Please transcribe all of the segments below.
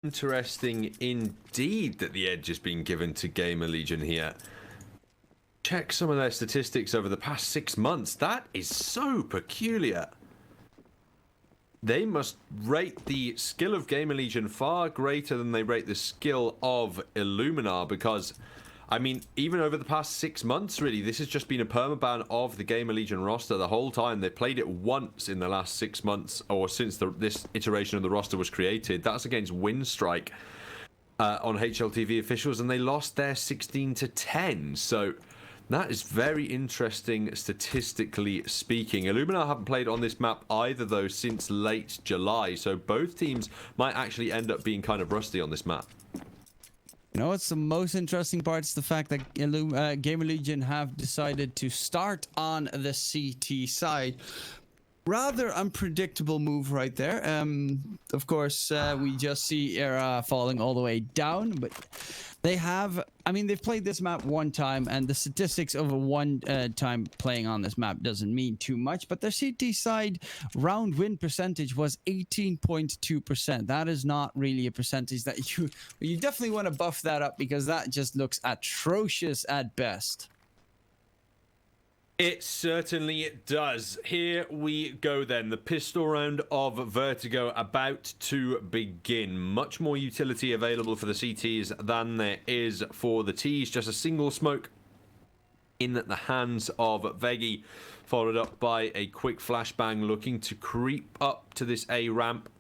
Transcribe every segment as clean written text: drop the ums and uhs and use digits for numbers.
Interesting indeed that the edge has been given to GAMERLEGION here. Check some of their statistics over the past 6 months. That is so peculiar. They must rate the skill of GAMERLEGION far greater than they rate the skill of ILLUMINAR, because, I mean, even over the past 6 months, really, this has just been a permaban of the GAMERLEGION roster the whole time. They played it once in the last 6 months, or since this iteration of the roster was created. That's against Windstrike on HLTV officials, and they lost their 16-10. So that is very interesting, statistically speaking. ILLUMINAR haven't played on this map either, though, since late July. So both teams might actually end up being kind of rusty on this map. You know what's the most interesting part? It's the fact that GAMERLEGION have decided to start on the CT side. Rather unpredictable move right there. Of course, we just see Era falling all the way down, but they have, I mean, they've played this map one time, and the statistics of a one time playing on this map doesn't mean too much, but their CT side round win percentage was 18.2%. That is not really a percentage that you definitely want to buff that up, because that just looks atrocious at best. It certainly does. Here we go then. The pistol round of Vertigo about to begin. Much more utility available for the CTs than there is for the Ts. Just a single smoke in the hands of Veggie, followed up by a quick flashbang looking to creep up to this A ramp.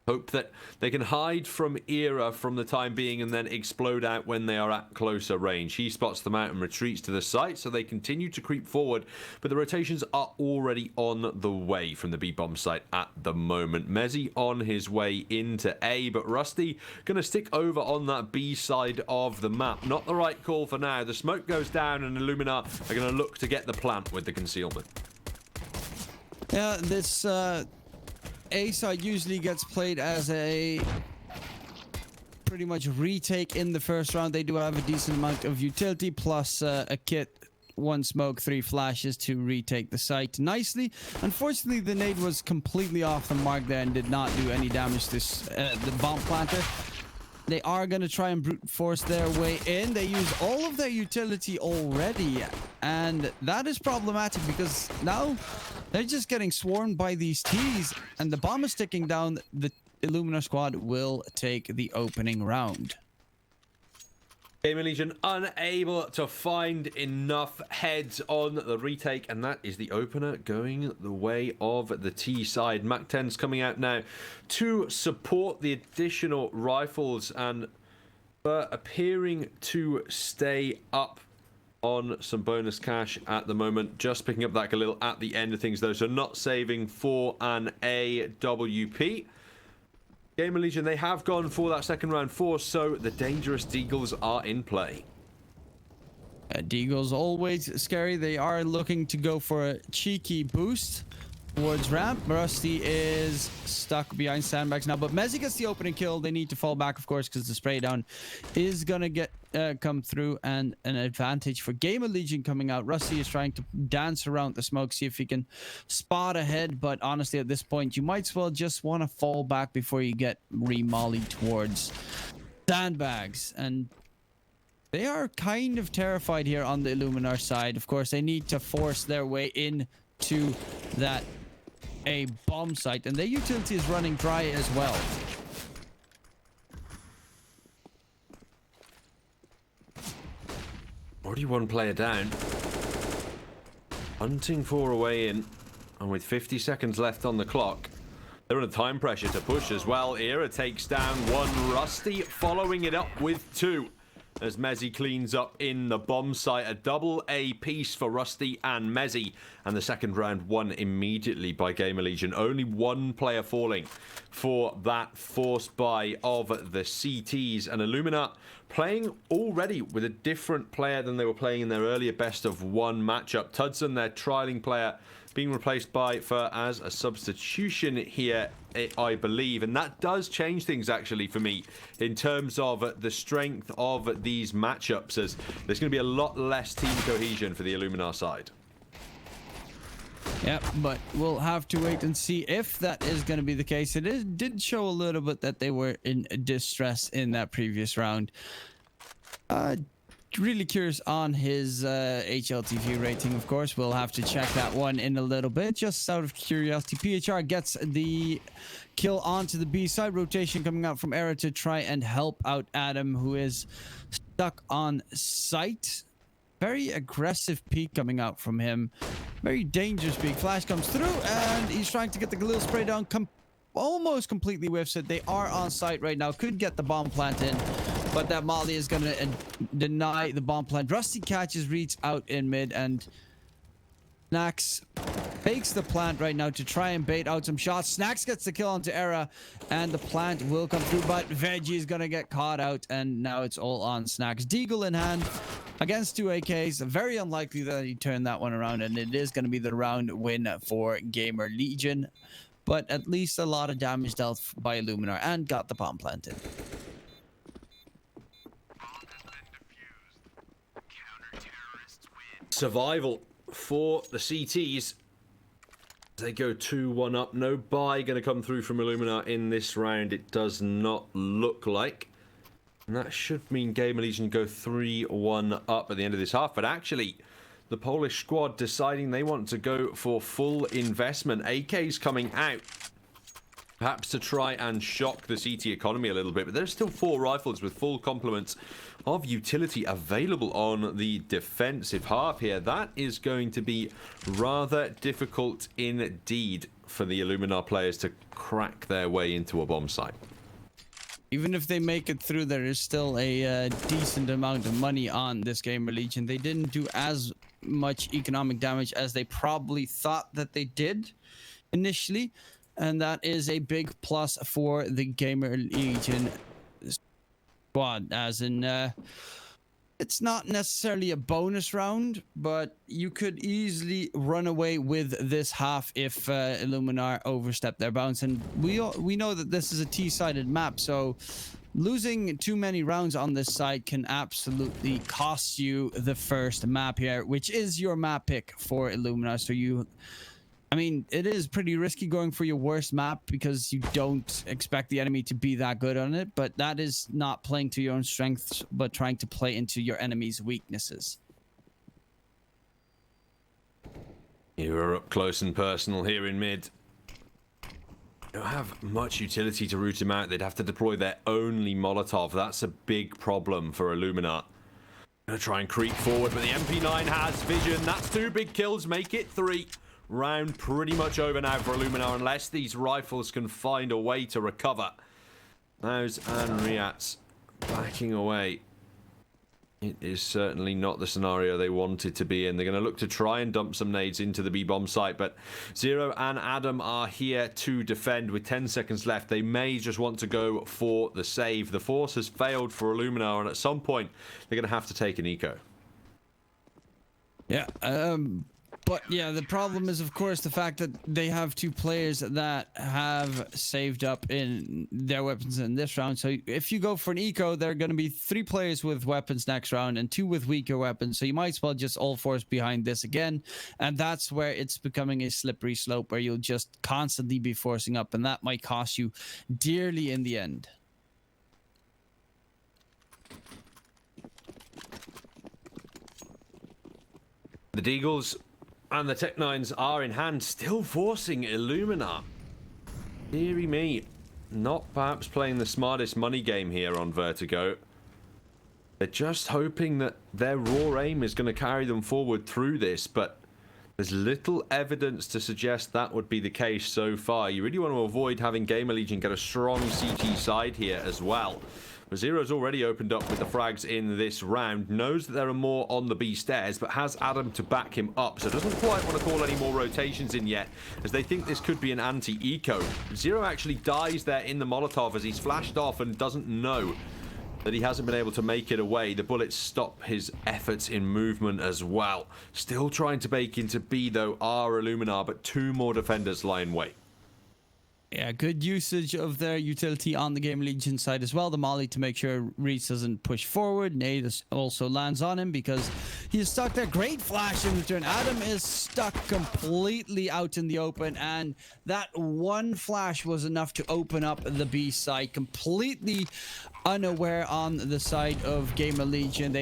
Hope that they can hide from Era from the time being and then explode out when they are at closer range. He spots them out and retreats to the site, so they continue to creep forward, but the rotations are already on the way from the B-bomb site at the moment. Mezzy on his way into A, but Rusty gonna stick over on that B side of the map. Not the right call for now. The smoke goes down and ILLUMINAR are gonna look to get the plant with the concealment. Yeah, this A side usually gets played as a pretty much retake in the first round. They do have a decent amount of utility, plus a kit, 1 smoke, 3 flashes to retake the site nicely. Unfortunately, the nade was completely off the mark there and did not do any damage to the bomb planter. They are going to try and brute force their way in. They use all of their utility already, and that is problematic because now they're just getting swarmed by these Ts, and the bomb is ticking down. The ILLUMINAR squad will take the opening round. GAMERLEGION unable to find enough heads on the retake, and that is the opener going the way of the T side. Mac 10's coming out now to support the additional rifles, and appearing to stay up on some bonus cash at the moment. Just picking up that Galil at the end of things though, so not saving for an AWP. GAMERLEGION, they have gone for that second round force, so the dangerous Deagles are in play. Deagles always scary. They are looking to go for a cheeky boost towards ramp. Rusty is stuck behind sandbags now, but Mezzy gets the opening kill. They need to fall back, of course, because the spray down is gonna come through, and an advantage for GAMERLEGION coming out. Rusty is trying to dance around the smoke, see if he can spot ahead, but honestly at this point you might as well just want to fall back before you get remollied towards sandbags. And they are kind of terrified here on the ILLUMINAR side. Of course, they need to force their way into that A bomb site, and their utility is running dry as well. Already 1 player down. Hunting for a way in, and with 50 seconds left on the clock, they're under time pressure to push as well. Era takes down 1, Rusty following it up with 2. As Mezzy cleans up in the bomb site. A double A piece for Rusty and Mezzy. And the second round won immediately by GAMERLEGION. Only 1 player falling for that force buy of the CTs. And ILLUMINAR playing already with a different player than they were playing in their earlier best of 1 matchup. Tudson, their trialing player, being replaced by as a substitution here, I believe, and that does change things actually for me in terms of the strength of these matchups, as there's going to be a lot less team cohesion for the ILLUMINAR side. Yeah, but we'll have to wait and see if that is going to be the case. Did show a little bit that they were in distress in that previous round. Really curious on his HLTV rating, of course. We'll have to check that one in a little bit. Just out of curiosity, PHR gets the kill onto the B side. Rotation coming out from Era to try and help out Adam, who is stuck on site. Very aggressive peek coming out from him. Very dangerous peek. Flash comes through, and he's trying to get the Galil spray down. Almost completely whiffs it. They are on site right now. Could get the bomb plant in, but that Molly is going to deny the bomb plant. Rusty catches Reach out in mid, and Snacks fakes the plant right now to try and bait out some shots. Snacks gets the kill onto Era, and the plant will come through, but Veggie is going to get caught out, and now it's all on Snacks. Deagle in hand against 2 AKs. Very unlikely that he turned that one around, and it is going to be the round win for Gamer Legion. But at least a lot of damage dealt by Illuminar, and got the bomb planted. Survival for the CTs. They go 2-1 up. No buy going to come through from Illuminar in this round. It does not look like. And that should mean Gamer Legion go 3-1 up at the end of this half. But actually, the Polish squad deciding they want to go for full investment. AK's coming out. Perhaps to try and shock the CT economy a little bit. But there's still 4 rifles with full complements of utility available on the defensive half here. That is going to be rather difficult indeed for the Illuminar players to crack their way into a bomb site. Even if they make it through, there is still a decent amount of money on this Gamer Legion. They didn't do as much economic damage as they probably thought that they did initially, and that is a big plus for the Gamer Legion squad, as in it's not necessarily a bonus round, but you could easily run away with this half if Illuminar overstep their bounds. And we know that this is a T-sided map, so losing too many rounds on this side can absolutely cost you the first map here, which is your map pick for Illuminar. So I mean, it is pretty risky going for your worst map because you don't expect the enemy to be that good on it, but that is not playing to your own strengths, but trying to play into your enemy's weaknesses. You are up close and personal here in mid. Don't have much utility to root him out. They'd have to deploy their only Molotov. That's a big problem for Illuminar. Gonna try and creep forward, but the MP9 has vision. That's 2 big kills, make it 3. Round pretty much over now for Illuminar, unless these rifles can find a way to recover. Those and Riats backing away. It is certainly not the scenario they wanted to be in. They're going to look to try and dump some nades into the B-bomb site, but Zero and Adam are here to defend with 10 seconds left. They may just want to go for the save. The force has failed for Illuminar, and at some point, they're going to have to take an eco. Yeah, but yeah, the problem is, of course, the fact that they have 2 players that have saved up in their weapons in this round. So if you go for an eco, there are going to be 3 players with weapons next round and 2 with weaker weapons. So you might as well just all force behind this again. And that's where it's becoming a slippery slope where you'll just constantly be forcing up. And that might cost you dearly in the end. The Deagles and the Tech-9s are in hand, still forcing Illuminar. Deary me. Not perhaps playing the smartest money game here on Vertigo. They're just hoping that their raw aim is going to carry them forward through this, but there's little evidence to suggest that would be the case so far. You really want to avoid having Gamer Legion get a strong CT side here as well. Zero's already opened up with the frags in this round, knows that there are more on the B stairs, but has Adam to back him up, so doesn't quite want to call any more rotations in yet, as they think this could be an anti-eco. Zero actually dies there in the Molotov as he's flashed off and doesn't know that he hasn't been able to make it away. The bullets stop his efforts in movement as well. Still trying to bake into B though are Illuminar, but 2 more defenders lie in wait. Yeah, good usage of their utility on the Gamer Legion side as well. The molly to make sure Reese doesn't push forward. Nade also lands on him because He is stuck there. Great flash in return. Adam is stuck completely out in the open, and that one flash was enough to open up the B side. Completely unaware on the side of GAMERLEGION.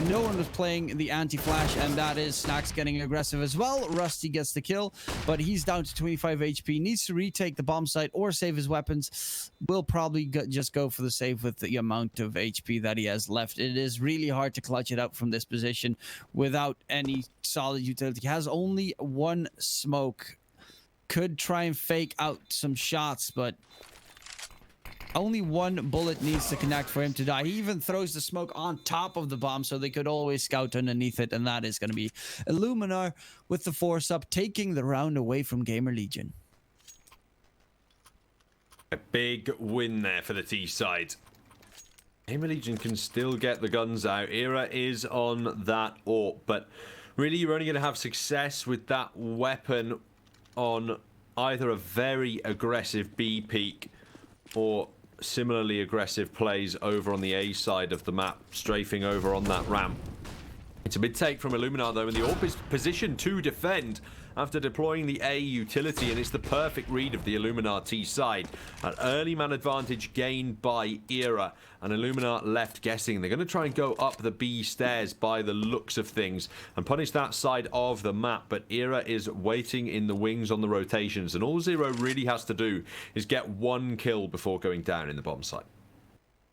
No one was playing the anti-flash, and that is Snacks getting aggressive as well. Rusty gets the kill, but he's down to 25 HP. Needs to retake the bomb site or save his weapons. Will probably just go for the save with the amount of HP that he has left. It is really hard to clutch it out from this position without any solid utility. He has only one smoke. Could try and fake out some shots, but only one bullet needs to connect for him to die. He even throws the smoke on top of the bomb so they could always scout underneath it, and that is going to be ILLUMINAR with the force up, taking the round away from GAMERLEGION. A big win there for the T side. GAMERLEGION can still get the guns out. Era is on that AWP, but really you're only going to have success with that weapon on either a very aggressive B peak or similarly aggressive plays over on the A side of the map, strafing over on that ramp. It's a mid-take from ILLUMINAR though, and the AWP is positioned to defend after deploying the A utility, and it's the perfect read of the ILLUMINAR T side. An early man advantage gained by Era, and ILLUMINAR left guessing. They're going to try and go up the B stairs by the looks of things and punish that side of the map, but Era is waiting in the wings on the rotations, and all Zero really has to do is get one kill before going down in the bomb site.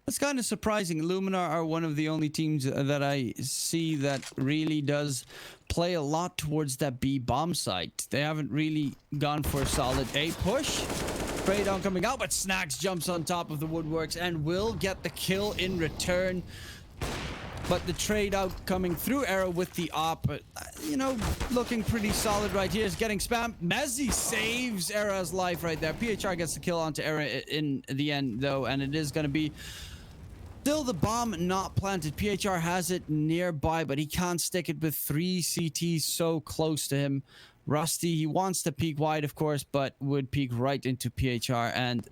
It's kind of surprising. ILLUMINAR are one of the only teams that I see that really does play a lot towards that B bomb site. They haven't really gone for a solid A push. Spray down coming out, but Snacks jumps on top of the woodworks and will get the kill in return. But the trade out coming through Arrow with the op, you know, looking pretty solid right here. Is getting spammed. Mezzy saves Era's life right there. PHR gets the kill onto Era in the end, though, and it is going to be still the bomb not planted. PHR has it nearby, but he can't stick it with 3 CTs so close to him. Rusty, he wants to peek wide, of course, but would peek right into PHR, and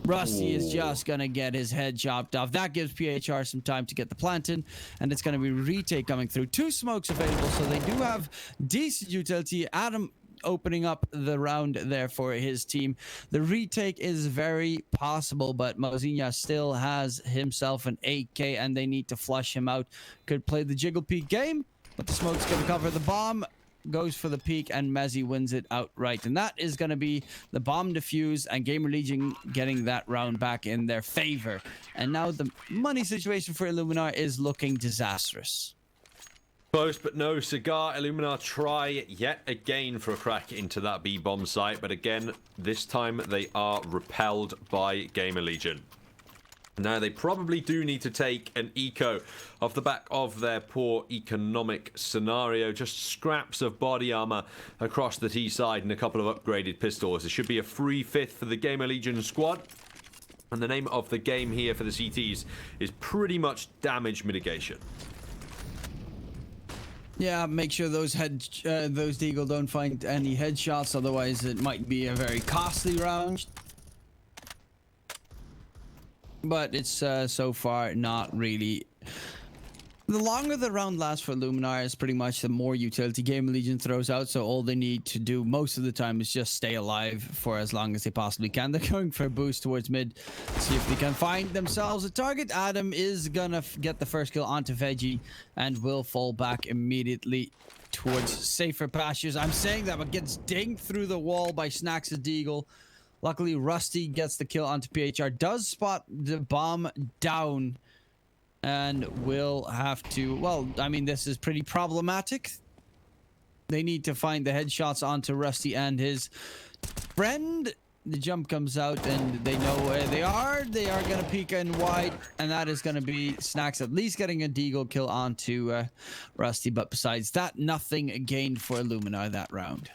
Rusty is just going to get his head chopped off. That gives PHR some time to get the plant in, and it's going to be retake coming through. 2 smokes available, so they do have decent utility. Adam opening up the round there for his team. The retake is very possible, but Mozinha still has himself an 8k, and they need to flush him out. Could play the jiggle peek game, but the smoke's going to cover the bomb. Goes for the peak, and Mezzy wins it outright, and that is going to be the bomb defuse and GAMERLEGION getting that round back in their favor. And now the money situation for ILLUMINAR is looking disastrous. Close but no cigar. ILLUMINAR try yet again for a crack into that B bomb site, but again this time they are repelled by GAMERLEGION. Now, they probably do need to take an eco off the back of their poor economic scenario. Just scraps of body armor across the T side and a couple of upgraded pistols. It should be a free 5th for the GAMERLEGION squad. And the name of the game here for the CTs is pretty much damage mitigation. Yeah, make sure those Deagle don't find any headshots, otherwise it might be a very costly round. But it's so far not really. The longer the round lasts for ILLUMINAR is pretty much the more utility GAMERLEGION throws out, so all they need to do most of the time is just stay alive for as long as they possibly can. They're going for a boost towards mid, see if they can find themselves a target. Adam is gonna get the first kill onto Veggie and will fall back immediately towards safer pastures. I'm saying that, but gets dinged through the wall by Snacks' Deagle. Luckily, Rusty gets the kill onto PHR, does spot the bomb down, and will have to, well, I mean, this is pretty problematic. They need to find the headshots onto Rusty and his friend. The jump comes out, and they know where they are. They are going to peek in wide, and that is going to be Snacks at least getting a Deagle kill onto Rusty. But besides that, nothing gained for ILLUMINAR that round.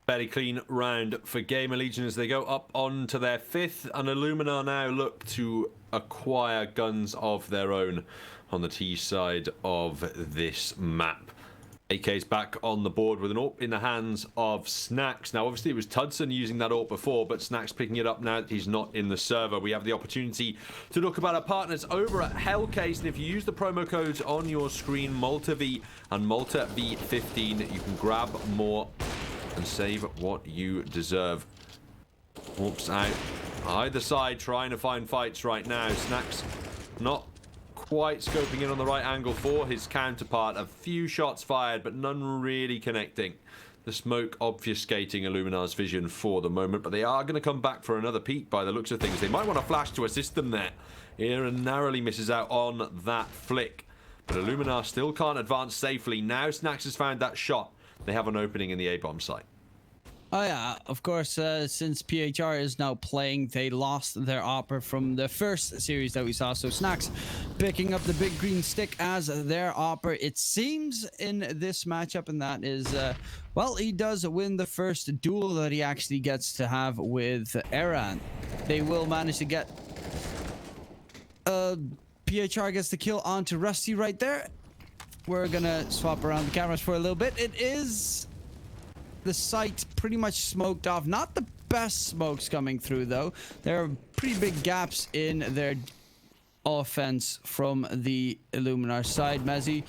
Very clean round for GAMERLEGION as they go up onto their 5th, and ILLUMINAR now look to acquire guns of their own on the T side of this map. AK's back on the board with an AWP in the hands of Snacks. Now, obviously, it was Tudson using that AWP before, but Snacks picking it up now that he's not in the server. We have the opportunity to look about our partners over at Hellcase, and if you use the promo codes on your screen, MaltaV and MaltaV15, you can grab more and save what you deserve. AWP's out either side trying to find fights right now. Snacks not quite scoping in on the right angle for his counterpart. A few shots fired, but none really connecting. The smoke obfuscating Illuminar's vision for the moment, but they are going to come back for another peek by the looks of things. They might want to flash to assist them there. Aaron narrowly misses out on that flick, but Illuminar still can't advance safely. Now Snacks has found that shot. They have an opening in the A-bomb site. Oh yeah, of course, since PHR is now playing, they lost their AWPer from the first series that we saw. So Snacks picking up the big green stick as their AWPer, it seems, in this matchup, and that is, well, he does win the first duel that he actually gets to have with Eran. They will manage to get... PHR gets the kill onto Rusty right there. We're gonna swap around the cameras for a little bit. It is... the site pretty much smoked off. Not the best smokes coming through, though. There are pretty big gaps in their offense from the Illuminar side. Mezzi,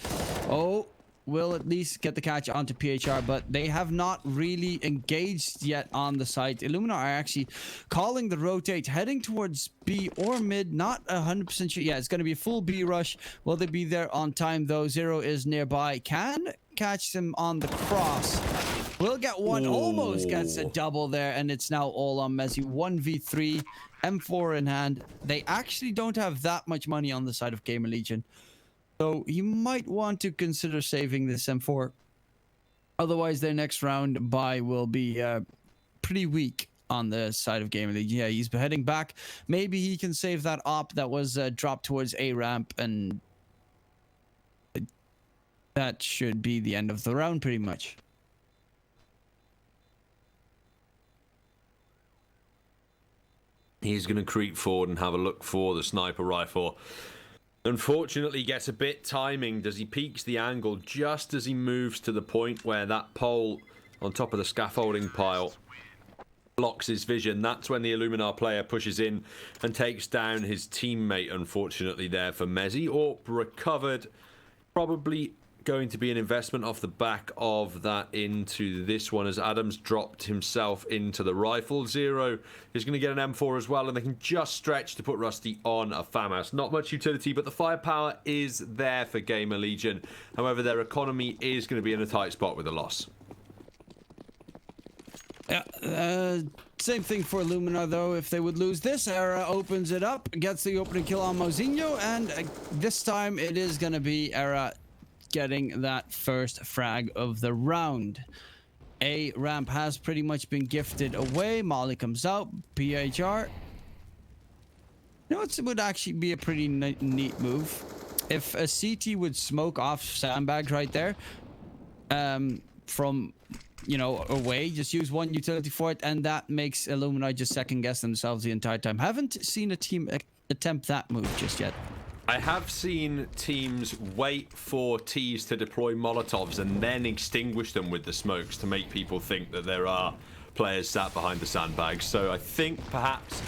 will at least get the catch onto PHR, but they have not really engaged yet on the site. Illuminar are actually calling the rotate, heading towards B or mid. Not 100% sure. Yeah, it's going to be a full B rush. Will they be there on time, though? Zero is nearby. Can catch them on the cross. We'll get one. Almost gets a double there, and it's now all on Messi. 1v3, M4 in hand. They actually don't have that much money on the side of GAMERLEGION, so you might want to consider saving this M4. Otherwise, their next round buy will be pretty weak on the side of GAMERLEGION. Yeah, he's heading back. Maybe he can save that op that was dropped towards A ramp, and that should be the end of the round, pretty much. He's going to creep forward and have a look for the sniper rifle. Unfortunately, gets a bit timing as he peaks the angle just as he moves to the point where that pole on top of the scaffolding pile blocks his vision. That's when the Illuminar player pushes in and takes down his teammate, unfortunately, there for Mezzi. AWP recovered. Probably going to be an investment off the back of that into this one as Adams dropped himself into the rifle. Zero is going to get an M4 as well, and they can just stretch to put Rusty on a FAMAS. Not much utility, but the firepower is there for GAMERLEGION. However, their economy is going to be in a tight spot with a loss. Yeah, same thing for Illuminar, though. If they would lose this, Era opens it up, gets the opening kill on Mozinho, and this time it is going to be Era getting that first frag of the round. A ramp has pretty much been gifted away. Molly comes out. PHR. You know, it would actually be a pretty neat move if a CT would smoke off sandbags right there from, you know, away. Just use one utility for it, and that makes Illuminar just second guess themselves the entire time. Haven't seen a team attempt that move just yet. I have seen teams wait for T's to deploy Molotovs and then extinguish them with the smokes to make people think that there are players sat behind the sandbags. So I think perhaps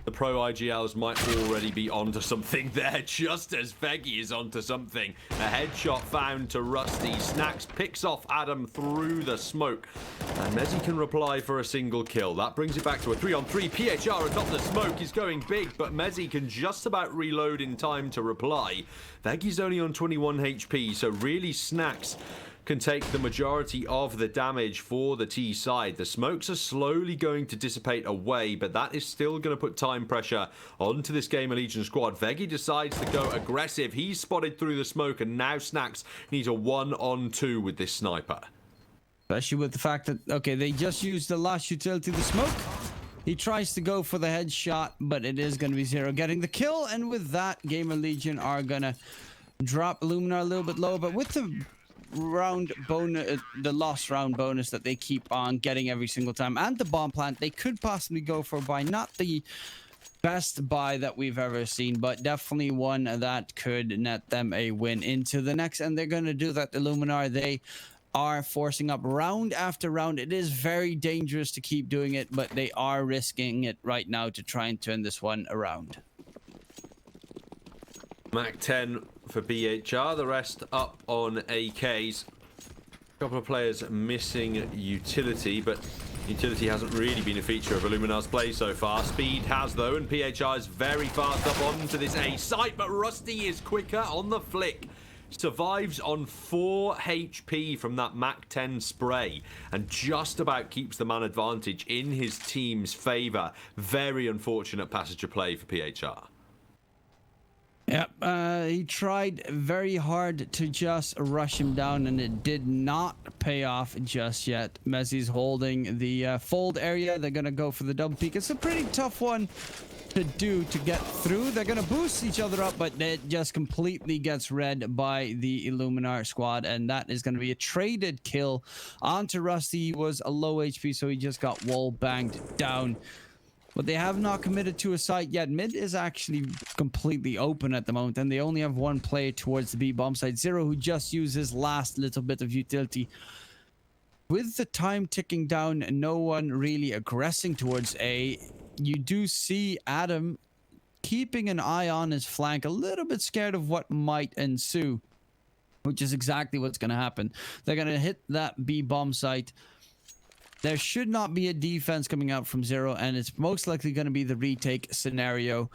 the pro IGLs might already be onto something there, just as Veggie is onto something. A headshot found to Rusty. Snacks picks off Adam through the smoke, and Mezzi can reply for a single kill. That brings it back to a 3-on-3. PHR atop the smoke is going big, but Mezzi can just about reload in time to reply. Veggie's only on 21 HP, so really Snacks can take the majority of the damage for the T side. The smokes are slowly going to dissipate away, but that is still going to put time pressure onto this GAMERLEGION squad. Veggie decides to go aggressive. He's spotted through the smoke, and now Snacks needs a 1-on-2 with this sniper. Especially with the fact that, okay, they just used the last utility, the smoke. He tries to go for the headshot, but it is going to be Zero getting the kill, and with that, GAMERLEGION are going to drop Illuminar a little bit lower, but with the round bonus, the lost round bonus that they keep on getting every single time, and the bomb plant, they could possibly go for a buy. Not the best buy that we've ever seen, but definitely one that could net them a win into the next, and they're going to do that. Illuminar, they are forcing up round after round. It is very dangerous to keep doing it, but they are risking it right now to try and turn this one around. Mac 10 for BHR, the rest up on AKs. A couple of players missing utility, but utility hasn't really been a feature of Illuminar's play so far. Speed has, though, and PHR is very fast up onto this A site, but Rusty is quicker on the flick. Survives on 4 HP from that Mac 10 spray and just about keeps the man advantage in his team's favor. Very unfortunate passenger play for PHR. Yep, he tried very hard to just rush him down, and it did not pay off just yet. Messi's holding the fold area. They're going to go for the double peek. It's a pretty tough one to do to get through. They're going to boost each other up, but it just completely gets read by the Illuminar squad, and that is going to be a traded kill onto Rusty. He was a low HP, so he just got wall banged down. But they have not committed to a site yet. Mid is actually completely open at the moment, and they only have one player towards the B bomb site. Zero, who just used his last little bit of utility. With the time ticking down, no one really aggressing towards A. You do see Adam keeping an eye on his flank, a little bit scared of what might ensue, which is exactly what's going to happen. They're going to hit that B bomb site. There should not be a defense coming out from Zero, and it's most likely going to be the retake scenario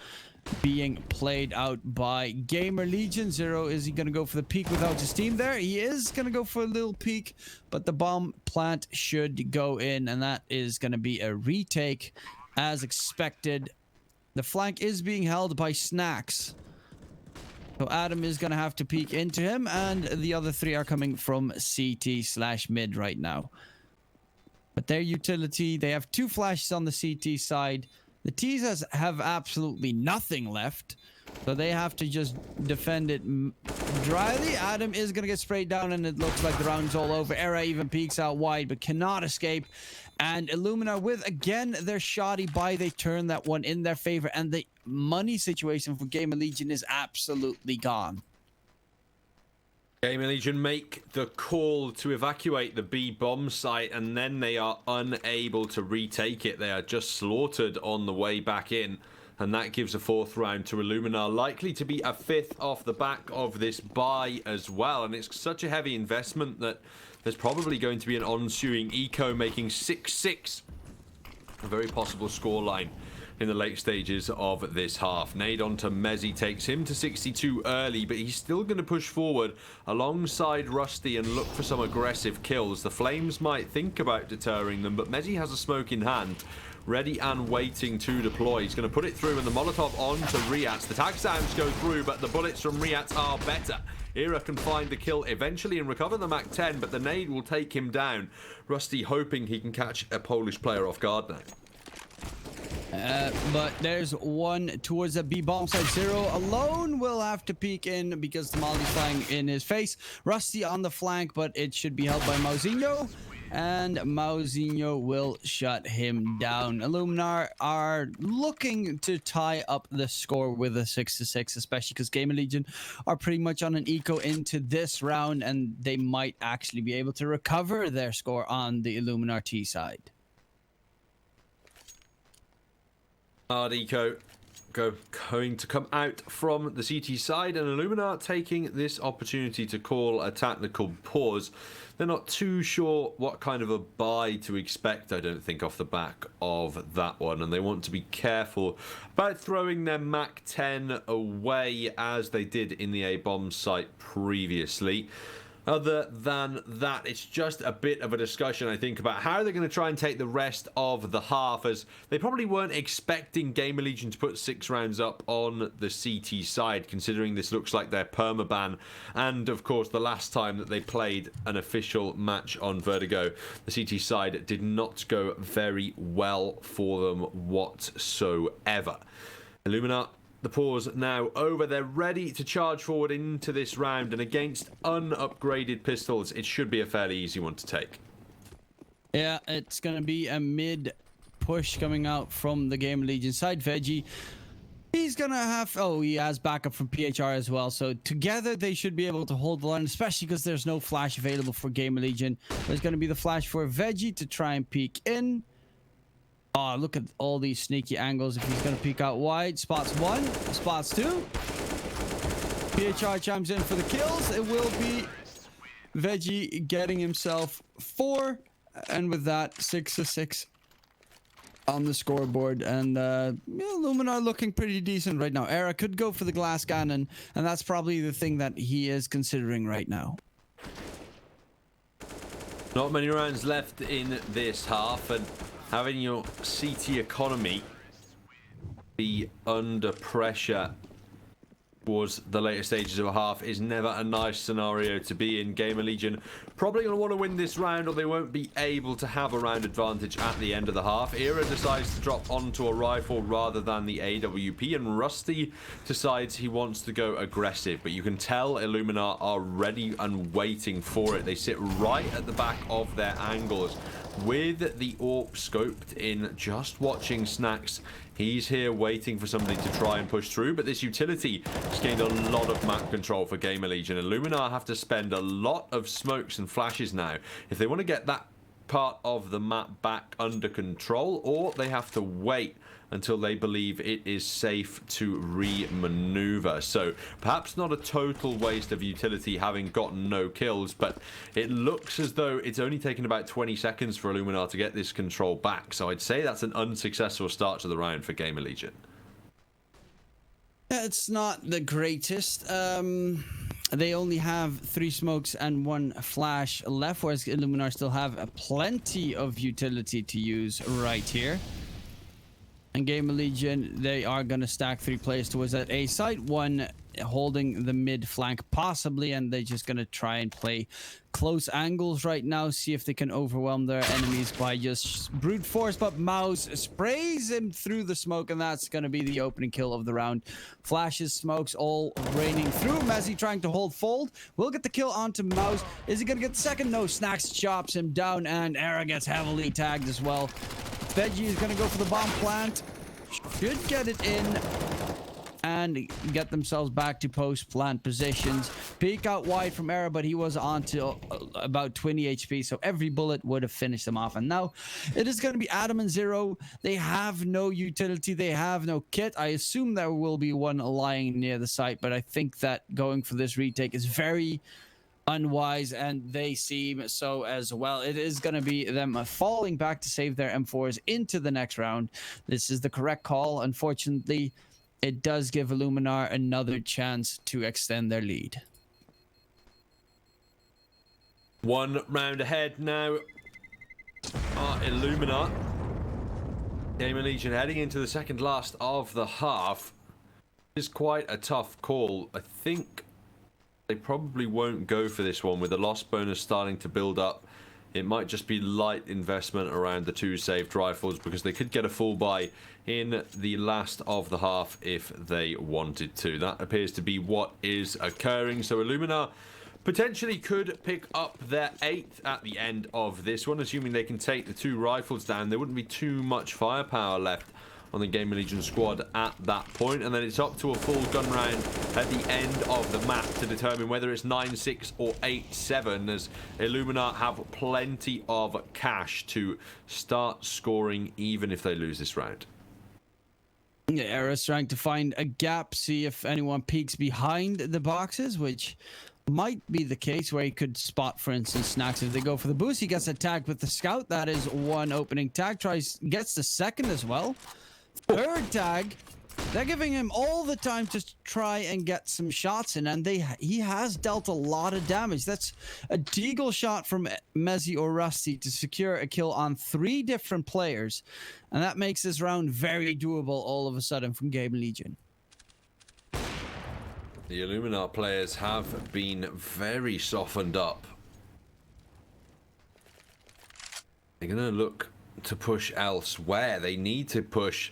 being played out by GAMERLEGION. Zero, is he going to go for the peek without his team there? He is going to go for a little peek, but the bomb plant should go in, and that is going to be a retake as expected. The flank is being held by Snacks, so Adam is going to have to peek into him, and the other three are coming from CT/mid right now. But their utility, they have 2 flashes on the CT side. The T's have absolutely nothing left, so they have to just defend it dryly. Adam is going to get sprayed down, and it looks like the round's all over. Era even peeks out wide, but cannot escape. And Illuminar, with, again, their shoddy buy, they turn that one in their favor, and the money situation for GAMERLEGION is absolutely gone. GAMERLEGION make the call to evacuate the B bomb site, and then they are unable to retake it. They are just slaughtered on the way back in, and that gives a 4th round to Illuminar, likely to be a 5th off the back of this buy as well. And it's such a heavy investment that there's probably going to be an ensuing eco, making 6-6 a very possible scoreline in the late stages of this half. Nade onto Messi takes him to 62 early, but he's still going to push forward alongside Rusty and look for some aggressive kills. The Flames might think about deterring them, but Messi has a smoke in hand, ready and waiting to deploy. He's going to put it through, and the Molotov onto Riats. The tag sounds go through, but the bullets from Riats are better. Era can find the kill eventually and recover the Mac 10, but the nade will take him down. Rusty hoping he can catch a Polish player off guard now. But there's one towards the B bomb site. Zero alone will have to peek in because the Molly's flying in his face. Rusty on the flank, but it should be held by Mauzinho, and Mauzinho will shut him down. Illuminar are looking to tie up the score with a 6-6, especially because GAMERLEGION are pretty much on an eco into this round, and they might actually be able to recover their score on the Illuminar T side. Hard eco going to come out from the CT side, and Illuminar taking this opportunity to call a tactical pause. They're not too sure what kind of a buy to expect, I don't think, off the back of that one, and they want to be careful about throwing their Mac 10 away as they did in the A bomb site previously. Other than that, it's just a bit of a discussion, I think, about how they're going to try and take the rest of the half, as they probably weren't expecting GAMERLEGION to put 6 rounds up on the CT side, considering this looks like their permaban. And, of course, the last time that they played an official match on Vertigo, the CT side did not go very well for them whatsoever. Illuminar, the pause now over. They're ready to charge forward into this round, and against unupgraded pistols, it should be a fairly easy one to take. Yeah, it's going to be a mid push coming out from the GAMERLEGION side. Veggie, He's gonna have, oh, he has backup from PHR as well. So together they should be able to hold the line, especially because there's no flash available for GAMERLEGION. There's gonna be the flash for Veggie to try and peek in. Oh, look at all these sneaky angles. If he's gonna peek out wide, spots one, spots two. PHR chimes in for the kills. It will be Veggie getting himself 4, and with that 6-6 on the scoreboard. And Illuminar looking pretty decent right now. Era could go for the glass cannon, and that's probably the thing that he is considering right now. Not many rounds left in this half, and having your CT economy be under pressure towards the later stages of a half is never a nice scenario to be in. GAMERLEGION probably going to want to win this round, or they won't be able to have a round advantage at the end of the half. Era decides to drop onto a rifle rather than the AWP, and Rusty decides he wants to go aggressive, but you can tell Illuminar are ready and waiting for it. They sit right at the back of their angles with the AWP scoped in, just watching Snacks. He's here waiting for somebody to try and push through, but this utility has gained a lot of map control for GAMERLEGION. Illuminar have to spend a lot of smokes and flashes now if they want to get that part of the map back under control, or they have to wait until they believe it is safe to re-maneuver. So perhaps not a total waste of utility having gotten no kills, but it looks as though it's only taken about 20 seconds for Illuminar to get this control back. So I'd say that's an unsuccessful start to the round for GAMERLEGION. Yeah, it's not the greatest. They only have 3 smokes and 1 flash left, whereas Illuminar still have plenty of utility to use right here. And GAMERLEGION, they are going to stack 3 players towards that A site, 1 holding the mid flank possibly, and they're just going to try and play close angles right now, see if they can overwhelm their enemies by just brute force. But Mouse sprays him through the smoke, and that's going to be the opening kill of the round. Flashes, smokes, all raining through. Mezzy trying to hold fold. Will get the kill onto Mouse. Is he going to get the second? No. Snacks chops him down, and Era gets heavily tagged as well. Veggie is going to go for the bomb plant. Should get it in and get themselves back to post-plant positions. Peek out wide from Era, but he was on to about 20 HP, so every bullet would have finished them off. And now it is going to be Adam and Zero. They have no utility. They have no kit. I assume there will be one lying near the site, but I think that going for this retake is very unwise, and they seem so as well. It is going to be them falling back to save their M4s into the next round. This is the correct call. Unfortunately, it does give Illuminar another chance to extend their lead. 1 round ahead now. Illuminar. GAMERLEGION heading into the second last of the half is quite a tough call. I think they probably won't go for this one with the loss bonus starting to build up. It might just be light investment around the 2 saved rifles, because they could get a full buy in the last of the half if they wanted to. That appears to be what is occurring. So Illuminar potentially could pick up their 8th at the end of this one, assuming they can take the 2 rifles down. There wouldn't be too much firepower left on the GAMERLEGION squad at that point, and then it's up to a full gun round at the end of the map to determine whether it's 9-6 or 8-7, as Illuminar have plenty of cash to start scoring even if they lose this round. Yeah, Era's trying to find a gap, see if anyone peeks behind the boxes, which might be the case, where he could spot, for instance, Snacks. If they go for the boost, he gets attacked with the scout. That is 1 opening tag. Gets the second as well. 3rd tag. They're giving him all the time to try and get some shots in, and he has dealt a lot of damage. That's a deagle shot from Mezzy or Rusty to secure a kill on 3 different players, and that makes this round very doable all of a sudden from GAMERLEGION. The Illuminar players have been very softened up. They're going to look to push elsewhere. They need to push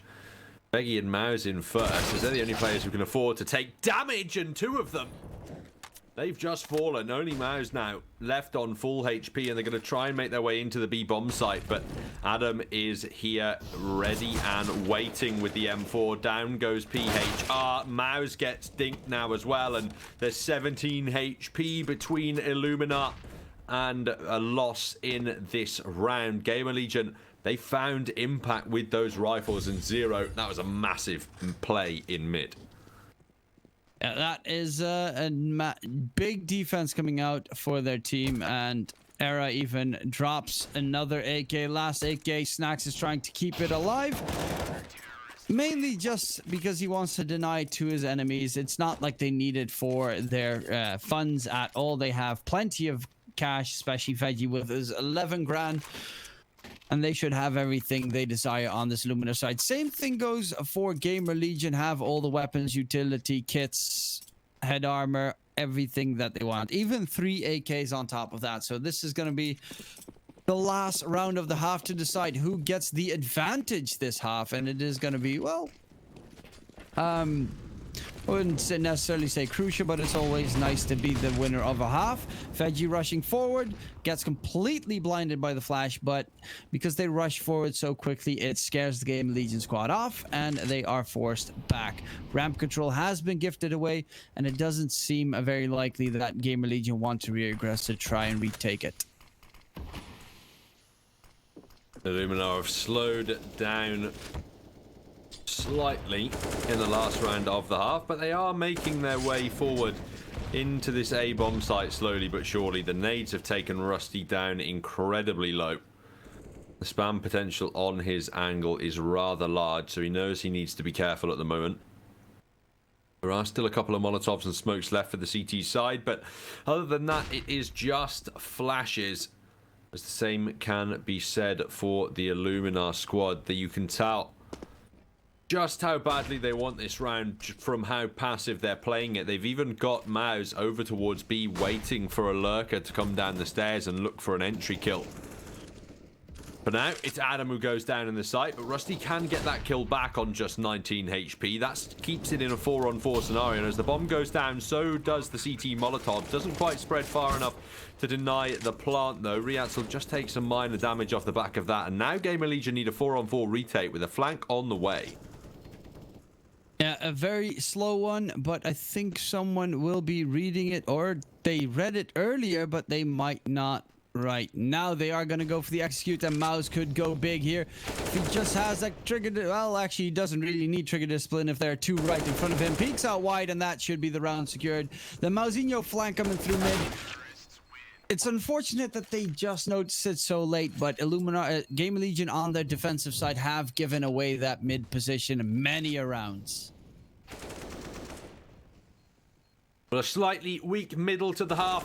Veggie and Mouse in first, as they're the only players who can afford to take damage, and 2 of them They've just fallen. Only Mao's now left on full HP, and they're going to try and make their way into the B bomb site. But Adam is here, ready and waiting with the M4. Down goes PHR. Mao's gets dinked now as well, and there's 17 HP between ILLUMINAR and a loss in this round. GAMERLEGION, they found impact with those rifles, and Zero, that was a massive play in mid. Yeah, that is a big defense coming out for their team, and Era even drops another AK. Last AK, Snacks is trying to keep it alive, mainly just because he wants to deny to his enemies. It's not like they need it for their funds at all. They have plenty of cash, especially Veggie with his 11 grand. And they should have everything they desire on this ILLUMINAR side. Same thing goes for GAMERLEGION. Have all the weapons, utility kits, head armor, everything that they want. Even 3 AKs on top of that. So this is going to be the last round of the half to decide who gets the advantage this half. And it is going to be, well, I wouldn't necessarily say crucial, but it's always nice to be the winner of a half. Veggie rushing forward, gets completely blinded by the flash, but because they rush forward so quickly, it scares the GAMERLEGION squad off, and they are forced back. Ramp control has been gifted away, and it doesn't seem very likely that GAMERLEGION want to reaggress to try and retake it. ILLUMINAR have slowed down slightly in the last round of the half, but they are making their way forward into this A bomb site slowly but surely. The nades have taken Rusty down incredibly low. The spam potential on his angle is rather large, so he knows he needs to be careful at the moment. There are still a couple of Molotovs and smokes left for the CT side, but other than that, it is just flashes. As the same can be said for the ILLUMINAR squad, that you can tell just how badly they want this round from how passive they're playing it. They've even got Maus over towards B, waiting for a lurker to come down the stairs and look for an entry kill. For now, it's Adam who goes down in the site, but Rusty can get that kill back on just 19 HP. That keeps it in a 4-on-4 scenario, and as the bomb goes down, so does the CT Molotov. Doesn't quite spread far enough to deny the plant, though. Riatzel just takes some minor damage off the back of that, and now GAMERLEGION need a 4-on-4 retake with a flank on the way. Yeah, a very slow one, but I think someone will be reading it, or they read it earlier, but they might not right now. They are going to go for the execute, and Maus could go big here. If he just has that trigger, well, actually, he doesn't really need trigger discipline if there are two right in front of him. Peeks out wide, and that should be the round secured. The Mausinho flank coming through mid. It's unfortunate that they just noticed it so late, but ILLUMINAR, GAMERLEGION on their defensive side have given away that mid position many a rounds. Well, a slightly weak middle to the half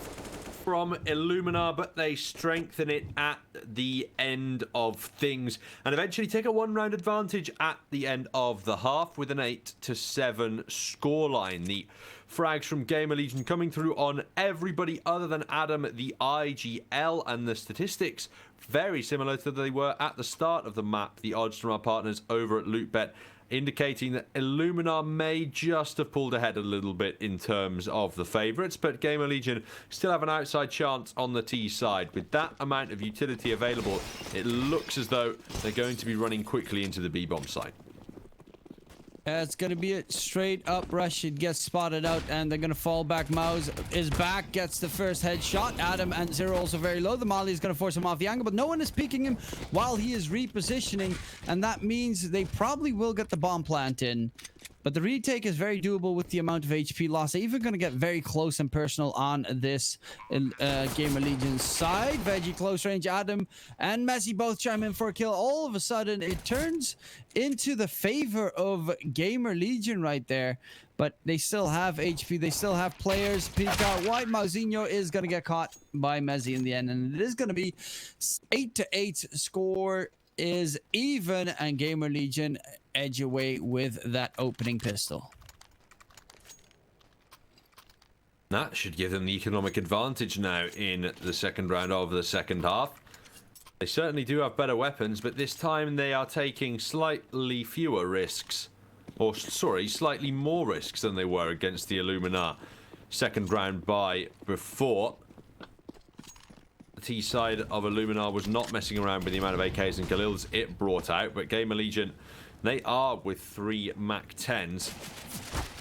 from ILLUMINAR, but they strengthen it at the end of things and eventually take a one-round advantage at the end of the half with an 8-7 scoreline. The frags from GAMERLEGION coming through on everybody other than Adam, the IGL, and the statistics very similar to they were at the start of the map. The odds from our partners over at LootBet indicating that ILLUMINAR may just have pulled ahead a little bit in terms of the favourites, but GAMERLEGION still have an outside chance on the T side. With that amount of utility available, it looks as though they're going to be running quickly into the B-bomb site. It's going to be a straight up rush. It gets spotted out, and they're going to fall back. Maus is back, gets the first headshot. Adam and Zero also very low. The Molly is going to force him off the angle, but no one is peeking him while he is repositioning, and that means they probably will get the bomb plant in. But the retake is very doable with the amount of HP loss. They're even going to get very close and personal on this GAMERLEGION side. Veggie close range, Adam and Messi both chime in for a kill. All of a sudden, it turns into the favor of GAMERLEGION right there. But they still have HP. They still have players. Peek out wide. Mausinho is going to get caught by Messi in the end. And it is going to be 8-8. Score is even, and GAMERLEGION edge away with that opening pistol. That should give them the economic advantage now in the second round of the second half. They certainly do have better weapons, but this time they are taking slightly fewer risks. Or, sorry, slightly more risks than they were against the ILLUMINAR. second round bye before. The T side of Illuminar was not messing around with the amount of AKs and Galils it brought out, but GAMERLEGION, they are with 3 MAC-10s.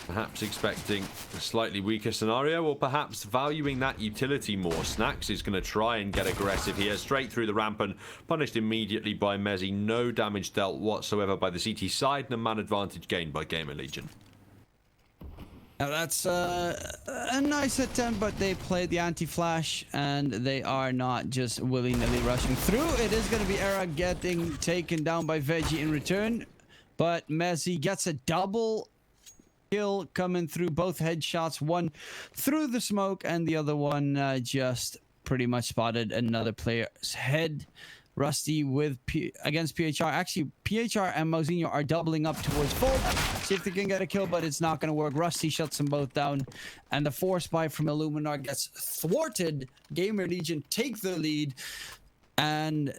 Perhaps expecting a slightly weaker scenario, or perhaps valuing that utility more. Snacks is going to try and get aggressive here, straight through the ramp and punished immediately by Mezzy. No damage dealt whatsoever by the CT side, and a man advantage gained by GAMERLEGION. Now that's a nice attempt, but they played the anti-flash, and they are not just willy-nilly rushing through. It is going to be Era getting taken down by Veggie in return, but Mezzy gets a double kill coming through, both headshots, one through the smoke and the other one just pretty much spotted another player's head. Rusty with against PHR. Actually, PHR and Mozinho are doubling up towards Fold. See if they can get a kill, but it's not going to work. Rusty shuts them both down, and the force buy from Illuminar gets thwarted. GAMERLEGION take the lead, and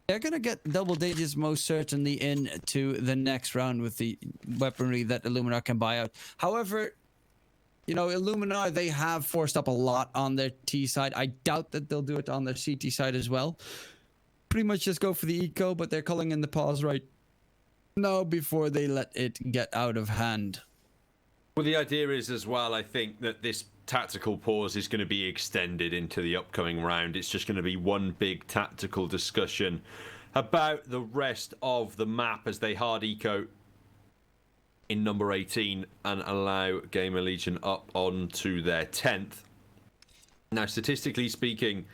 they're going to get double digits most certainly into the next round with the weaponry that Illuminar can buy out. However, you know, Illuminar, they have forced up a lot on their T side. I doubt that they'll do it on their CT side as well. Pretty much just go for the eco, but they're calling in the pause right now before they let it get out of hand. Well, the idea is as well, I think, that this tactical pause is going to be extended into the upcoming round. It's just going to be one big tactical discussion about the rest of the map as they hard eco in number 18 and allow GAMERLEGION up onto their 10th. Now, statistically speaking,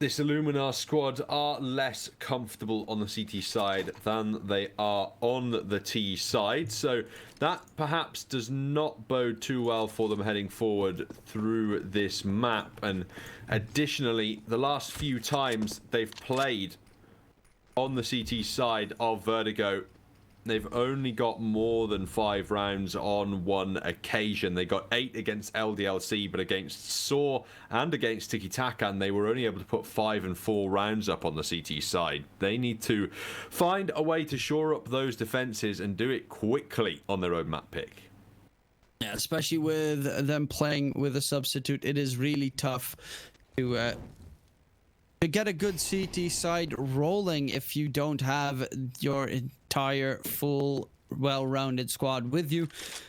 this Illuminar squad are less comfortable on the CT side than they are on the T side, so that perhaps does not bode too well for them heading forward through this map. And additionally, the last few times they've played on the CT side of Vertigo, they've only got more than 5 rounds on one occasion. They got 8 against LDLC, but against Saw and against Tiki Takan, they were only able to put 5 and 4 rounds up on the CT side. They need to find a way to shore up those defenses and do it quickly on their own map pick. Yeah, especially with them playing with a substitute, it is really tough to get a good CT side rolling if you don't have your entire full well-rounded squad with you,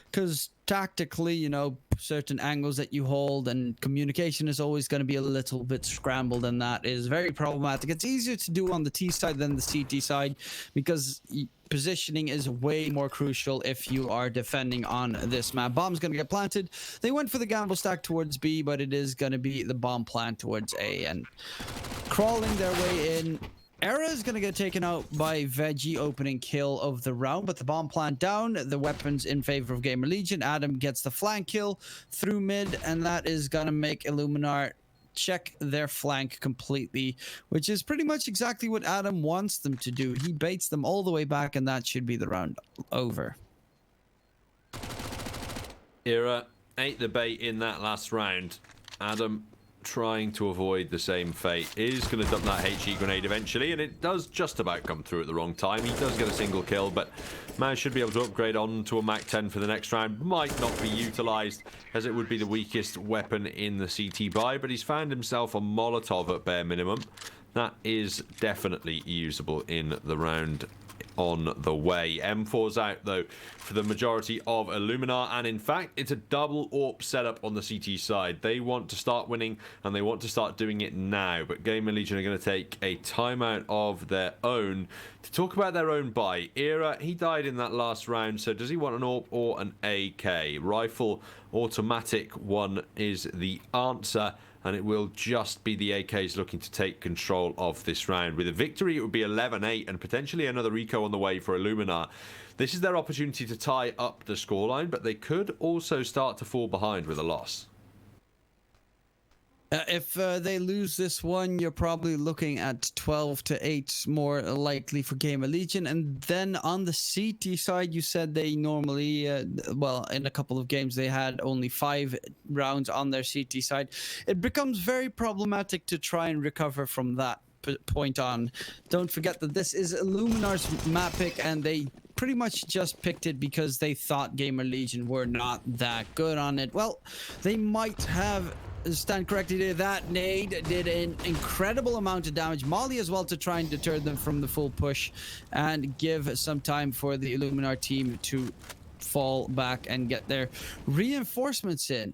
because tactically, you know, certain angles that you hold and communication is always going to be a little bit scrambled, and that is very problematic. It's easier to do on the T side than the CT side because positioning is way more crucial if you are defending on this map. Bomb's going to get planted. They went for the gamble stack towards B, but it is going to be the bomb plant towards A, and crawling their way in. Era is going to get taken out by Veggie, opening kill of the round, but the bomb plant down, the weapons in favor of GAMERLEGION. Adam gets the flank kill through mid, and that is going to make Illuminar check their flank completely, which is pretty much exactly what Adam wants them to do. He baits them all the way back, and that should be the round over. Era ate the bait in that last round. Adam, trying to avoid the same fate, is going to dump that HE grenade eventually, and it does just about come through at the wrong time. He does get a single kill, but Maz should be able to upgrade on to a MAC-10 for the next round. Might not be utilized, as it would be the weakest weapon in the CT buy, but he's found himself a Molotov at bare minimum. That is definitely usable in the round on the way. M4's out though for the majority of Illuminar, and in fact it's a double AWP setup on the CT side. They want to start winning and they want to start doing it now, but GAMERLEGION are going to take a timeout of their own to talk about their own buy. Era, he died in that last round, so does he want an AWP or an AK? Rifle automatic one is the answer, and it will just be the AKs looking to take control of this round. With a victory, it would be 11-8 and potentially another eco on the way for Illuminar. This is their opportunity to tie up the scoreline, but they could also start to fall behind with a loss. If they lose this one, you're probably looking at 12-8 more likely for GAMERLEGION. And then on the CT side, you said they normally, well, in a couple of games, they had only 5 rounds on their CT side. It becomes very problematic to try and recover from that point on. Don't forget that this is Illuminar's map pick, and they pretty much just picked it because they thought Gamer Legion were not that good on it. Well, they might have stand corrected to that. Nade did an incredible amount of damage. Molly as well to try and deter them from the full push and give some time for the Illuminar team to fall back and get their reinforcements in.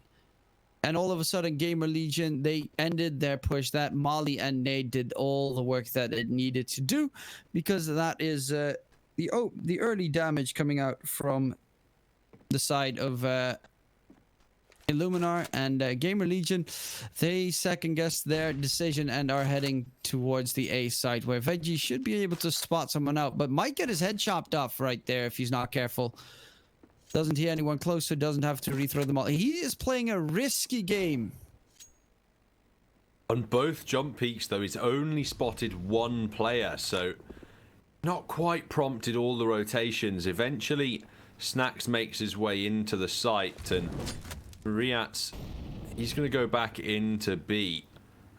And all of a sudden, Gamer Legion, they ended their push. That Molly and Nade did all the work that it needed to do, because that is the early damage coming out from the side of Illuminar. And Gamer Legion, they second-guessed their decision and are heading towards the A side, where Veggie should be able to spot someone out, but might get his head chopped off right there if he's not careful. Doesn't hear anyone close, so doesn't have to rethrow them all. He is playing a risky game. On both jump peaks, though, he's only spotted one player, so not quite prompted all the rotations. Eventually, Snacks makes his way into the site, and Riats, he's going to go back into B.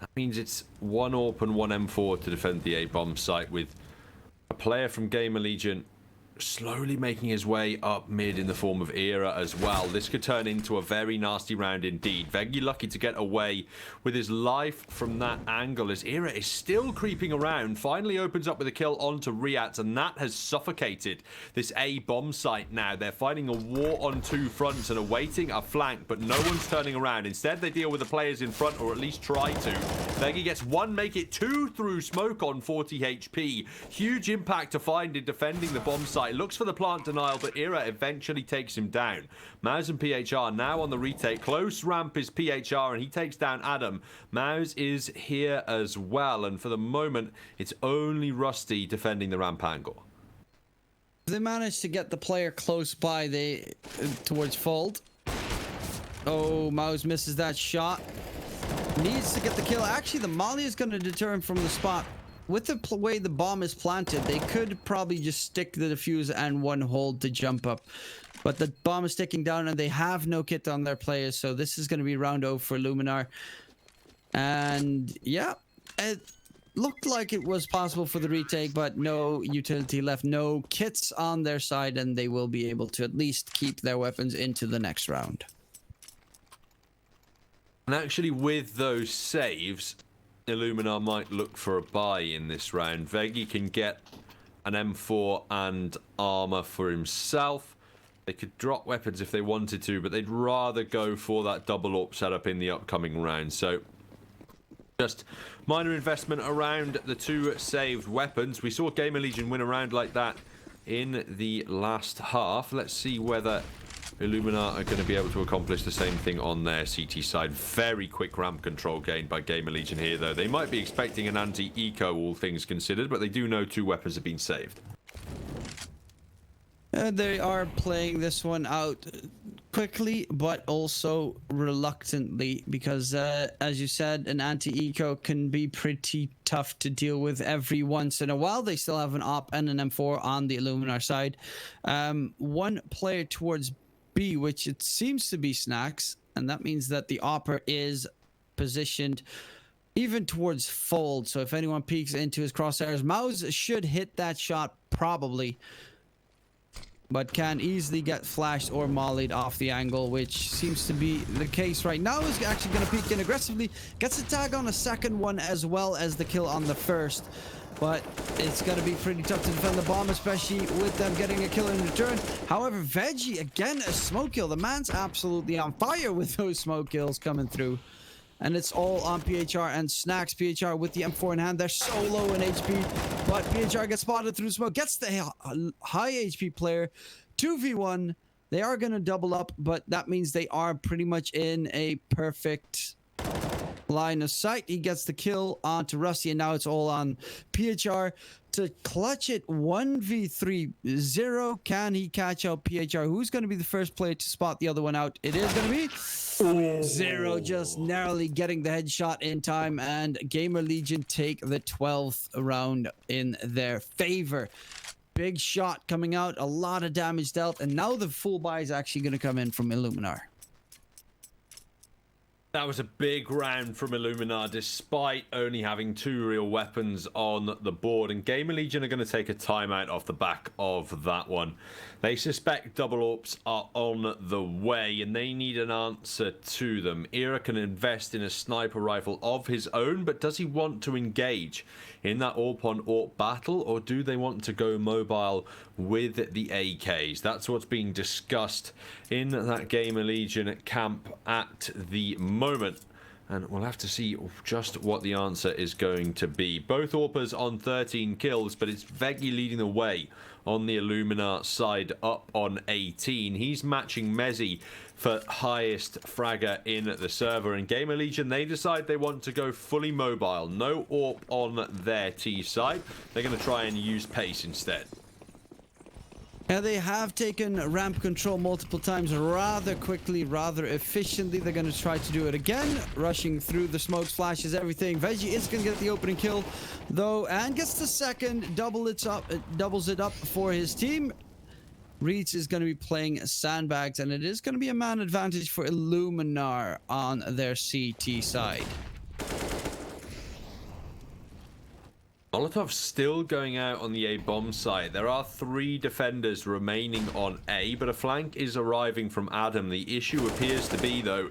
That means it's one AWP and one M4 to defend the A bomb site, with a player from Gamer Legion slowly making his way up mid in the form of Era as well. This could turn into a very nasty round indeed. Veggie lucky to get away with his life from that angle, as Era is still creeping around. Finally opens up with a kill onto Riat, and that has suffocated this A bomb site now. They're fighting a war on two fronts and awaiting a flank, but no one's turning around. Instead, they deal with the players in front, or at least try to. Veggie gets one, make it two through smoke on 40 HP. Huge impact to find in defending the bomb site. Looks for the plant denial, but Era eventually takes him down. Mouse and PHR now on the retake. Close ramp is PHR, and he takes down Adam. Mouse is here as well, and for the moment, it's only Rusty defending the ramp angle. They managed to get the player close by towards Fold. Oh, Mouse misses that shot. Needs to get the kill. Actually, the Molly is going to deter him from the spot. With the way the bomb is planted, they could probably just stick the defuse and one hold to jump up. But the bomb is sticking down, and they have no kit on their players, so this is going to be round 0 for Illuminar. And yeah, it looked like it was possible for the retake, but no utility left, no kits on their side, and they will be able to at least keep their weapons into the next round. And actually, with those saves, Illuminar might look for a buy in this round. Veggie can get an M4 and armor for himself. They could drop weapons if they wanted to, but they'd rather go for that double AWP setup in the upcoming round. So just minor investment around the two saved weapons. We saw Gamer Legion win a round like that in the last half. Let's see whether Illuminar are going to be able to accomplish the same thing on their CT side. Very quick ramp control gained by Gamer Legion here, though. They might be expecting an anti-eco, all things considered, but they do know two weapons have been saved. They are playing this one out quickly, but also reluctantly, because as you said, an anti-eco can be pretty tough to deal with every once in a while. They still have an AWP and an M4 on the Illuminar side. One player towards B, which it seems to be Snacks, and that means that the AWPer is positioned even towards Fold. So if anyone peeks into his crosshairs, Mouse should hit that shot probably, but can easily get flashed or mollied off the angle, which seems to be the case right now. Is actually going to peek in aggressively, gets a tag on a second one as well as the kill on the first. But it's going to be pretty tough to defend the bomb, especially with them getting a kill in return. However, Veggie, again, a smoke kill. The man's absolutely on fire with those smoke kills coming through. And it's all on PHR and Snacks. PHR with the M4 in hand. They're so low in HP. But PHR gets spotted through smoke. Gets the high HP player. 2v1. They are going to double up, but that means they are pretty much in a perfect line of sight. He gets the kill onto Rusty, and now it's all on PHR to clutch it. 1v3-0. Can he catch out PHR? Who's going to be the first player to spot the other one out? It is going to be Zero, just narrowly getting the headshot in time, and Gamer Legion take the 12th round in their favor. Big shot coming out, a lot of damage dealt, and now the full buy is actually going to come in from Illuminar. That was a big round from Illuminar, despite only having 2 real weapons on the board. And GAMERLEGION are going to take a timeout off the back of that one. They suspect double AWPs are on the way, and they need an answer to them. Era can invest in a sniper rifle of his own, but does he want to engage in that AWP on AWP battle, or do they want to go mobile with the AKs? That's what's being discussed in that GAMERLEGION camp at the moment. And we'll have to see just what the answer is going to be. Both AWPers on 13 kills, but it's Veggie leading the way on the Illuminar side up on 18. He's matching Mezzi for highest fragger in the server. And GAMERLEGION, they decide they want to go fully mobile. No AWP on their T side. They're going to try and use pace instead. Yeah, they have taken ramp control multiple times rather quickly, rather efficiently. They're going to try to do it again, rushing through the smoke, flashes, everything. Veggie is going to get the opening kill, though, and gets the second, doubles it up for his team. Reeds is going to be playing sandbags, and it is going to be a man advantage for Illuminar on their CT side. Molotov still going out on the A bomb site. There are 3 defenders remaining on A, but a flank is arriving from Adam. The issue appears to be, though,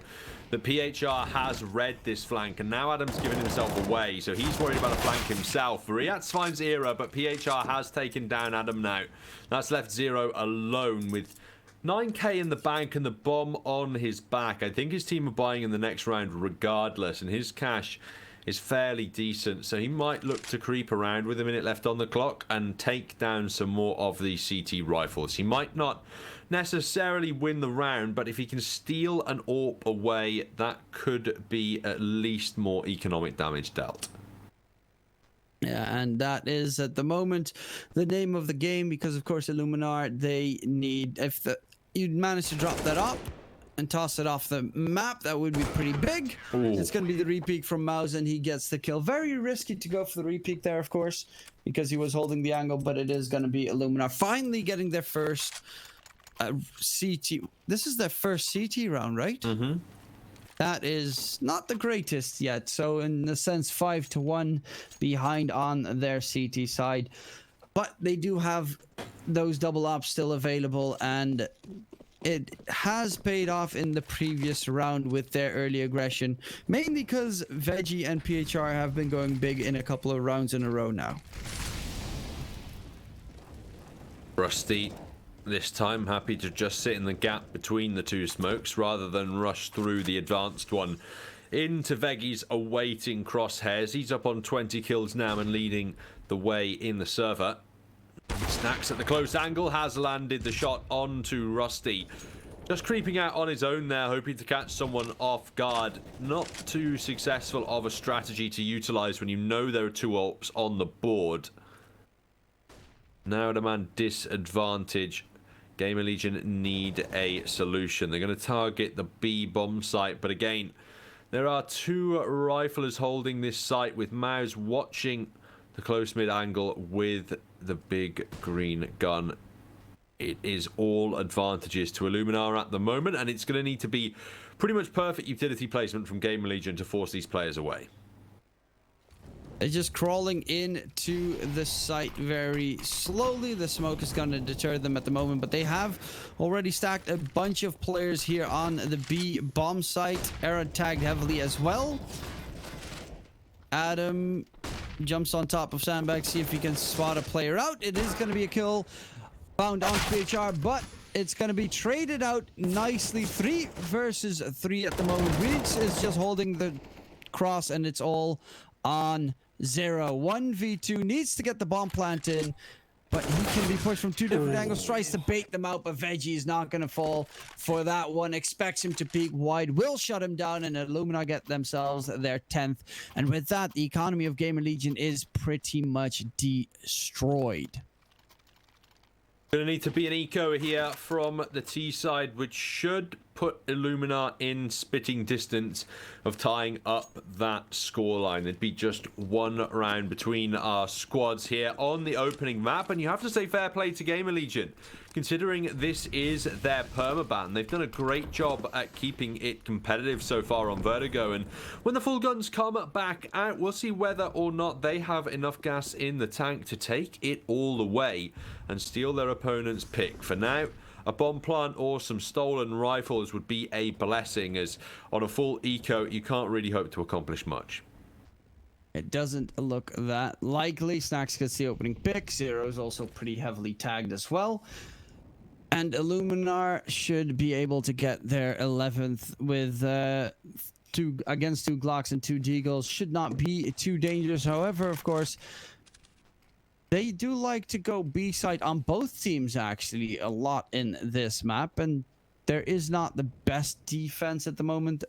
that PHR has read this flank, and now Adam's given himself away, so he's worried about a flank himself. Riats finds Era, but PHR has taken down Adam now. That's left Zero alone with 9k in the bank and the bomb on his back. I think his team are buying in the next round regardless, and his cash is fairly decent, so he might look to creep around with a minute left on the clock and take down some more of the CT rifles. He might not necessarily win the round, but if he can steal an AWP away, that could be at least more economic damage dealt. Yeah, and that is at the moment the name of the game, because of course Illuminar, they need, if you manage to drop that up and toss it off the map, that would be pretty big. Ooh. It's going to be the repeat from Mouse, and he gets the kill. Very risky to go for the repeat there, of course, because he was holding the angle, but it is going to be Illuminar finally getting their first CT. This is their first CT round, right? Mm-hmm. That is not the greatest yet. So in a sense, 5-1 behind on their CT side. But they do have those double ops still available, and it has paid off in the previous round with their early aggression, mainly because Veggie and PHR have been going big in a couple of rounds in a row now. Rusty, this time happy to just sit in the gap between the 2 smokes rather than rush through the advanced one into Veggie's awaiting crosshairs. He's up on 20 kills now and leading the way in the server. Snacks at the close angle, has landed the shot onto Rusty. Just creeping out on his own there, hoping to catch someone off guard. Not too successful of a strategy to utilize when you know there are 2 AWPs on the board. Now at a man disadvantage, GAMERLEGION need a solution. They're going to target the B bomb site, but again, there are 2 riflers holding this site, with Mouse watching the close mid angle with the big green gun. It is all advantages to Illuminar at the moment, and it's going to need to be pretty much perfect utility placement from GAMERLEGION to force these players away. They're just crawling into the site very slowly. The smoke is going to deter them at the moment, but they have already stacked a bunch of players here on the B bomb site. Era tagged heavily as well. Adam jumps on top of Sandbag, see if he can spot a player out. It is going to be a kill found on PHR, but it's going to be traded out nicely. 3 versus 3 at the moment. Reeds is just holding the cross, and it's all on Zero. 1v2, needs to get the bomb plant in, but he can be pushed from 2 different angles. Tries to bait them out, but Veggie is not going to fall for that one. Expects him to peek wide, will shut him down, and Illumina get themselves their 10th. And with that, the economy of GAMERLEGION is pretty much destroyed. Gonna need to be an eco here from the T side, which should put Illuminar in spitting distance of tying up that scoreline. It'd be just one round between our squads here on the opening map, and you have to say fair play to GamerLegion, considering this is their permaban. They've done a great job at keeping it competitive so far on Vertigo, and when the full guns come back out, we'll see whether or not they have enough gas in the tank to take it all the way and steal their opponent's pick. For now, a bomb plant or some stolen rifles would be a blessing, as on a full eco you can't really hope to accomplish much. It doesn't look that likely. Snacks gets the opening pick. Zero is also pretty heavily tagged as well. And Illuminar should be able to get their 11th with two Glocks and 2 Deagles. Should not be too dangerous. However, of course, they do like to go B side on both teams actually a lot in this map, and there is not the best defense at the moment.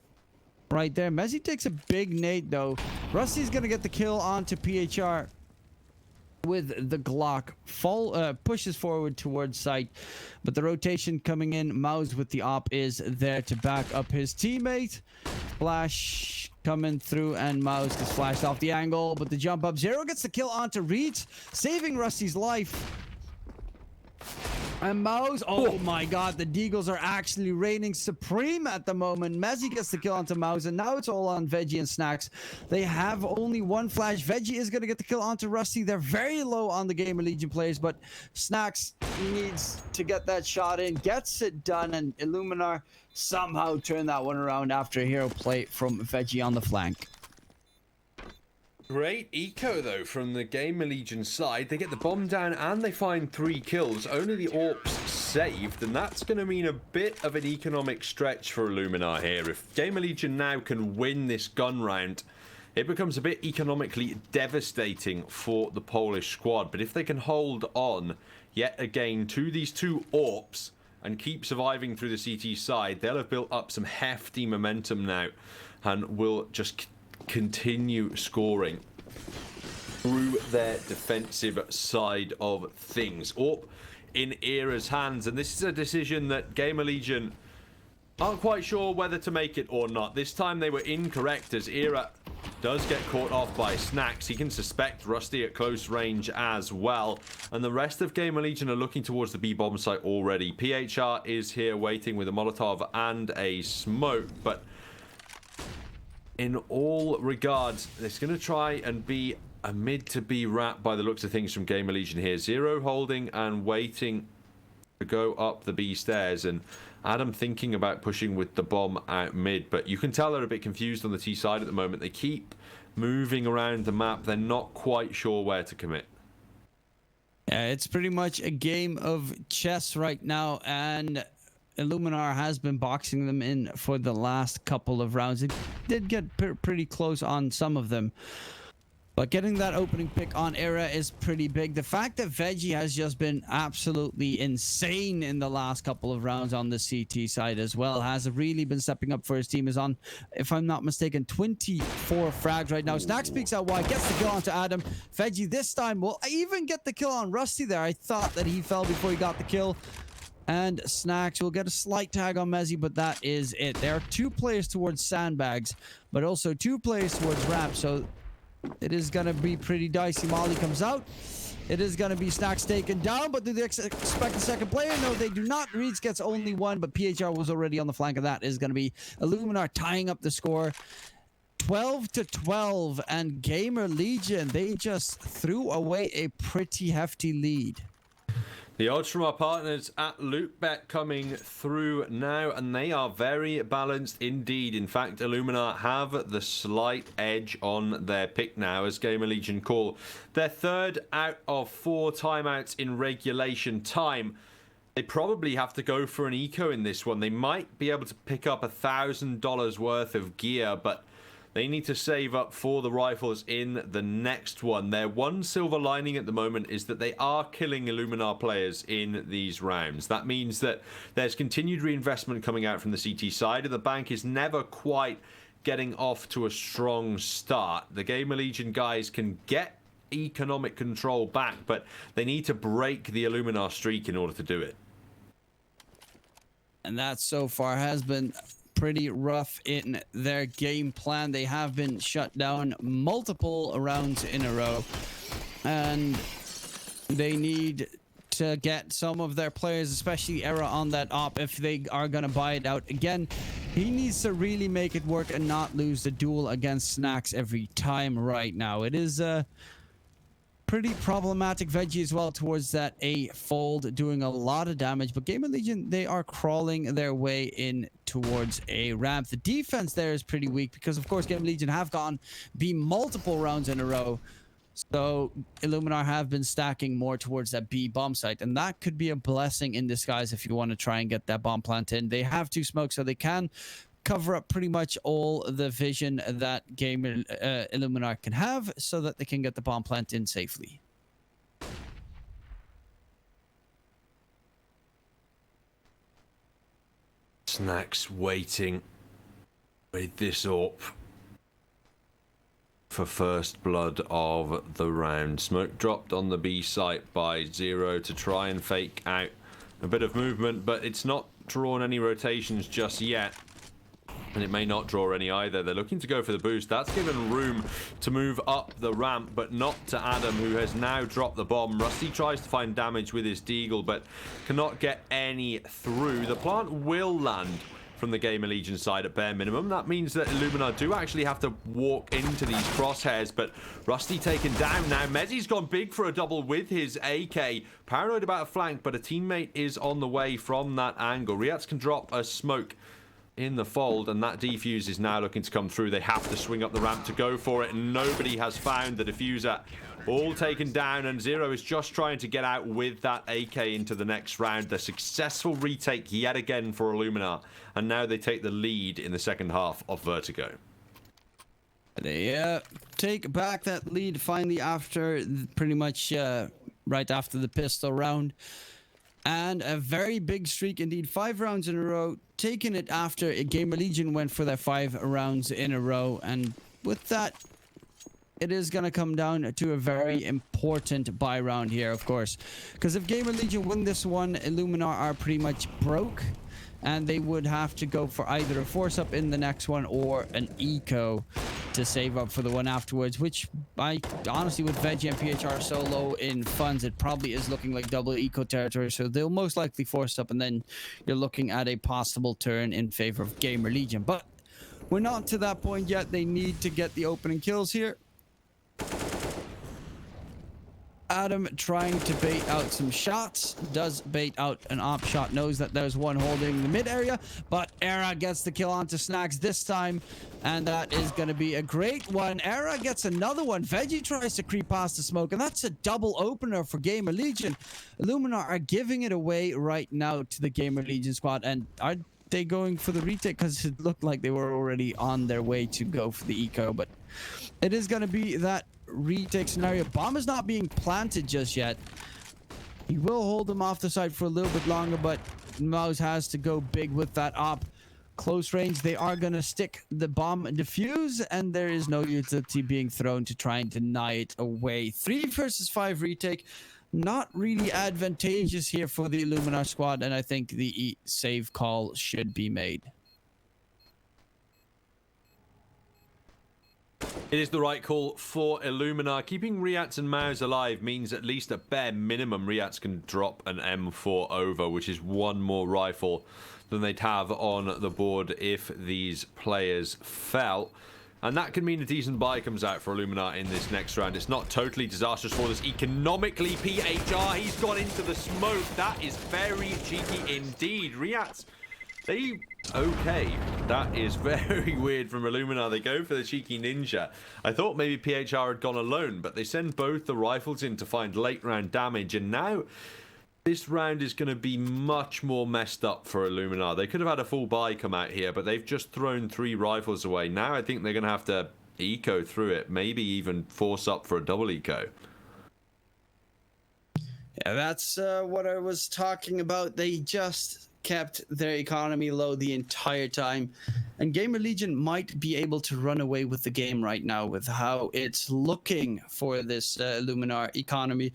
Right there, Messi takes a big nade though. Rusty's gonna get the kill onto PHR with the Glock. Pushes forward towards site, but the rotation coming in. Mouse with the op is there to back up his teammate. Flash coming through, and Mouse gets flashed off the angle, but the jump up. Zero gets the kill onto Reach, saving Rusty's life. And Mouse, oh my god, the Deagles are actually reigning supreme at the moment. Messi gets the kill onto Mouse, and now it's all on Veggie and Snacks. They have only one flash. Veggie is going to get the kill onto Rusty. They're very low on the GamerLegion players, but Snacks needs to get that shot in, gets it done, and Illuminar somehow turned that one around after a hero play from Veggie on the flank. Great eco though from the GamerLegion side. They get the bomb down and they find 3 kills. Only the AWPs saved, and that's going to mean a bit of an economic stretch for Illuminar here. If GamerLegion now can win this gun round, it becomes a bit economically devastating for the Polish squad. But if they can hold on yet again to these 2 AWPs and keep surviving through the CT side, they'll have built up some hefty momentum now and will just continue scoring through their defensive side of things. Up in Era's hands, and this is a decision that GamerLegion aren't quite sure whether to make it or not. This time they were incorrect, as Era does get caught off by Snacks. He can suspect Rusty at close range as well, and the rest of GamerLegion are looking towards the B bomb site already. PHR is here waiting with a Molotov and a smoke, but in all regards, it's going to try and be a mid to B wrap by the looks of things from GamerLegion here. Zero holding and waiting to go up the B stairs, and Adam thinking about pushing with the bomb out mid, but you can tell they're a bit confused on the T side at the moment. They keep moving around the map. They're not quite sure where to commit. Yeah, it's pretty much a game of chess right now, and Illuminar has been boxing them in for the last couple of rounds. It did get pretty close on some of them, but getting that opening pick on Era is pretty big. The fact that Veggie has just been absolutely insane in the last couple of rounds on the CT side as well, has really been stepping up for his team. Is on, if I'm not mistaken, 24 frags right now. Snack speaks out wide, gets the kill onto Adam. Veggie this time will even get the kill on Rusty there. I thought that he fell before he got the kill. And Snacks will get a slight tag on Messi, but that is it. There are 2 players towards sandbags, but also 2 players towards ramp, so it is going to be pretty dicey. Molly comes out. It is going to be Snacks taken down, but do they expect a second player? No, they do not. Reeds gets only 1, but PHR was already on the flank of that. Is going to be Illuminar tying up the score. 12-12, and GamerLegion, they just threw away a pretty hefty lead. The odds from our partners at LootBet coming through now, and they are very balanced indeed. In fact, Illuminar have the slight edge on their pick now, as GamerLegion call their 3rd out of 4 timeouts in regulation time. They probably have to go for an eco in this one. They might be able to pick up $1,000 worth of gear, but they need to save up for the rifles in the next one. Their one silver lining at the moment is that they are killing Illuminar players in these rounds. That means that there's continued reinvestment coming out from the CT side, and the bank is never quite getting off to a strong start. The GamerLegion guys can get economic control back, but they need to break the Illuminar streak in order to do it. And that so far has been pretty rough in their game plan. They have been shut down multiple rounds in a row. And they need to get some of their players, especially Era, on that op if they are going to buy it out. Again, he needs to really make it work and not lose the duel against Snacks every time right now. It is pretty problematic. Veggie as well towards that A fold, doing a lot of damage. But GAMERLEGION, they are crawling their way in towards a ramp. The defense there is pretty weak because, of course, GAMERLEGION have gone B multiple rounds in a row. So ILLUMINAR have been stacking more towards that B bomb site, and that could be a blessing in disguise if you want to try and get that bomb plant in. They have 2 smokes, so they can cover up pretty much all the vision that ILLUMINAR can have so that they can get the bomb plant in safely. Snacks waiting with this AWP for first blood of the round. Smoke dropped on the B site by Zero to try and fake out a bit of movement, but it's not drawn any rotations just yet. And it may not draw any either. They're looking to go for the boost. That's given room to move up the ramp, but not to Adam, who has now dropped the bomb. Rusty tries to find damage with his deagle, but cannot get any through. The plant will land from the GAMERLEGION side at bare minimum. That means that ILLUMINAR do actually have to walk into these crosshairs, but Rusty taken down now. Mezzi's gone big for a double with his AK. Paranoid about a flank, but a teammate is on the way from that angle. Riats can drop a smoke in the fold, and that defuse is now looking to come through. They have to swing up the ramp to go for it, and nobody has found the diffuser. All taken down, and Zero is just trying to get out with that AK into the next round. The successful retake yet again for ILLUMINAR, and now they take the lead in the second half of Vertigo. They take back that lead finally after pretty much right after the pistol round. And a very big streak indeed. 5 rounds in a row. Taking it after GAMERLEGION went for their 5 rounds in a row. And with that, it is going to come down to a very important buy round here, of course. Because if GAMERLEGION win this one, ILLUMINAR are pretty much broke. And they would have to go for either a force up in the next one or an eco to save up for the one afterwards, which I honestly, with Veggie and PHR so low in funds, it probably is looking like double eco territory. So they'll most likely force up, and then you're looking at a possible turn in favor of GAMERLEGION. But we're not to that point yet. They need to get the opening kills here. Adam trying to bait out some shots, does bait out an op shot, knows that there's one holding the mid area, but Era gets the kill onto Snacks this time, and that is going to be a great one. Era gets another one. Veggie tries to creep past the smoke, and that's a double opener for GAMERLEGION. ILLUMINAR are giving it away right now to the GAMERLEGION squad, and are they going for the retake? Because it looked like they were already on their way to go for the eco, but it is going to be that retake scenario. Bomb is not being planted just yet. He will hold them off the side for a little bit longer, but Mouse has to go big with that op. Close range, they are going to stick the bomb and defuse, and there is no utility being thrown to try and deny it away. 3 versus 5 retake. Not really advantageous here for the ILLUMINAR squad, and I think the save call should be made. It is the right call for ILLUMINAR. Keeping Riats and Maus alive means at least at bare minimum Riats can drop an M4 over, which is one more rifle than they'd have on the board if these players fell. And that could mean a decent buy comes out for ILLUMINAR in this next round. It's not totally disastrous for this economically. PHR, he's gone into the smoke. That is very cheeky indeed. Riats, they... okay, that is very weird from ILLUMINAR. They go for the cheeky ninja. I thought maybe PHR had gone alone, but they send both the rifles in to find late round damage, and now this round is going to be much more messed up for ILLUMINAR. They could have had a full buy come out here, but they've just thrown 3 rifles away. Now I think they're going to have to eco through it, maybe even force up for a double eco. Yeah, that's what I was talking about. They just kept their economy low the entire time, and GAMERLEGION might be able to run away with the game right now with how it's looking for this ILLUMINAR economy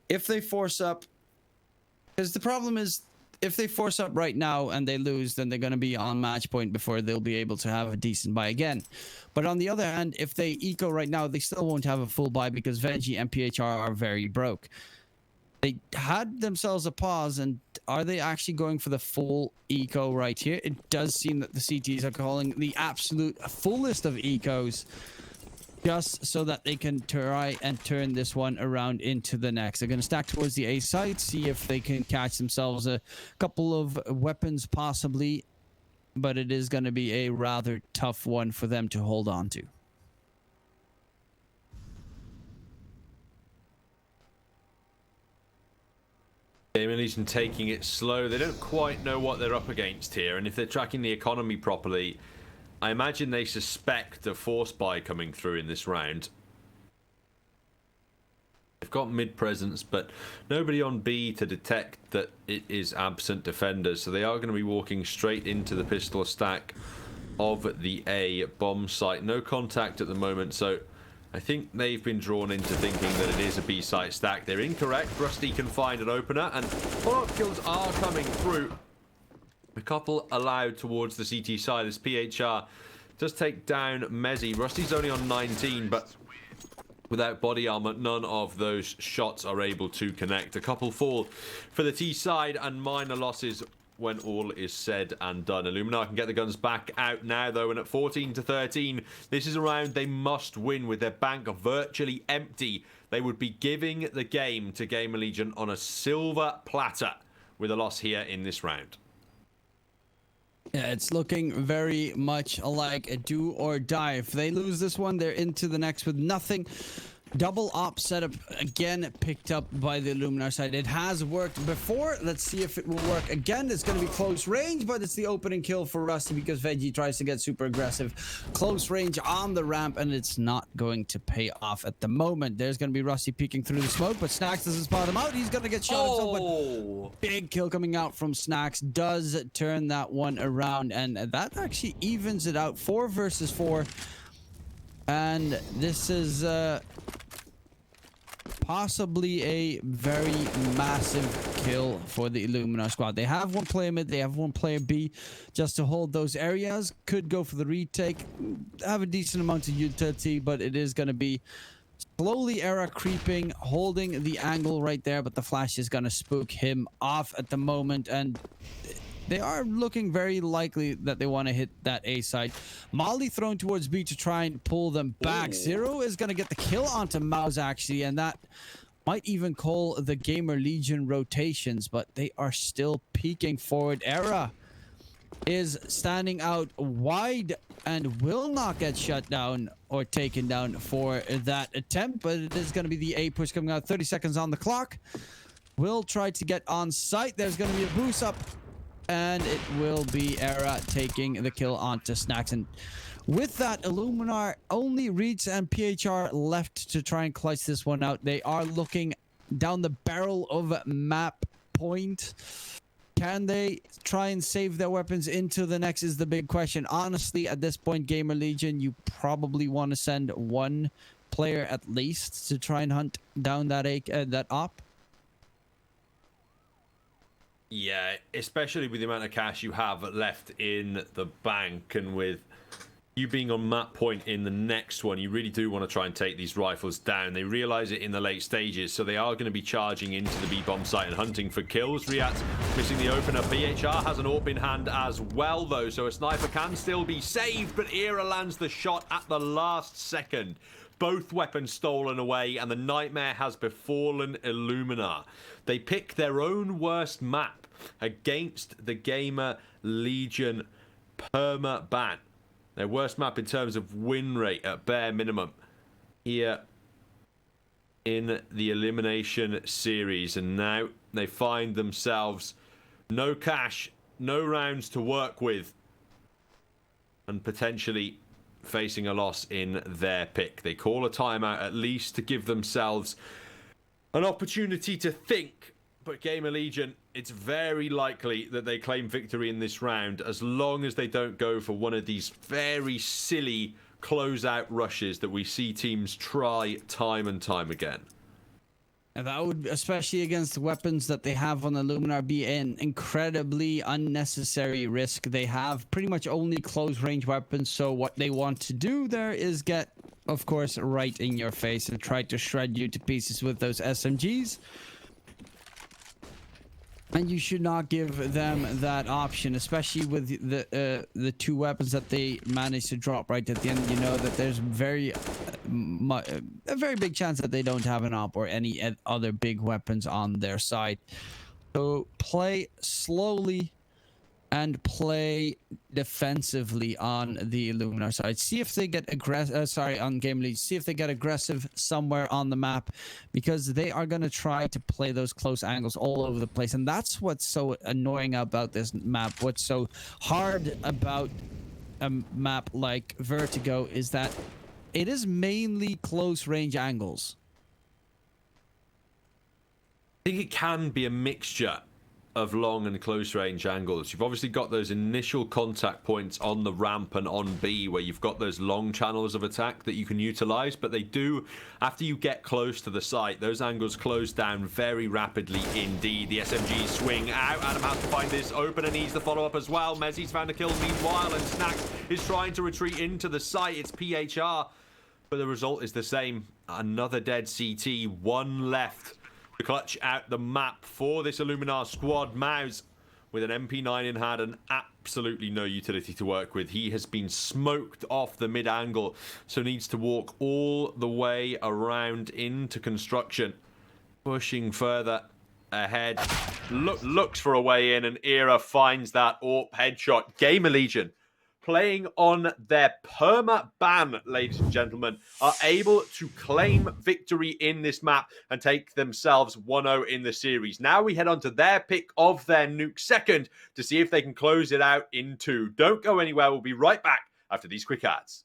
if they force up. Because the problem is if they force up right now and they lose, then they're going to be on match point before they'll be able to have a decent buy again. But on the other hand, if they eco right now, they still won't have a full buy because Veggie and PHR are very broke. They had themselves a pause, and are they actually going for the full eco right here? It does seem that the CTs are calling the absolute fullest of ecos, just so that they can try and turn this one around into the next. They're going to stack towards the A site, see if they can catch themselves a couple of weapons possibly, but it is going to be a rather tough one for them to hold on to. GAMERLEGION taking it slow. They don't quite know what they're up against here, and if they're tracking the economy properly, I imagine they suspect a force buy coming through in this round. They've got mid presence, but nobody on B to detect that it is absent defenders, so they are going to be walking straight into the pistol stack of the A bomb site. No contact at the moment, so I think they've been drawn into thinking that it is a B site stack. They're incorrect. Rusty can find an opener, and follow-up kills are coming through. A couple allowed towards the CT side as PHR does take down Mezzi. Rusty's only on 19, but without body armor, none of those shots are able to connect. A couple fall for the T side, and minor losses when all is said and done. ILLUMINAR can get the guns back out now, though, and at 14-13, this is a round they must win with their bank virtually empty. They would be giving the game to GAMERLEGION on a silver platter with a loss here in this round. Yeah, it's looking very much like a do or die. If they lose this one, they're into the next with nothing. Double op setup again picked up by the ILLUMINAR side. It has worked before. Let's see if it will work again. It's going to be close range, but it's the opening kill for Rusty because Veggie tries to get super aggressive. Close range on the ramp, and it's not going to pay off at the moment. There's going to be Rusty peeking through the smoke, but Snacks doesn't spot him out. He's going to get shot himself, but big kill coming out from Snacks does turn that one around, and that actually evens it out. 4 versus 4. And this is possibly a very massive kill for the ILLUMINAR squad. They have one player mid, they have one player B just to hold those areas. Could go for the retake, have a decent amount of utility, but it is going to be slowly Era creeping, holding the angle right there, but the flash is going to spook him off at the moment, and they are looking very likely that they want to hit that A side. Molly thrown towards B to try and pull them back. Zero is going to get the kill onto Mouse, actually, and that might even call the GAMERLEGION rotations, but they are still peeking forward. Era is standing out wide and will not get shut down or taken down for that attempt, but it is going to be the A push coming out. 30 seconds on the clock. Will try to get on site. There's going to be a boost up, and it will be Era taking the kill onto Snacks. And with that, ILLUMINAR only Reeds and PHR left to try and clutch this one out. They are looking down the barrel of map point. Can they try and save their weapons into the next is the big question. Honestly, at this point, GAMERLEGION, you probably want to send one player at least to try and hunt down that op. Yeah, especially with the amount of cash you have left in the bank, and with you being on map point in the next one, you really do want to try and take these rifles down. They realize it in the late stages, so they are going to be charging into the B bomb site and hunting for kills. Riat's missing the opener. PHR has an AWP in hand as well, though, so a sniper can still be saved, but Era lands the shot at the last second. Both weapons stolen away, and the nightmare has befallen ILLUMINAR. They pick their own worst map against the GAMERLEGION perma ban. Their worst map in terms of win rate at bare minimum here in the elimination series. And now they find themselves no cash, no rounds to work with, and potentially facing a loss in their pick. They call a timeout at least to give themselves an opportunity to think, but GAMERLEGION, it's very likely that they claim victory in this round as long as they don't go for one of these very silly closeout rushes that we see teams try time and time again. And that would, especially against the weapons that they have on Illuminar, be an incredibly unnecessary risk. They have pretty much only close range weapons, so what they want to do there is get, of course, right in your face and try to shred you to pieces with those SMGs. And you should not give them that option, especially with the two weapons that they managed to drop right at the end. You know that there's a very big chance that they don't have an op or any other big weapons on their side. So play slowly and play defensively on the Illuminar side. See if they get aggressive. On Game League. See if they get aggressive somewhere on the map, because they are going to try to play those close angles all over the place, and that's what's so annoying about this map. What's so hard about a map like Vertigo is that it is mainly close range angles. I think it can be a mixture of long and close range angles. You've obviously got those initial contact points on the ramp and on B where you've got those long channels of attack that you can utilize, but they do, after you get close to the site, those angles close down very rapidly indeed. The SMGs swing out. Adam has to find this open and needs the follow-up as well. Mezzi's found a kill meanwhile, and Snacks is trying to retreat into the site. It's PHR, but the result is the same. Another dead CT, one left to clutch out the map for this Illuminar squad. Mouse, with an MP9 in hand and absolutely no utility to work with. He has been smoked off the mid-angle, so needs to walk all the way around into construction. Pushing further ahead. Looks for a way in, and Era finds that AWP headshot. GAMERLEGIon, playing on their perma ban, ladies and gentlemen, are able to claim victory in this map and take themselves 1-0 in the series. Now we head on to their pick of their nuke second to see if they can close it out in 2. Don't go anywhere. We'll be right back after these quick ads.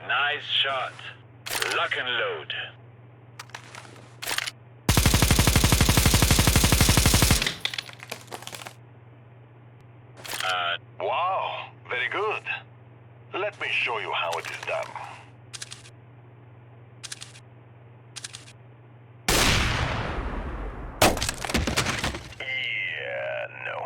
Nice shot. Lock and load. Wow, very good. Let me show you how it is done. Yeah, no.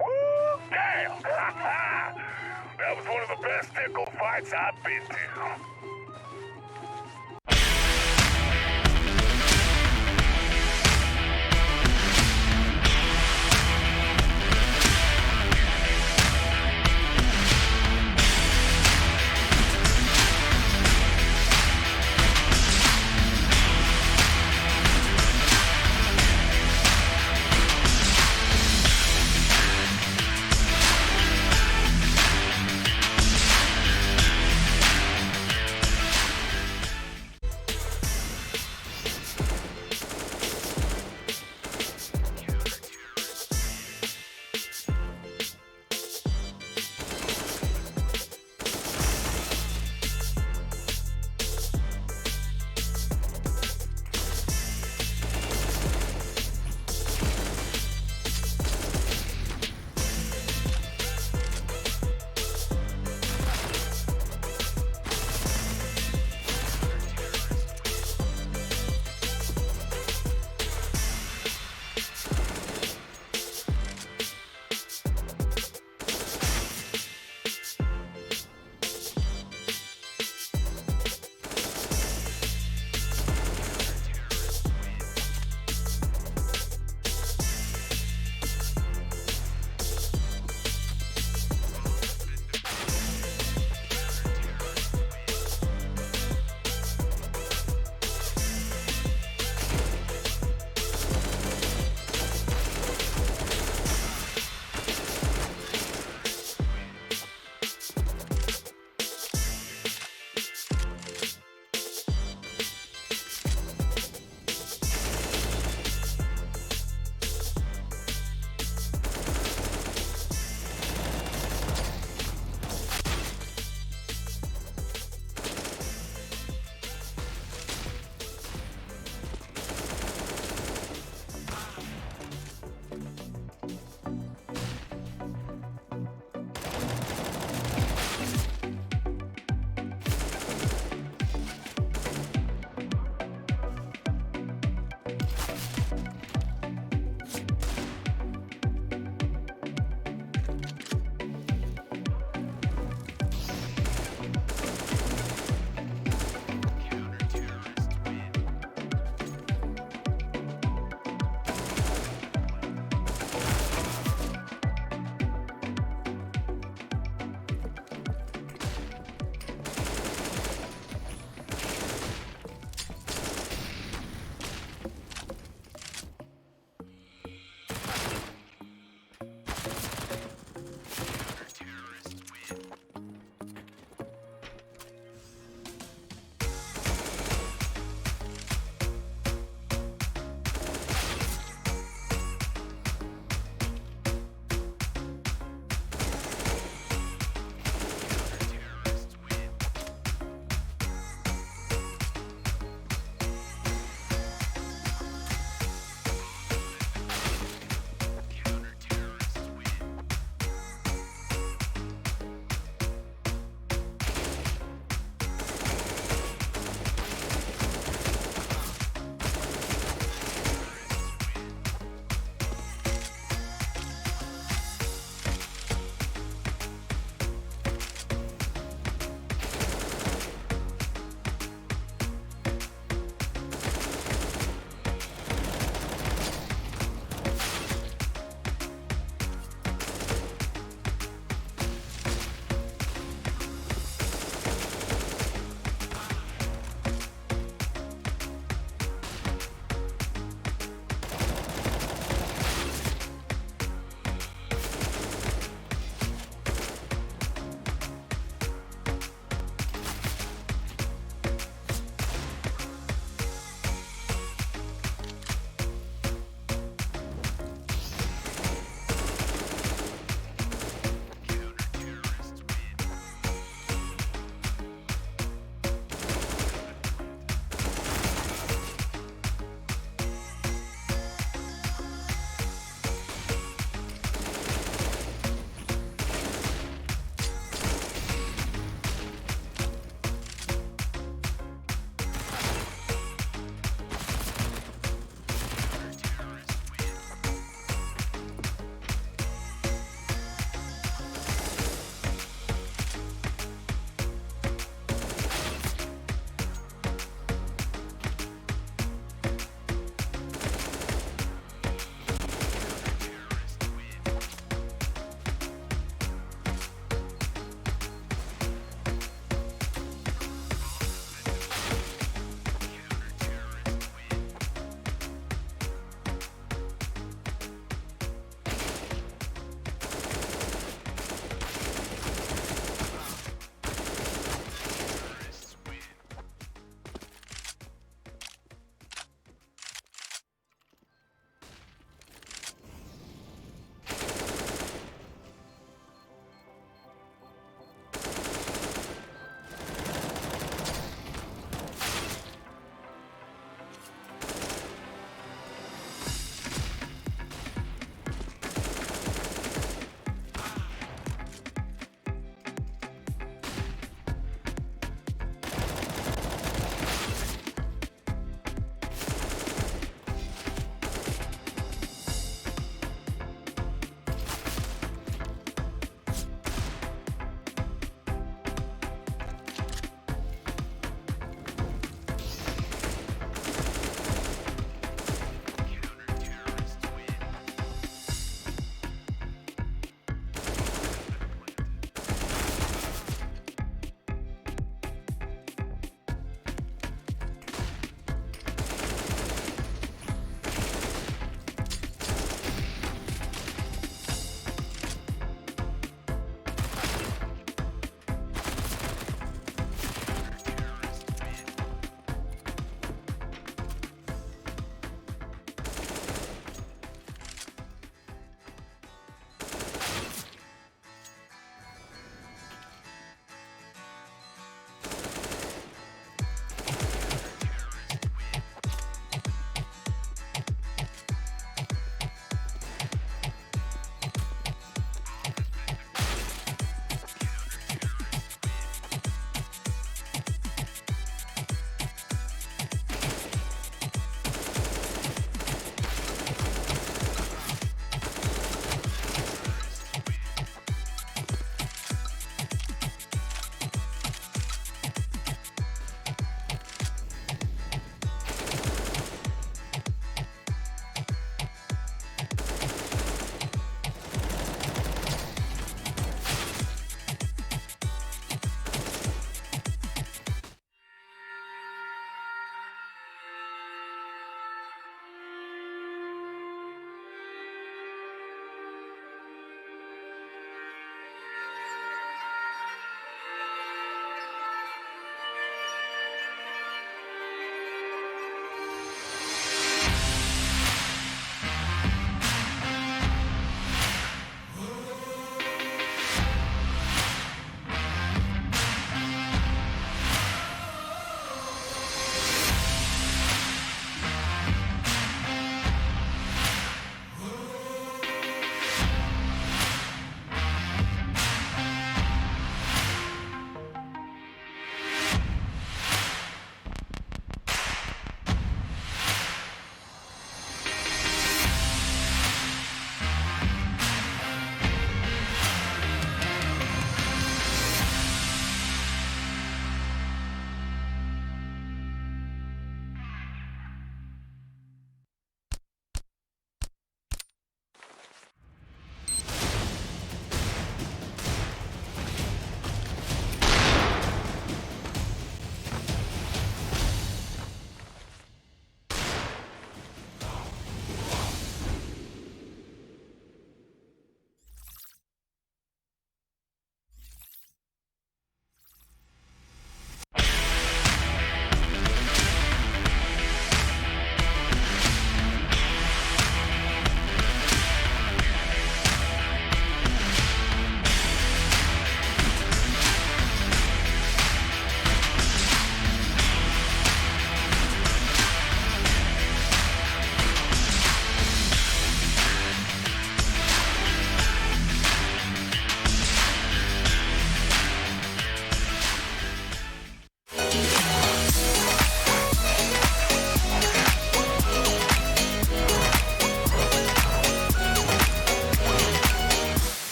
Woo, damn! That was one of the best tickle fights I've been to.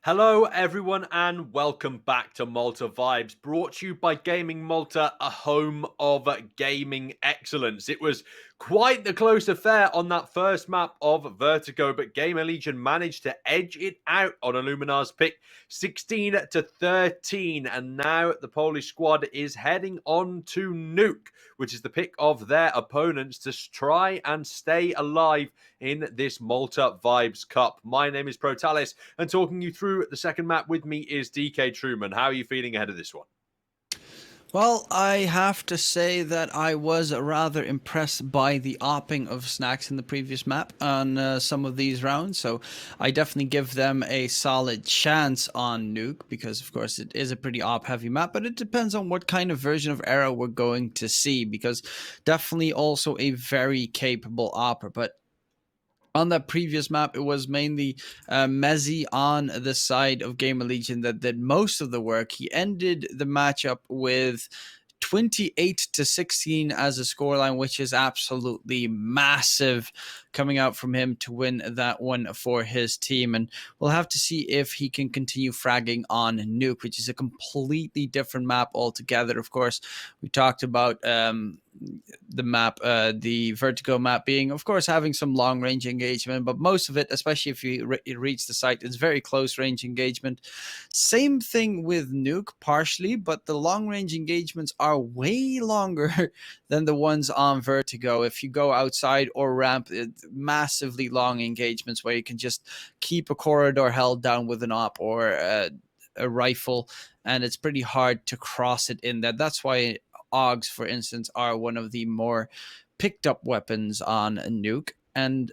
Hello, everyone, and welcome back to Malta Vibes, brought to you by Gaming Malta, a home of gaming excellence. It was quite the close affair on that first map of Vertigo, but GAMERLEGION managed to edge it out on ILLUMINAR's pick, 16-13, and now the Polish squad is heading on to Nuke, which is the pick of their opponents to try and stay alive in this Malta Vibes Cup. My name is Protalis, and talking you through the second map with me is DK Truman. How are you feeling ahead of this one? Well, I have to say that I was rather impressed by the opping of Snacks in the previous map on some of these rounds. So I definitely give them a solid chance on Nuke because, of course, it is a pretty op-heavy map. But it depends on what kind of version of Arrow we're going to see because definitely also a very capable opper. But on that previous map, it was mainly Mezzi on the side of GAMERLEGION that did most of the work. He ended the matchup with 28-16 as a scoreline, which is absolutely massive coming out from him to win that one for his team. And we'll have to see if he can continue fragging on Nuke, which is a completely different map altogether. Of course, we talked about the map, the Vertigo map being, of course, having some long range engagement, but most of it, especially if you reach the site, it's very close range engagement. Same thing with Nuke, partially, but the long range engagements are way longer than the ones on Vertigo. If you go outside or ramp, massively long engagements where you can just keep a corridor held down with an op or a rifle, and it's pretty hard to cross it in there. That's why AUGs, for instance, are one of the more picked up weapons on Nuke. And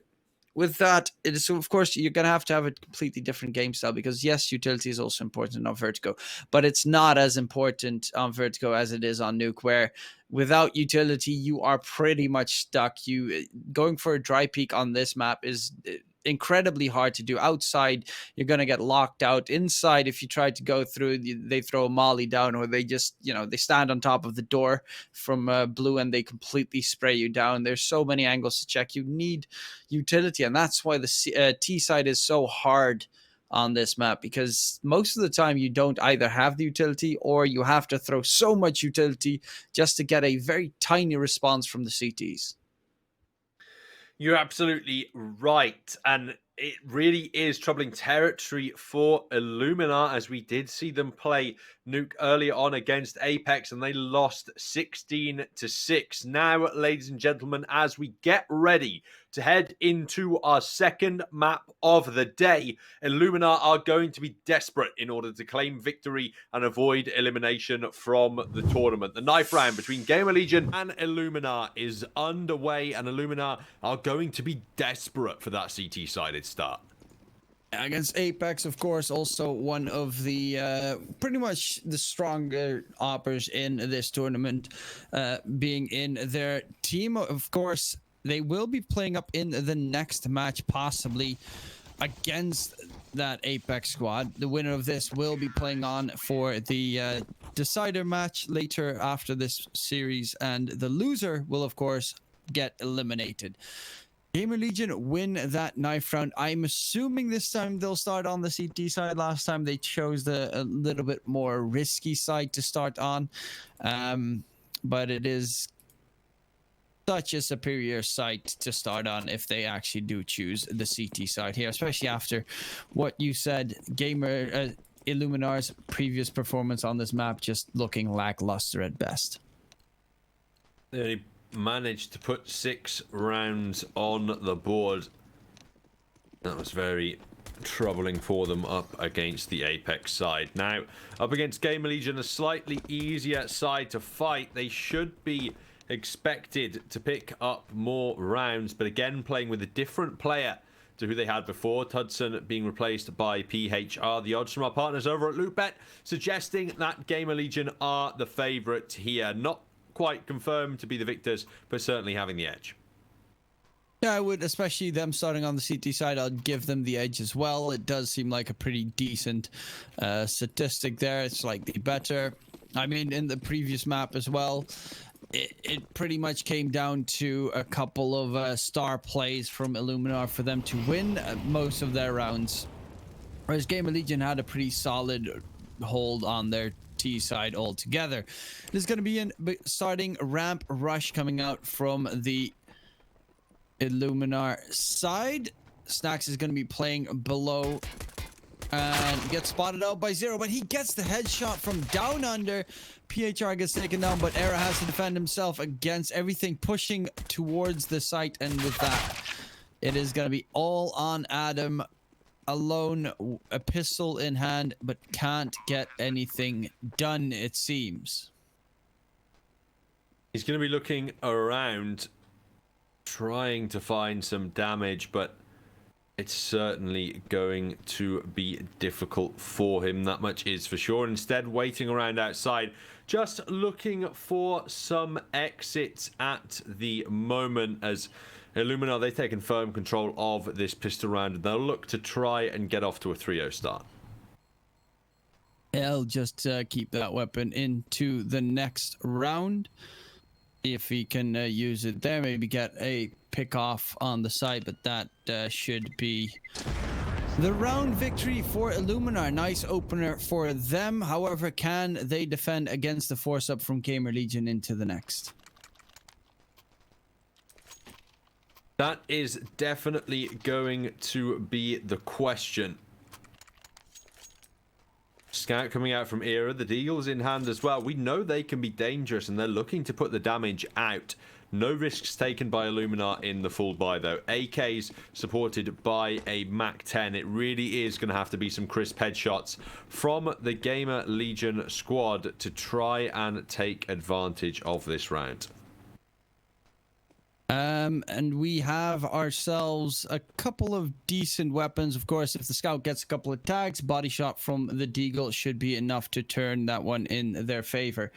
with that, it is, so of course, you're going to have a completely different game style because, yes, utility is also important on Vertigo, but it's not as important on Vertigo as it is on Nuke, where without utility, you are pretty much stuck. Going for a dry peek on this map is incredibly hard to do. Outside, you're going to get locked out. Inside, if you try to go through, they throw a molly down, or they just, they stand on top of the door from blue and they completely spray you down. There's so many angles to check. You need utility, and that's why the T side is so hard on this map, because most of the time you don't either have the utility or you have to throw so much utility just to get a very tiny response from the CTs. You're absolutely right. And it really is troubling territory for ILLUMINAR, as we did see them play Nuke earlier on against Apex, and they lost 16-6. Now, ladies and gentlemen, as we get ready to head into our second map of the day, ILLUMINAR are going to be desperate in order to claim victory and avoid elimination from the tournament. The knife round between GAMERLEGION and ILLUMINAR is underway, and ILLUMINAR are going to be desperate for that CT-sided start. Against Apex, of course, also one of the pretty much the stronger oppers in this tournament, being in their team. Of course, they will be playing up in the next match, possibly against that Apex squad. The winner of this will be playing on for the decider match later after this series, and the loser will, of course, get eliminated. GAMERLEGION win that knife round. I'm assuming this time they'll start on the CT side. Last time they chose a little bit more risky side to start on. But it is such a superior site to start on if they actually do choose the CT side here, especially after what you said, ILLUMINAR's previous performance on this map just looking lackluster at best. They managed to put 6 rounds on the board. That was very troubling for them up against the Apex side. Now, up against GAMERLEGION, a slightly easier side to fight. They should be expected to pick up more rounds, but again, playing with a different player to who they had before. Tudson being replaced by PHR. The odds from our partners over at LootBet suggesting that GAMERLEGION are the favourite here. Not quite confirmed to be the victors, but certainly having the edge. Yeah, I would, especially them starting on the CT side, I'd give them the edge as well. It does seem like a pretty decent statistic there. It's slightly better. I mean, in the previous map as well, it pretty much came down to a couple of star plays from ILLUMINAR for them to win most of their rounds. Whereas Gamer Legion had a pretty solid hold on their T side altogether. There's going to be an starting ramp rush coming out from the Illuminar side. Snacks is going to be playing below and gets spotted out by Zero, but he gets the headshot from down under. PHR gets taken down, but Era has to defend himself against everything pushing towards the site, and with that, it is going to be all on Adam. Alone, a pistol in hand, but can't get anything done, it seems. He's going to be looking around, trying to find some damage, but it's certainly going to be difficult for him. That much is for sure. Instead, waiting around outside, just looking for some exits at the moment, as Illuminar, they've taken firm control of this pistol round, and they'll look to try and get off to a 3-0 start. He'll just keep that weapon into the next round. If he can use it there, maybe get a pick off on the side, but that should be the round victory for Illuminar. Nice opener for them. However, can they defend against the force up from Gamer Legion into the next? That is definitely going to be the question. Scout coming out from Era, the Deagle's in hand as well. We know they can be dangerous, and they're looking to put the damage out. No risks taken by Illuminar in the full buy, though. AK's supported by a MAC-10. It really is going to have to be some crisp headshots from the Gamer Legion squad to try and take advantage of this round. And we have ourselves a couple of decent weapons. Of course, if the Scout gets a couple of tags, body shot from the Deagle should be enough to turn that one in their favor.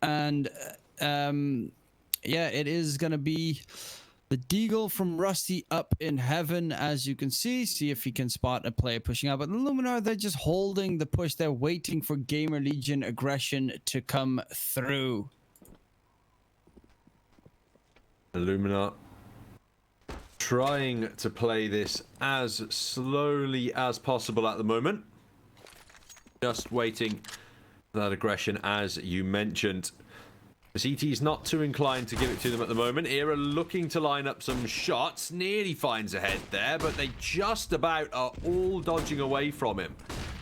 And yeah, it is going to be the Deagle from Rusty up in heaven, as you can see. See if he can spot a player pushing out. But Illuminar, they're just holding the push. They're waiting for Gamer Legion aggression to come through. Illuminar trying to play this as slowly as possible at the moment. Just waiting for that aggression, as you mentioned. The CT is not too inclined to give it to them at the moment. Era looking to line up some shots. Nearly finds a head there, but they just about are all dodging away from him.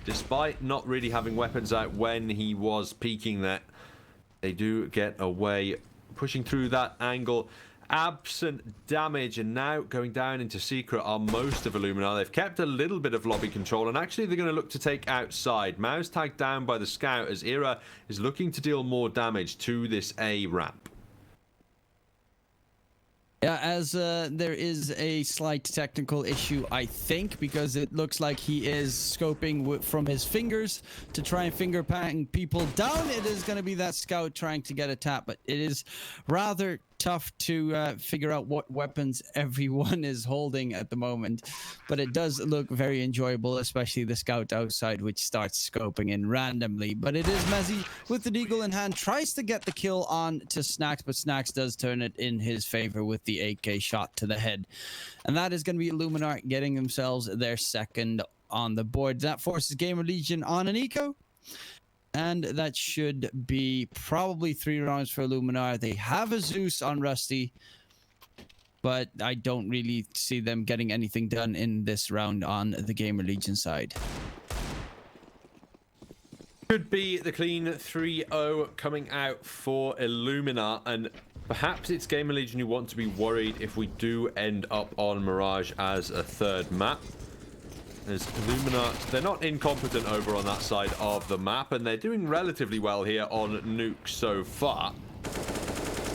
Despite not really having weapons out when he was peeking there, they do get away. Pushing through that angle. Absent damage, and now going down into secret are most of Illuminar. They've kept a little bit of lobby control, and actually they're going to look to take outside. Mao's tagged down by the Scout as Era is looking to deal more damage to this A ramp. Yeah, as there is a slight technical issue, I think, because it looks like he is scoping from his fingers to try and finger bang people down. It is going to be that Scout trying to get a tap, but it is rather tough to figure out what weapons everyone is holding at the moment. But it does look very enjoyable, especially the Scout outside, which starts scoping in randomly. But it is Mezzy with the Deagle in hand, tries to get the kill on to Snacks, but Snacks does turn it in his favor with the AK shot to the head. And that is going to be Illuminar getting themselves their second on the board. That forces Gamer Legion on an eco. And that should be probably 3 rounds for Illuminar. They have a Zeus on Rusty, but I don't really see them getting anything done in this round on the Gamer Legion side. Could be the clean 3-0 coming out for Illuminar, and perhaps it's Gamer Legion who want to be worried if we do end up on Mirage as a third map. As Illuminar, they're not incompetent over on that side of the map, and they're doing relatively well here on Nuke so far.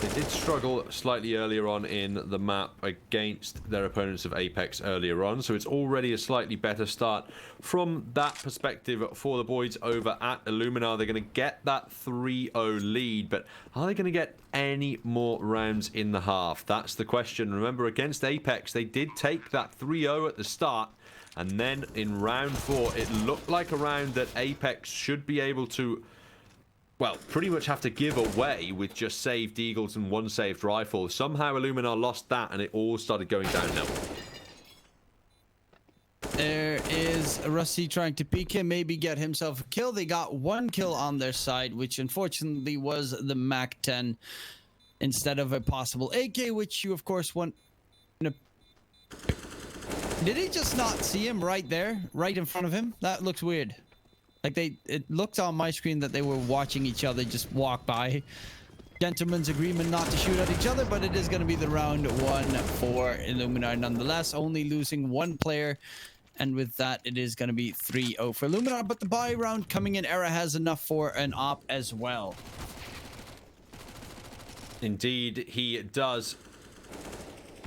They did struggle slightly earlier on in the map against their opponents of Apex earlier on, so it's already a slightly better start from that perspective for the boys over at Illuminar. They're going to get that 3-0 lead, but are they going to get any more rounds in the half? That's the question. Remember, against Apex, they did take that 3-0 at the start, and then in round 4, it looked like a round that Apex should be able to, well, pretty much have to give away with just saved Eagles and 1 saved rifle. Somehow Illuminar lost that, and it all started going downhill. is Rusty trying to peek him, maybe get himself a kill. They got 1 kill on their side, which unfortunately was the Mac 10 instead of a possible AK, which you of course want. Did he just not see him right there, right in front of him? That looks weird. Like it looked on my screen that they were watching each other just walk by. Gentleman's agreement not to shoot at each other, but it is going to be the round 1 for Illuminar nonetheless, only losing 1 player. And with that, it is going to be 3-0 for Illuminar. But the buy round coming in, Era has enough for an op as well. Indeed, he does.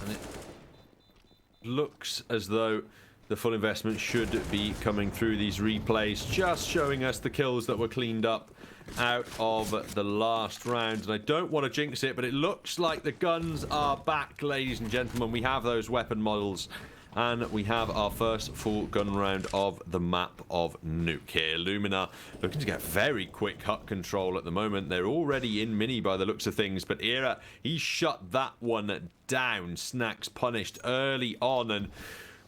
And it looks as though the full investment should be coming through these replays, just showing us the kills that were cleaned up out of the last round. And I don't want to jinx it, but it looks like the guns are back, ladies and gentlemen. We have those weapon models, and we have our first full gun round of the map of Nuke here. Illuminar looking to get very quick hut control at the moment. They're already in mini by the looks of things, but Era, he shut that one down. Snacks punished early on, and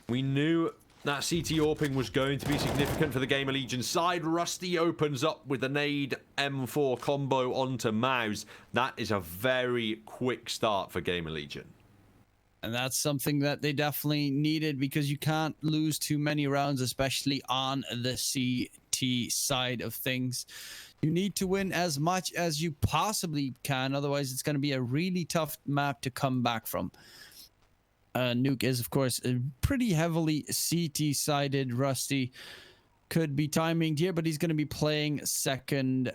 we knew that CT AWPing was going to be significant for the GAMERLEGION side. Rusty opens up with a nade M4 combo onto Mouse. That is a very quick start for GAMERLEGION. And that's something that they definitely needed, because you can't lose too many rounds, especially on the CT side of things. You need to win as much as you possibly can. Otherwise, it's going to be a really tough map to come back from. Nuke is, of course, pretty heavily CT-sided. Rusty could be timing here, but he's going to be playing second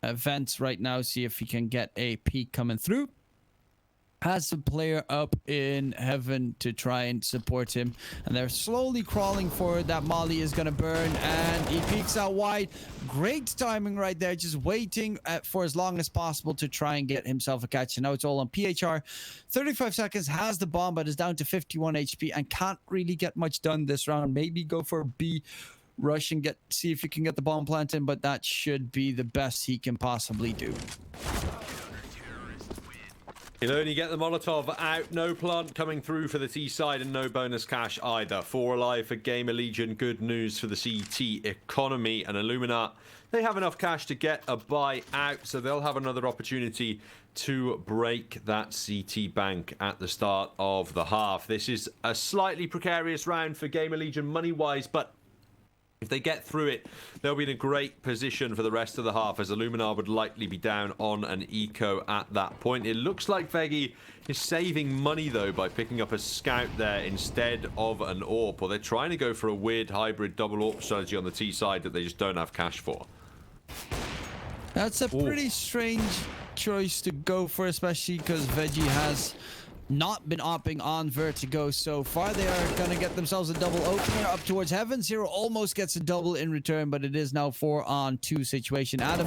events right now. See if he can get a peek coming through. Has a player up in heaven to try and support him, and they're slowly crawling forward. That molly is going to burn, and he peeks out wide. Great timing right there, just waiting for as long as possible to try and get himself a catch. And now it's all on PHR. 35 seconds, has the bomb, but is down to 51 HP and can't really get much done this round. Maybe go for a B rush and see if you can get the bomb planted, but that should be the best he can possibly do. He'll only get the Molotov out. No plant coming through for the T side, and no bonus cash either. 4 alive for GAMERLEGION. Good news for the CT economy. And Illuminar, they have enough cash to get a buy out, so they'll have another opportunity to break that CT bank at the start of the half. This is a slightly precarious round for GAMERLEGION money-wise, but if they get through it, they'll be in a great position for the rest of the half, as Illuminar would likely be down on an eco at that point. It looks like Veggie is saving money, though, by picking up a scout there instead of an AWP. Or they're trying to go for a weird hybrid double AWP strategy on the T side that they just don't have cash for. That's a pretty strange choice to go for, especially because Veggie has not been opping on Vertigo so far. They are going to get themselves a double opener up towards heaven. Zero almost gets a double in return, but it is now 4-on-2 situation. Adam,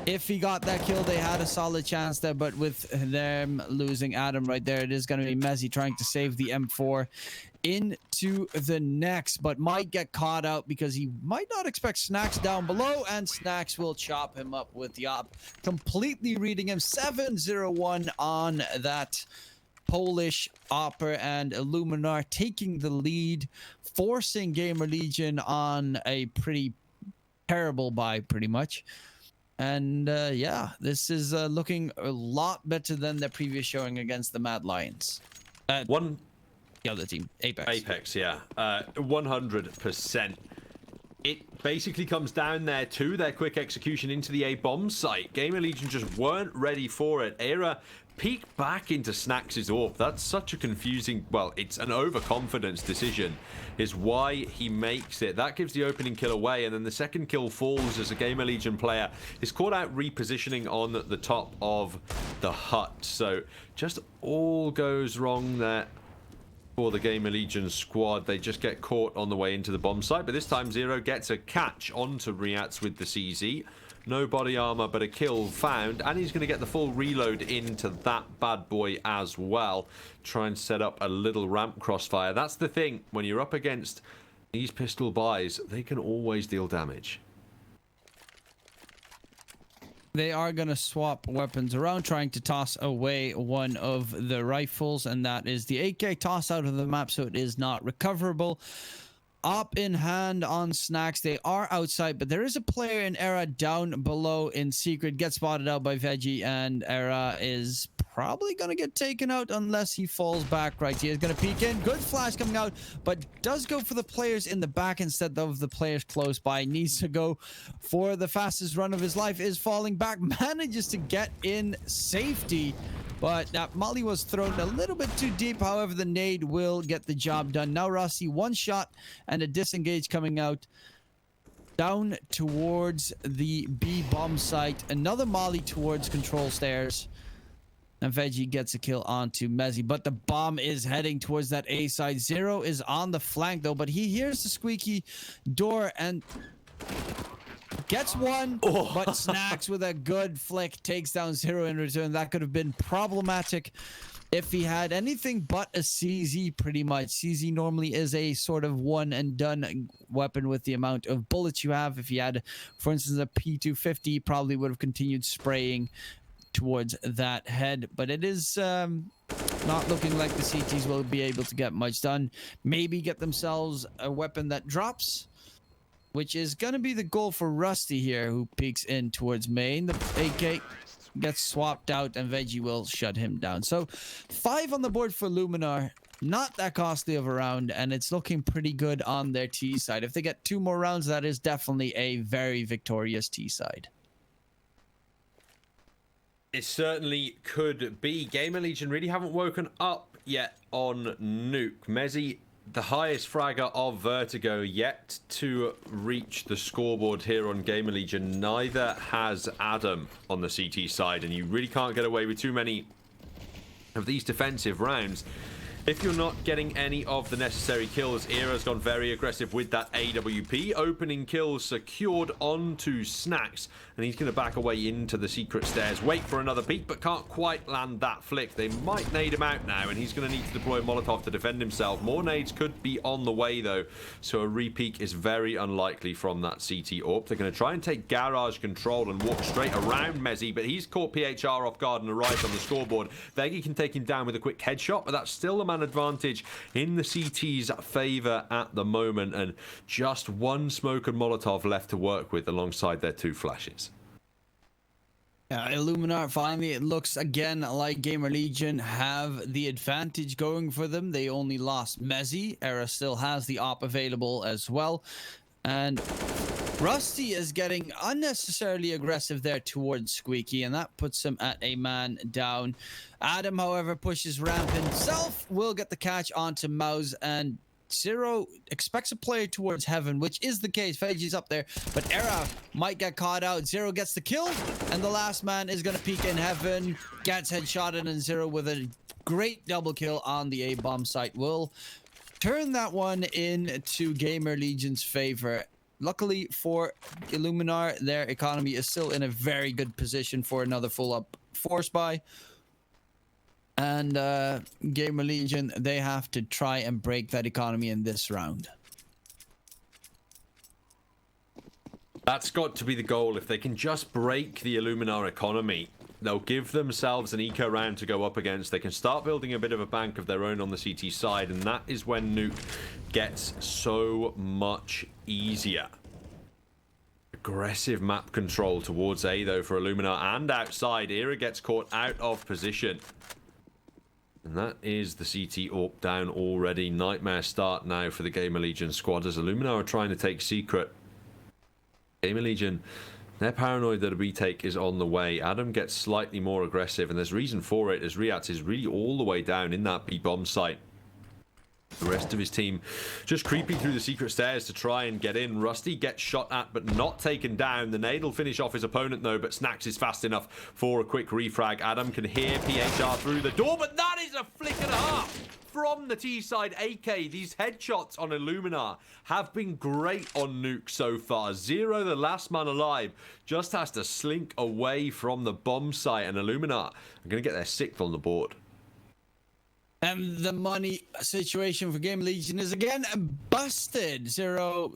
if he got that kill, they had a solid chance there, but with them losing Adam right there, it is going to be Mezzy trying to save the M4 into the next, but might get caught out because he might not expect Snacks down below, and Snacks will chop him up with the op, completely reading him. 7-0-1 on that Polish opper, and Illuminar taking the lead, forcing GAMERLEGION on a pretty terrible buy, pretty much. And yeah, this is looking a lot better than the previous showing against the Mad Lions. The other team, Apex. Yeah, 100%. It basically comes down there to their quick execution into the A-bomb site. GAMERLEGION just weren't ready for it. Era peek back into Snacks' AWP. That's such a confusing, well, it's an overconfidence decision is why he makes it. That gives the opening kill away, and then the second kill falls as a GAMERLEGION player is caught out repositioning on the top of the hut. So just all goes wrong there for the GAMERLEGION squad. They just get caught on the way into the bomb site, but this time Zero gets a catch onto Riats with the CZ. No body armor, but a kill found, and he's going to get the full reload into that bad boy as well. Try and set up a little ramp crossfire. That's the thing, when you're up against these pistol buys, they can always deal damage. They are going to swap weapons around, trying to toss away one of the rifles, and that is the AK. Toss out of the map, so it is not recoverable. Up in hand on Snacks. They are outside, but there is a player in Era down below in secret. Gets spotted out by Veggie, and Era is probably going to get taken out unless he falls back right. He is going to peek in. Good flash coming out, but does go for the players in the back instead of the players close by. Needs to go for the fastest run of his life. Is falling back. Manages to get in safety. But that molly was thrown a little bit too deep. However, the nade will get the job done. Now Rusty, one shot and a disengage coming out. Down towards the B bomb site. Another molly towards control stairs. And Veggie gets a kill onto Mezzy. But the bomb is heading towards that A side. Zero is on the flank though. But he hears the squeaky door and gets one, but Snacks with a good flick takes down Zero in return. That could have been problematic if he had anything but a CZ pretty much. CZ normally is a sort of one and done weapon with the amount of bullets you have. If he had, for instance, a P250, he probably would have continued spraying towards that head. But it is not looking like the CTs will be able to get much done. Maybe get themselves a weapon that drops, which is going to be the goal for Rusty here, who peeks in towards main. The AK gets swapped out, and Veggie will shut him down. So 5 on the board for Illuminar. Not that costly of a round, and it's looking pretty good on their T side. If they get 2 more rounds, that is definitely a very victorious T side. It certainly could be. GAMERLEGION really haven't woken up yet on Nuke. Mezzy, the highest fragger of Vertigo, yet to reach the scoreboard here on GAMERLEGION. Neither has Adam on the CT side, and you really can't get away with too many of these defensive rounds if you're not getting any of the necessary kills. Era's gone very aggressive with that AWP. Opening kills secured onto Snacks, and he's going to back away into the secret stairs. Wait for another peek, but can't quite land that flick. They might nade him out now, and he's going to need to deploy Molotov to defend himself. More nades could be on the way, though, so a re-peek is very unlikely from that CT AWP. They're going to try and take garage control and walk straight around Mezzy, but he's caught PHR off guard and arrived on the scoreboard. Veggie can take him down with a quick headshot, but that's still a man advantage in the CT's favor at the moment, and just one smoke and Molotov left to work with alongside their 2 flashes. Illuminar, finally, it looks again like GAMERLEGION have the advantage going for them. They only lost Mezzy. Era still has the op available as well. And Rusty is getting unnecessarily aggressive there towards Squeaky, and that puts him at a man down. Adam, however, pushes ramp himself, will get the catch onto Mouse, and Zero expects a player towards Heaven, which is the case. Veggie's up there, but Era might get caught out. Zero gets the kill, and the last man is going to peek in Heaven, gets headshotted, and Zero with a great double kill on the A-bomb site will turn that one into GAMERLEGION's favor. Luckily for Illuminar, their economy is still in a very good position for another full-up force buy. And GAMERLEGION, they have to try and break that economy in this round. That's got to be the goal. If they can just break the Illuminar economy, they'll give themselves an eco round to go up against. They can start building a bit of a bank of their own on the CT side, and that is when Nuke gets so much easier. Aggressive map control towards A, though, for Illuminar, and outside. Era gets caught out of position. And that is the CT AWP down already. Nightmare start now for the GAMERLEGION squad as Illuminar are trying to take secret. GAMERLEGION, they're paranoid that a retake is on the way. Adam gets slightly more aggressive, and there's reason for it, as Riats is really all the way down in that B-bomb site. The rest of his team just creeping through the secret stairs to try and get in. Rusty gets shot at but not taken down. The nade will finish off his opponent though, but Snacks is fast enough for a quick refrag. Adam can hear PHR through the door, but that is a flick and a half from the T-side AK. These headshots on Illuminar have been great on Nuke so far. Zero, the last man alive, just has to slink away from the bomb site, and Illuminar are going to get their 6th on the board. And the money situation for GAMERLEGION is again busted. Zero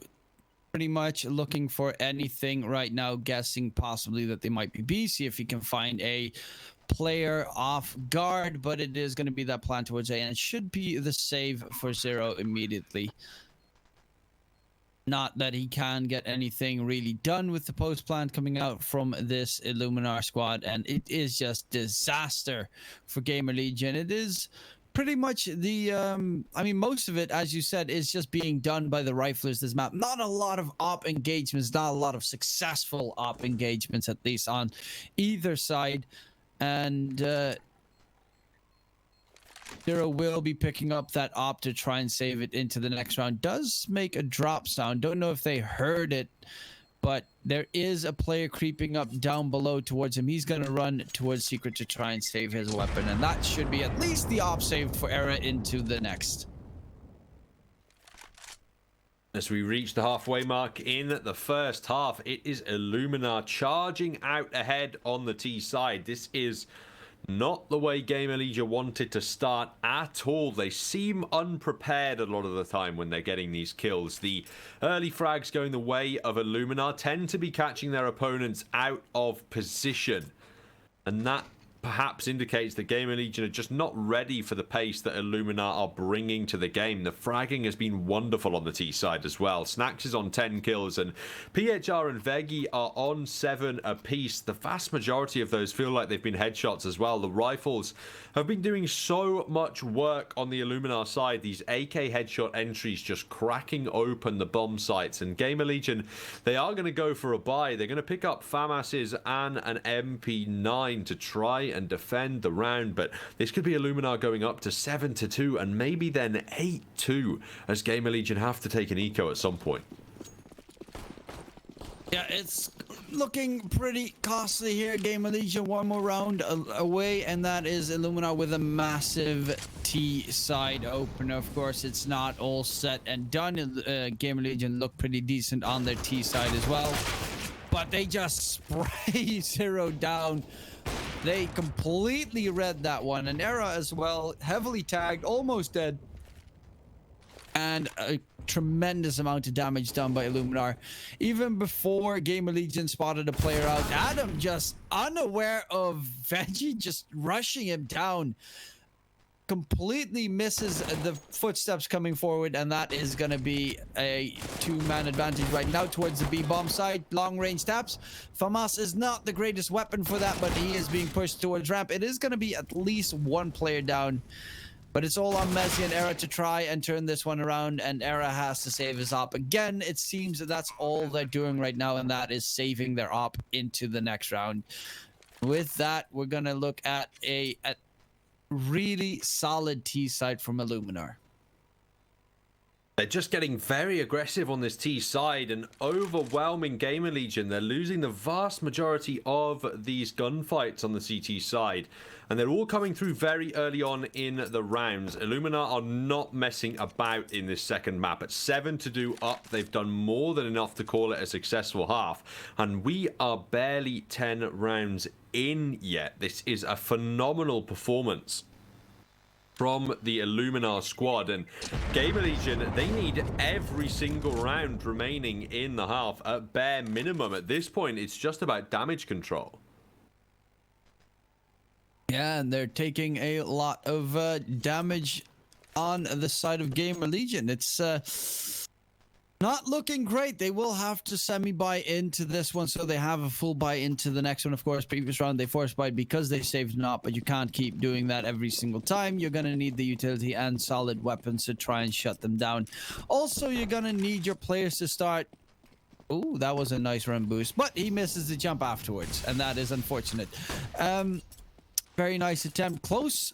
pretty much looking for anything right now, guessing possibly that they might be B, see if he can find a player off guard, but it is going to be that plan towards A, and it should be the save for Zero immediately. Not that he can get anything really done with the post plant coming out from this Illuminar squad, and it is just disaster for Gamer Legion. It is pretty much the I mean, most of it, as you said, is just being done by the riflers this map. Not a lot of op engagements, not a lot of successful op engagements, at least on either side. And Zero will be picking up that op to try and save it into the next round. Does make a drop sound. Don't know if they heard it, but there is a player creeping up down below towards him. He's going to run towards Secret to try and save his weapon, and that should be at least the op saved for Era into the next. As we reach the halfway mark in the first half, it is Illuminar charging out ahead on the T side. This is not the way Gamer Legion wanted to start at all. They seem unprepared a lot of the time when they're getting these kills. The early frags going the way of Illuminar tend to be catching their opponents out of position. And that perhaps indicates that Gamer Legion are just not ready for the pace that Illuminar are bringing to the game. The fragging has been wonderful on the T side as well. Snacks is on 10 kills and PHR and Veggie are on 7 apiece. The vast majority of those feel like they've been headshots as well. The rifles have been doing so much work on the Illuminar side. These AK headshot entries just cracking open the bomb sites. And Gamer Legion, they are going to go for a buy. They're going to pick up FAMAS's and an MP9 to try and defend the round, but this could be Illuminar going up to 7-2 and maybe then 8-2 as Gamer Legion have to take an eco at some point. Yeah, it's looking pretty costly here. Gamer Legion one more round away, and that is Illuminar with a massive T side opener. Of course, it's not all set and done. Gamer Legion look pretty decent on their T side as well, but they just spray Zero down. They completely read that one. And Era as well, heavily tagged, almost dead. And a tremendous amount of damage done by Illuminar. Even before Gamer Legion spotted a player out, Adam just unaware of Veggie just rushing him down. Completely misses the footsteps coming forward, and that is going to be a 2-man advantage right now towards the B-bomb side. Long range taps. FAMAS is not the greatest weapon for that, but he is being pushed towards ramp. It is going to be at least one player down, but it's all on Messi and Era to try and turn this one around, and Era has to save his op. Again, it seems that that's all they're doing right now, and that is saving their op into the next round. With that, we're going to look at a really solid T side from Illuminar. They're just getting very aggressive on this T side and overwhelming Gamer Legion. They're losing the vast majority of these gunfights on the CT side, and they're all coming through very early on in the rounds. Illuminar are not messing about in this second map. At 7-2 up, they've done more than enough to call it a successful half, and we are barely 10 rounds in yet. This is a phenomenal performance from the Illuminar squad, and Gamer Legion, they need every single round remaining in the half at bare minimum. At this point, it's just about damage control. Yeah, and they're taking a lot of damage on the side of Gamer Legion. It's not looking great. They will have to semi-buy into this one, so they have a full buy into the next one. Of course, previous round they forced buy because they saved not, but you can't keep doing that every single time. You're going to need the utility and solid weapons to try and shut them down. Also, you're going to need your players to start... Ooh, that was a nice run boost, but he misses the jump afterwards, and that is unfortunate. Very nice attempt. Close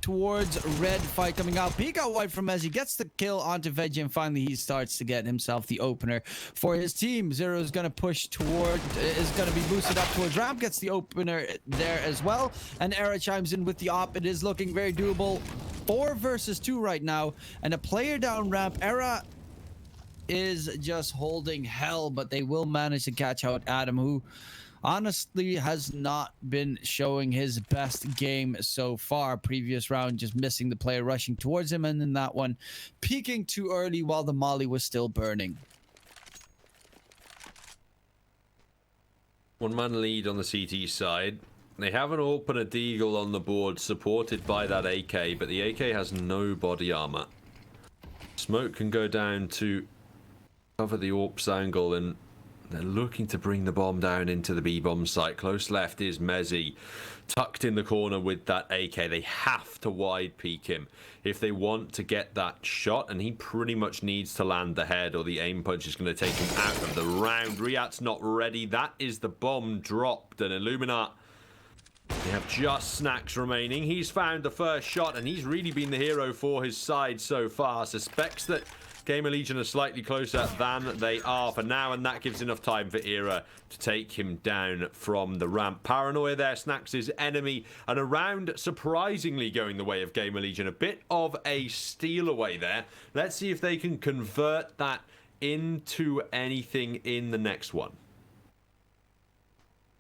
towards red fight coming out. Peek out wide from Messi, gets the kill onto Veggie, and finally he starts to get himself the opener for his team. Zero is going to push toward, is going to be boosted up towards ramp, gets the opener there as well, and Era chimes in with the op. It is looking very doable. 4 versus 2 right now, and a player down ramp. Era is just holding hell, but they will manage to catch out Adam, who honestly has not been showing his best game so far. Previous round just missing the player rushing towards him, and in that one peeking too early while the molly was still burning. 1-man lead on the CT side. They have an opener Deagle on the board supported by that AK, but the AK has no body armor. Smoke can go down to cover the AWP's angle, and they're looking to bring the bomb down into the B-bomb site. Close left is Mezzi, tucked in the corner with that AK. They have to wide peek him if they want to get that shot, and he pretty much needs to land the head, or the aim punch is going to take him out of the round. Riyad's not ready. That is the bomb dropped, and Illuminar, they have just Snacks remaining. He's found the first shot, and he's really been the hero for his side so far. Suspects that GAMERLEGION are slightly closer than they are for now, and that gives enough time for Era to take him down from the ramp. Paranoia there, Snacks' enemy, and a round surprisingly going the way of GAMERLEGION. A bit of a steal away there. Let's see if they can convert that into anything in the next one.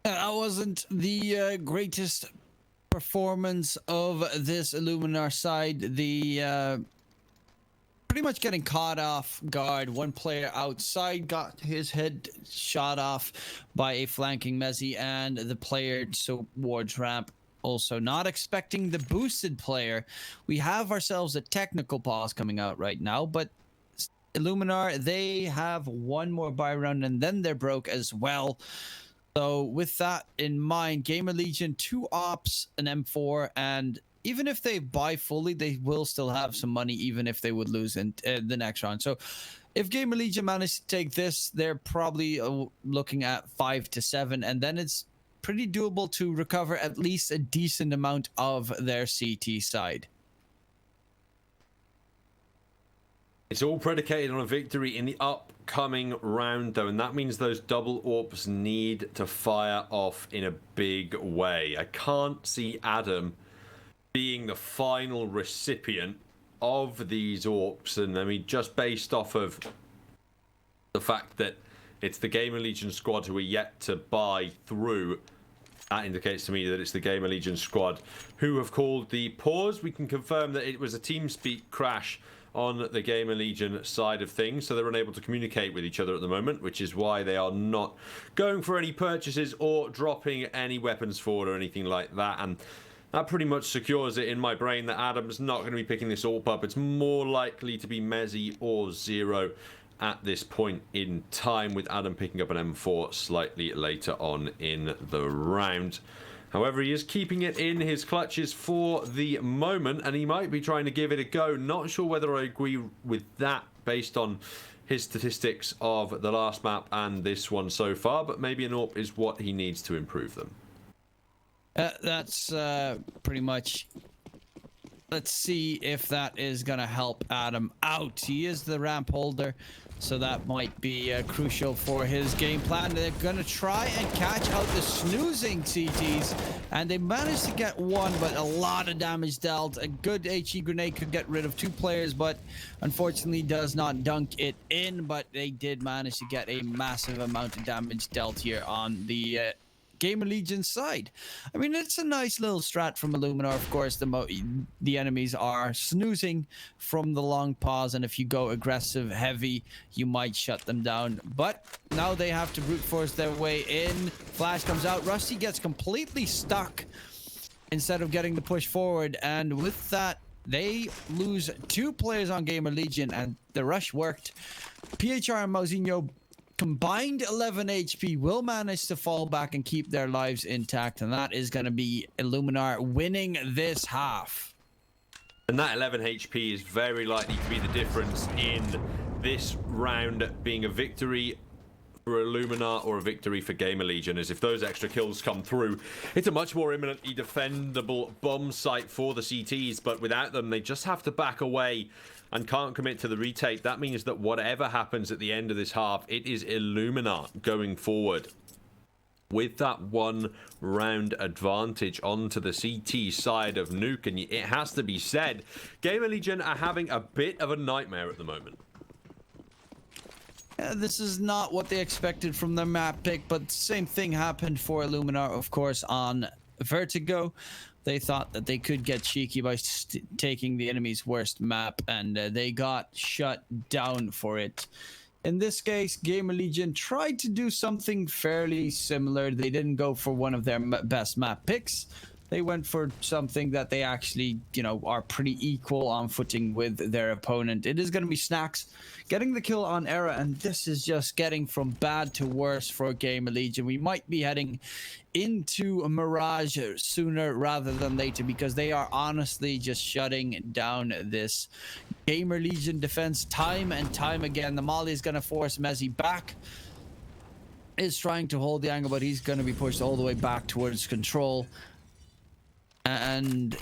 That wasn't the greatest performance of this Illuminar side. The pretty much getting caught off guard. One player outside got his head shot off by a flanking Mezzi, and the player towards ramp also not expecting the boosted player. We have ourselves a technical pause coming out right now, but Illuminar, they have one more buy round and then they're broke as well. So with that in mind, GAMERLEGION 2 ops, an M4, and even if they buy fully, they will still have some money, even if they would lose in the next round. So if GAMERLEGION manage to take this, they're probably looking at 5 to 7, and then it's pretty doable to recover at least a decent amount of their CT side. It's all predicated on a victory in the upcoming round, though, and that means those double AWPs need to fire off in a big way. I can't see Adam being the final recipient of these AWPs, and I mean, just based off of the fact that it's the GAMERLEGION squad who are yet to buy through, that indicates to me that it's the GAMERLEGION squad who have called the pause. We can confirm that it was a TeamSpeak crash on the GAMERLEGION side of things, so they're unable to communicate with each other at the moment, which is why they are not going for any purchases or dropping any weapons forward or anything like that. And that pretty much secures it in my brain that Adam's not going to be picking this AWP up. It's more likely to be Mezzi or Zero at this point in time, with Adam picking up an M4 slightly later on in the round. However, he is keeping it in his clutches for the moment, and he might be trying to give it a go. Not sure whether I agree with that based on his statistics of the last map and this one so far, but maybe an AWP is what he needs to improve them. That's pretty much. Let's see if that is going to help Adam out. He is the ramp holder, so that might be crucial for his game plan. They're going to try and catch out the snoozing CTs, and they managed to get one, but a lot of damage dealt. A good HE grenade could get rid of 2 players, but unfortunately does not dunk it in, but they did manage to get a massive amount of damage dealt here on the GAMERLEGION side. I mean, it's a nice little strat from Illuminar. Of course, the enemies are snoozing from the long pause, and if you go aggressive heavy, you might shut them down. But now they have to brute force their way in. Flash comes out. Rusty gets completely stuck instead of getting the push forward, and with that, they lose 2 players on GAMERLEGION, and the rush worked. PHR and Mauzinho combined 11 HP will manage to fall back and keep their lives intact, and that is going to be Illuminar winning this half. And that 11 HP is very likely to be the difference in this round being a victory for Illuminar or a victory for GAMERLEGION, as if those extra kills come through, it's a much more imminently defendable bomb site for the CTs, but without them, they just have to back away and can't commit to the retake. That means that whatever happens at the end of this half, it is Illuminar going forward with that 1 round advantage onto the CT side of Nuke. And it has to be said, GAMERLEGION are having a bit of a nightmare at the moment. Yeah, this is not what they expected from their map pick, but the same thing happened for Illuminar, of course, on Vertigo. They thought that they could get cheeky by taking the enemy's worst map, and they got shut down for it. In this case, GAMERLEGION tried to do something fairly similar. They didn't go for one of their best map picks, They went for something that they actually, you know, are pretty equal on footing with their opponent. It is going to be Snacks getting the kill on Era, and this is just getting from bad to worse for GAMERLEGION. We might be heading into a Mirage sooner rather than later, because they are honestly just shutting down this GAMERLEGION defense time and time again. The Molly is going to force Mezzy back. Is trying to hold the angle, but he's going to be pushed all the way back towards control. And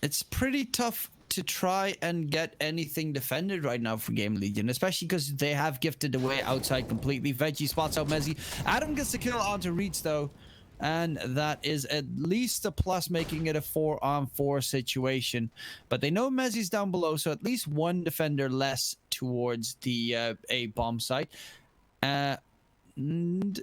it's pretty tough to try and get anything defended right now for GAMERLEGION, especially because they have gifted away outside completely. Veggie spots out Mezzy. Adam gets the kill onto Reach though, and that is at least a plus, making it a 4-on-4 situation. But they know Mezzy's down below, so at least one defender less towards the A bomb site. And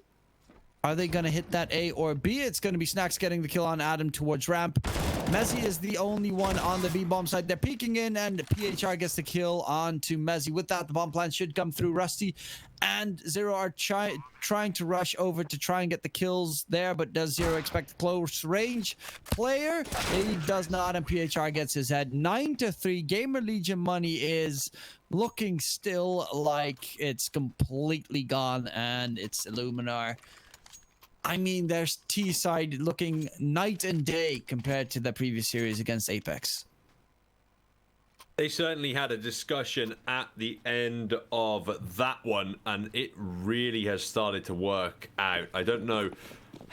are they going to hit that A or B? It's going to be Snacks getting the kill on Adam towards ramp. Mezzy is the only one on the B bomb side. They're peeking in, and PHR gets the kill onto Mezzy. With that, the bomb plan should come through. Rusty and Zero are trying to rush over to try and get the kills there, but does Zero expect a close range player? He does not, and PHR gets his head. 9-3. GAMERLEGION money is looking still like it's completely gone, and it's ILLUMINAR. I mean, there's T side looking night and day compared to the previous series against Apex. They certainly had a discussion at the end of that one, and it really has started to work out. I don't know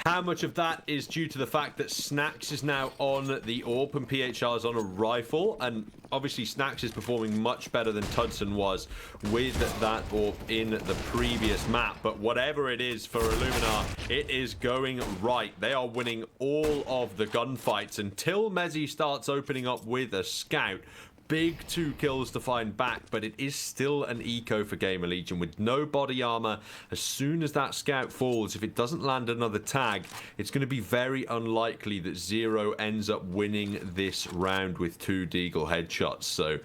how much of that is due to the fact that Snacks is now on the AWP and PHR is on a rifle, and obviously Snacks is performing much better than Tudson was with that AWP in the previous map. But whatever it is for ILLUMINAR, it is going right. They are winning all of the gunfights until Mezzy starts opening up with a scout. Big 2 kills to find back, but it is still an eco for GAMERLEGION with no body armor. As soon as that scout falls, if it doesn't land another tag, it's going to be very unlikely that Zero ends up winning this round with 2 Deagle headshots. So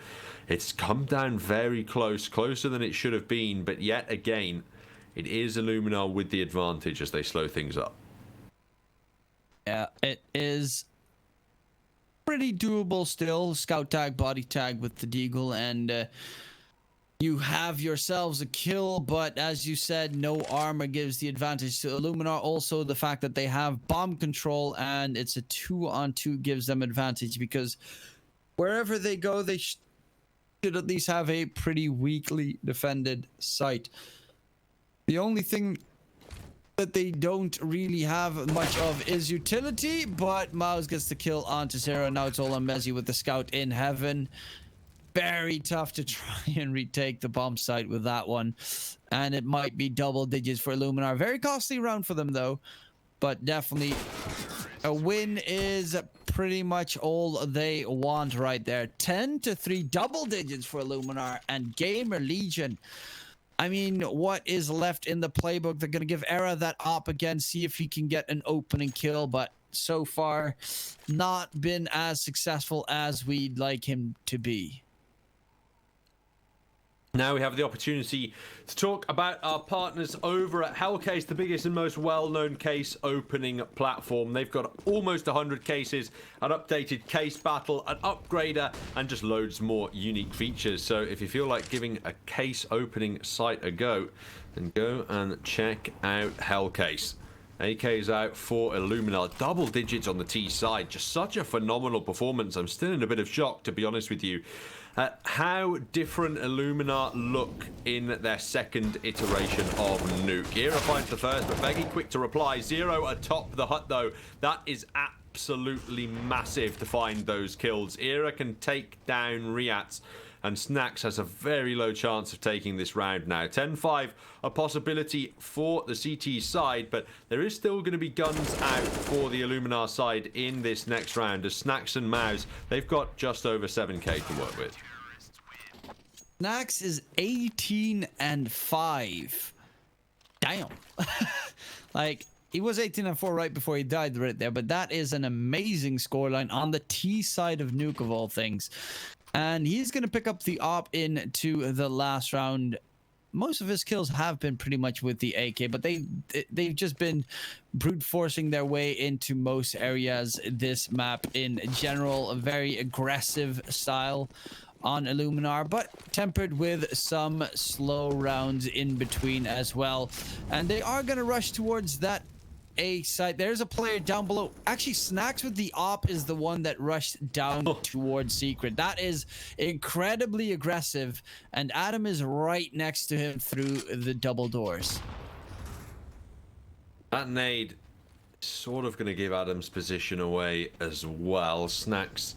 it's come down very close, closer than it should have been, but yet again, it is ILLUMINAR with the advantage as they slow things up. Yeah, it is pretty doable still. Scout tag, body tag with the Deagle, and you have yourselves a kill. But as you said, no armor gives the advantage to ILLUMINAR. Also, the fact that they have bomb control and it's a 2-on-2 gives them advantage, because wherever they go, they should at least have a pretty weakly defended site. The only thing that they don't really have much of is utility, but Mouse gets the kill onto Zero. Now it's all on Mezzy with the scout in heaven. Very tough to try and retake the bomb site with that one, and it might be double digits for ILLUMINAR. Very costly round for them though, but definitely a win is pretty much all they want right there. 10-3, double digits for ILLUMINAR and GAMERLEGION. I mean, what is left in the playbook? They're going to give Era that op again, see if he can get an opening kill, but so far not been as successful as we'd like him to be. Now we have the opportunity to talk about our partners over at Hellcase, the biggest and most well-known case opening platform. They've got almost 100 cases, an updated case battle, an upgrader, and just loads more unique features. So if you feel like giving a case opening site a go, then go and check out Hellcase. AK's out for ILLUMINAR, double digits on the T side. Just such a phenomenal performance. I'm still in a bit of shock, to be honest with you, at how different ILLUMINAR look in their second iteration of Nuke. Era finds the first, but Beggy quick to reply. Zero atop the hut, though. That is absolutely massive to find those kills. Era can take down Riats, and Snacks has a very low chance of taking this round now. 10-5, a possibility for the CT side, but there is still going to be guns out for the ILLUMINAR side in this next round, as Snacks and Mouse, they've got just over 7k to work with. Snacks is 18-5. Damn. Like, he was 18-4 right before he died right there, but that is an amazing scoreline on the T side of Nuke of all things. And he's going to pick up the op into the last round most of his kills have been pretty much with the AK, but they've just been brute forcing their way into most areas this map in general. A very aggressive style on Illuminar, but tempered with some slow rounds in between as well. And they are going to rush towards that A site. There's a player down below. Actually, Snacks with the op is the one that rushed down towards Secret. That is incredibly aggressive, and Adam is right next to him through the double doors. That nade is sort of going to give Adam's position away as well. Snacks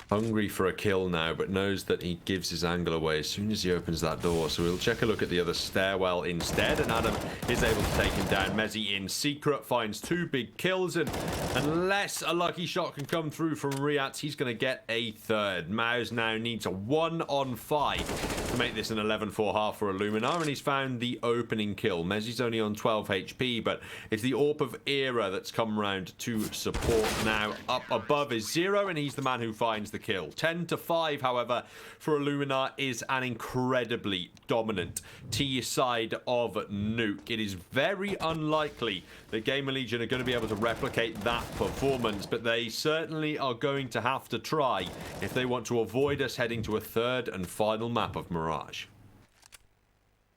hungry for a kill now, but knows that he gives his angle away as soon as he opens that door. So we'll check a look at the other stairwell instead, and Adam is able to take him down. Mezzi in secret finds 2 big kills, and unless a lucky shot can come through from Riat, he's going to get a 3rd. Maus now needs a 1-on-5 to make this an 11-4 half for Illuminar, and he's found the opening kill. Mezzi's only on 12 HP, but it's the AWP of Era that's come round to support now. Up above is Zero, and he's the man who finds the kill. 10-5, however, for Illuminar is an incredibly dominant T side of Nuke. It is very unlikely that GAMERLEGION are going to be able to replicate that performance, but they certainly are going to have to try if they want to avoid us heading to a 3rd and final map of Mirage.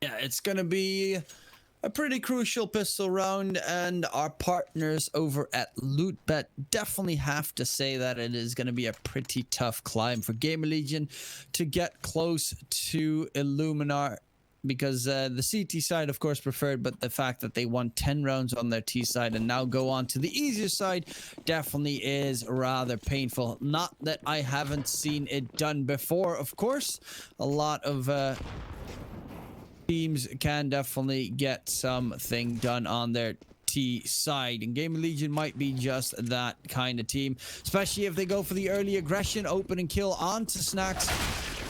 Yeah, it's going to be a pretty crucial pistol round, and our partners over at Lootbet definitely have to say that it is going to be a pretty tough climb for GAMERLEGION to get close to Illuminar, because the CT side, of course, preferred, but the fact that they won 10 rounds on their T side and now go on to the easier side definitely is rather painful. Not that I haven't seen it done before, of course. A lot of teams can definitely get something done on their T side, and GAMERLEGION might be just that kind of team, especially if they go for the early aggression, open and kill onto Snacks,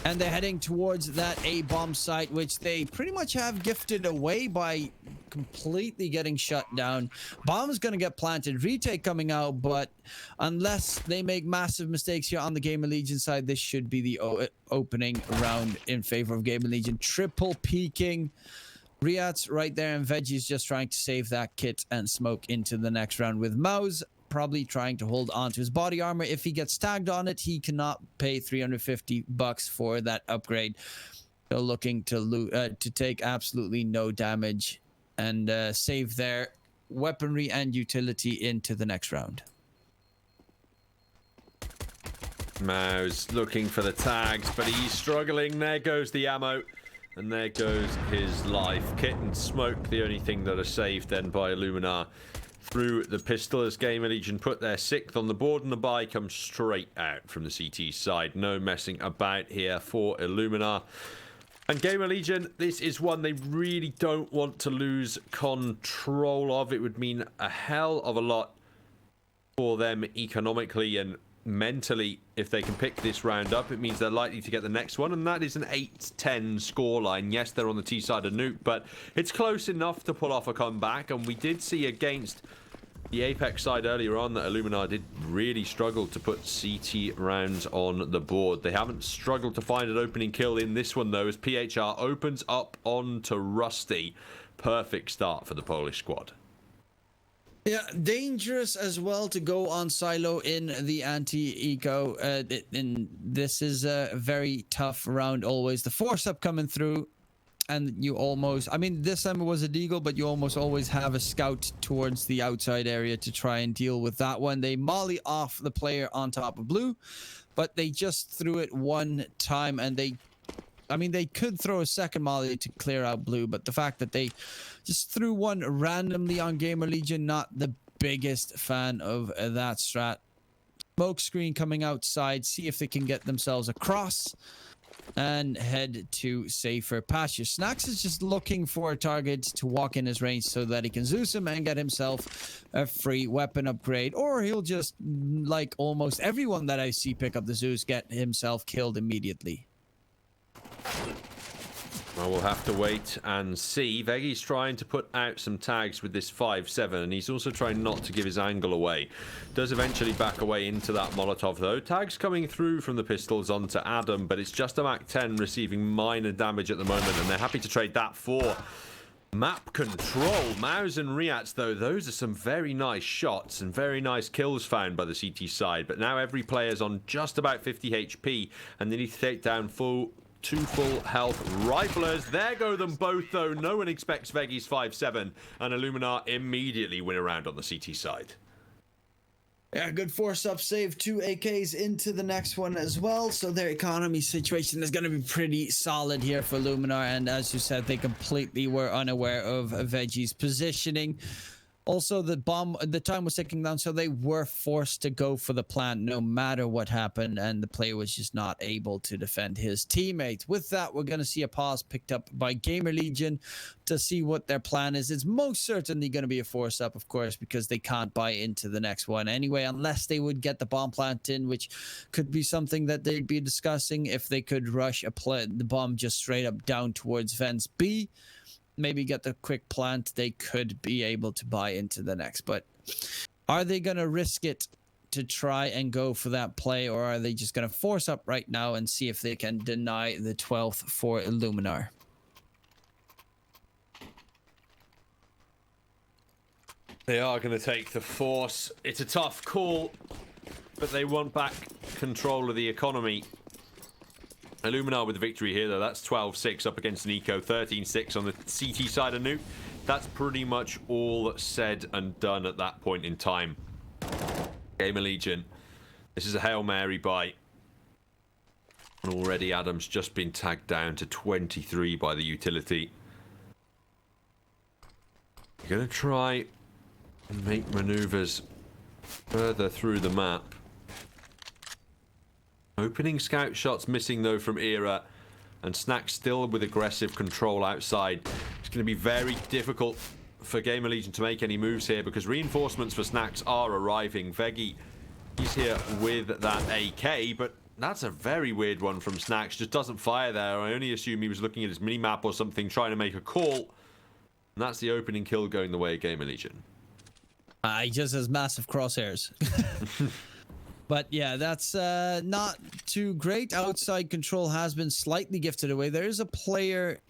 and they're heading towards that A bomb site, which they pretty much have gifted away by completely getting shut down. Bomb's gonna get planted, retake coming out, but unless they make massive mistakes here on the GAMERLEGION side, this should be the opening round in favor of GAMERLEGION. Triple peeking. Riat's right there, and Veggie's just trying to save that kit and smoke into the next round, with Maus probably trying to hold on to his body armor. If he gets tagged on it, he cannot pay $350 for that upgrade. So looking to take absolutely no damage and save their weaponry and utility into the next round. Maus looking for the tags, but he's struggling. There goes the ammo, and there goes his life. Kit and smoke, the only thing that are saved then by Illuminar through the pistol, as GAMERLEGION put their 6th on the board, and the buy comes straight out from the CT side. No messing about here for Illuminar. And GAMERLEGION, this is one they really don't want to lose control of. It would mean a hell of a lot for them economically and mentally if they can pick this round up. It means they're likely to get the next one, and that is an 8-10 scoreline. Yes, they're on the T side of Nuke, but it's close enough to pull off a comeback. And we did see against the Apex side earlier on that Illuminar did really struggle to put CT rounds on the board. They haven't struggled to find an opening kill in this one, though, as PHR opens up onto Rusty. Perfect start for the Polish squad. Yeah, dangerous as well to go on silo in the anti-eco. And this is a very tough round always. The force-up coming through, and you almost... I mean, this time it was a deagle, but you almost always have a scout towards the outside area to try and deal with that one. They molly off the player on top of blue, but they just threw it one time, and they... I mean, they could throw a second molly to clear out blue, but the fact that they just threw one randomly on GAMERLEGION, not the biggest fan of that strat. Smoke screen coming outside, see if they can get themselves across and head to safer pasture. Snacks is just looking for a target to walk in his range so that he can Zeus him and get himself a free weapon upgrade, or he'll just, like almost everyone that I see pick up the Zeus, get himself killed immediately. Well, we'll have to wait and see. Vegi's trying to put out some tags with this 5-7, and he's also trying not to give his angle away. Does eventually back away into that Molotov, though. Tags coming through from the pistols onto Adam, but it's just a Mac 10 receiving minor damage at the moment, and they're happy to trade that for map control. Maus and Riats, though, those are some very nice shots and very nice kills found by the CT side, but now every player's on just about 50 HP, and they need to take down two full health riflers. There go them both, though. No one expects Vegi's 5-7, and Illuminar immediately win a round on the CT side. Yeah, good force-up save. 2 AKs into the next one as well, so their economy situation is going to be pretty solid here for Illuminar, and as you said, they completely were unaware of Vegi's positioning. Also, the time was ticking down, so they were forced to go for the plant no matter what happened, and the player was just not able to defend his teammates. With that, we're going to see a pause picked up by GAMERLEGION to see what their plan is. It's most certainly going to be a force-up, of course, because they can't buy into the next one anyway, unless they would get the bomb plant in, which could be something that they'd be discussing if they could rush the bomb just straight up down towards Vents B. Maybe get the quick plant, they could be able to buy into the next. But are they going to risk it to try and go for that play, or are they just going to force up right now and see if they can deny the 12th for Illuminar? They are going to take the force. It's a tough call, but they want back control of the economy. Illuminar with the victory here, though. That's 12-6 up against Nico, 13-6 on the CT side of Nuke. That's pretty much all said and done at that point in time. GAMERLEGION. This is a Hail Mary buy. And already Adam's just been tagged down to 23 by the utility. You're going to try and make maneuvers further through the map. Opening scout shots missing, though, from Era, and Snack still with aggressive control outside. It's going to be very difficult for GAMERLEGION to make any moves here because reinforcements for Snacks are arriving. Vegi, he's here with that AK, but that's a very weird one from Snacks. Just doesn't fire there. I only assume he was looking at his mini-map or something, trying to make a call. And that's the opening kill going the way of GAMERLEGION. He just has massive crosshairs. But yeah, that's not too great. Outside control has been slightly gifted away. There is a player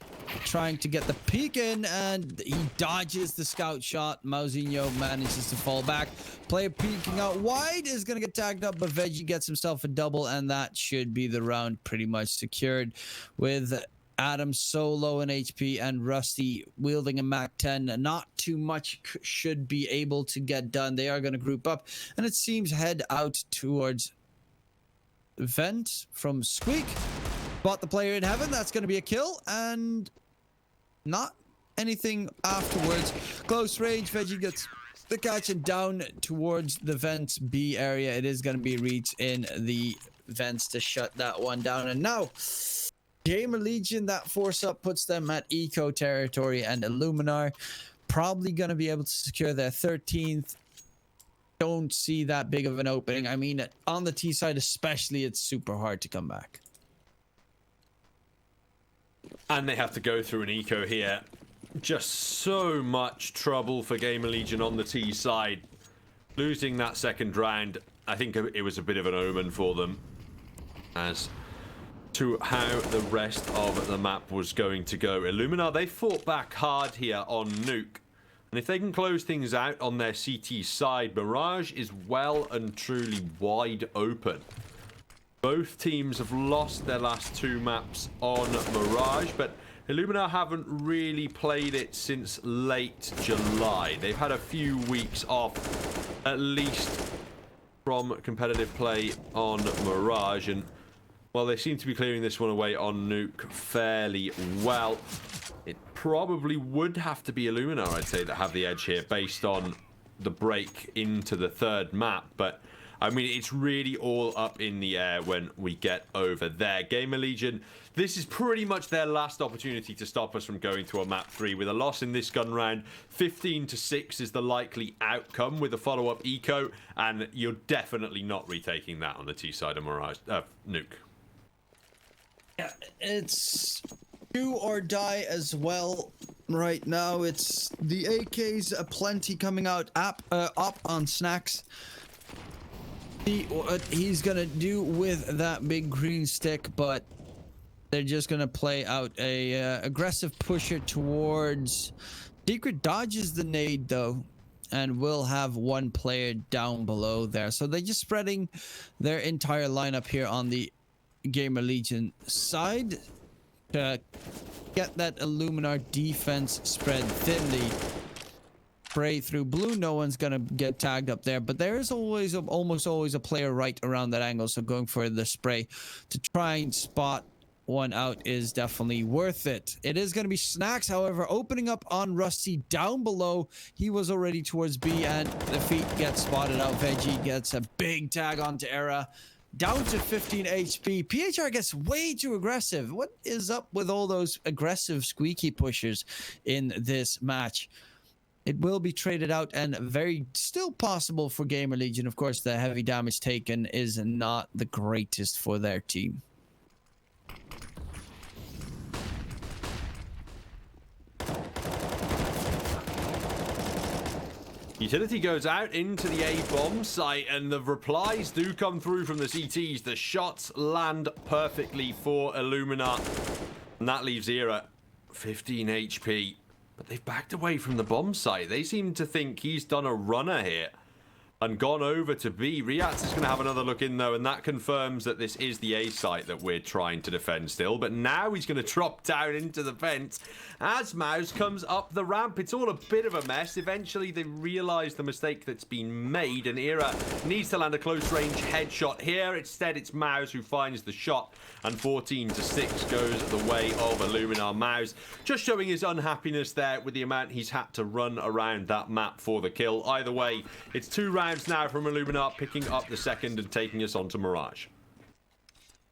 trying to get the peek in, and he dodges the scout shot. Mauzinho manages to fall back. Player peeking out wide is going to get tagged up, but Vegi gets himself a double, and that should be the round pretty much secured with Adam so low in HP and Rusty wielding a Mac 10. Not too much should be able to get done. They are going to group up, and it seems head out towards Vent from Squeak. Bought the player in heaven. That's going to be a kill, and not anything afterwards. Close range. Vegi gets the catch and down towards the Vent B area. It is going to be reach in the Vents to shut that one down, and now GAMERLEGION, that force up puts them at eco territory, and Illuminar probably going to be able to secure their 13th. Don't see that big of an opening. I mean, on the T side especially, it's super hard to come back. And they have to go through an eco here. Just so much trouble for GAMERLEGION on the T side. Losing that second round, I think it was a bit of an omen for them as to how the rest of the map was going to go. Illuminar, they fought back hard here on Nuke. And if they can close things out on their CT side, Mirage is well and truly wide open. Both teams have lost their last two maps on Mirage, but Illuminar haven't really played it since late July. They've had a few weeks off, at least from competitive play on Mirage, and well, they seem to be clearing this one away on Nuke fairly well. It probably would have to be Illuminar, I'd say, that have the edge here based on the break into the third map. But, I mean, it's really all up in the air when we get over there. GAMERLEGION, this is pretty much their last opportunity to stop us from going to a map 3. With a loss in this gun round, 15-6 is the likely outcome with a follow-up eco, and you're definitely not retaking that on the T side of Mirage, Nuke. Yeah, it's do or die as well. Right now, it's the AKs aplenty coming out up on Snacks. What he's gonna do with that big green stick, but they're just gonna play out a aggressive pusher towards. Secret dodges the nade though, and will have one player down below there. So they're just spreading their entire lineup here on the Gamer Legion side to get that Illuminar defense spread thinly. Spray through blue, no one's gonna get tagged up there, but there is almost always a player right around that angle, so going for the spray to try and spot one out is definitely worth it. It is going to be Snacks, however, opening up on Rusty down below. He was already towards B, and the feet get spotted out. Veggie gets a big tag onto Era. Down to 15 HP. PHR gets way too aggressive. What is up with all those aggressive squeaky pushers in this match? It will be traded out and very still possible for Gamer Legion. Of course, the heavy damage taken is not the greatest for their team. Utility goes out into the A-bomb site, and the replies do come through from the CTs. The shots land perfectly for Illuminar, and that leaves Era 15 HP. But they've backed away from the bomb site. They seem to think he's done a runner here and gone over to B. Riats is going to have another look in though, and that confirms that this is the A site that we're trying to defend still. But now he's going to drop down into the vent as Mouse comes up the ramp. It's all a bit of a mess. Eventually they realise the mistake that's been made, and Era needs to land a close range headshot here. Instead it's Mouse who finds the shot, and 14-6 goes the way of Illuminar. Mouse just showing his unhappiness there with the amount he's had to run around that map for the kill. Either way, it's 2 rounds now from Illuminar, picking up the second and taking us on to Mirage.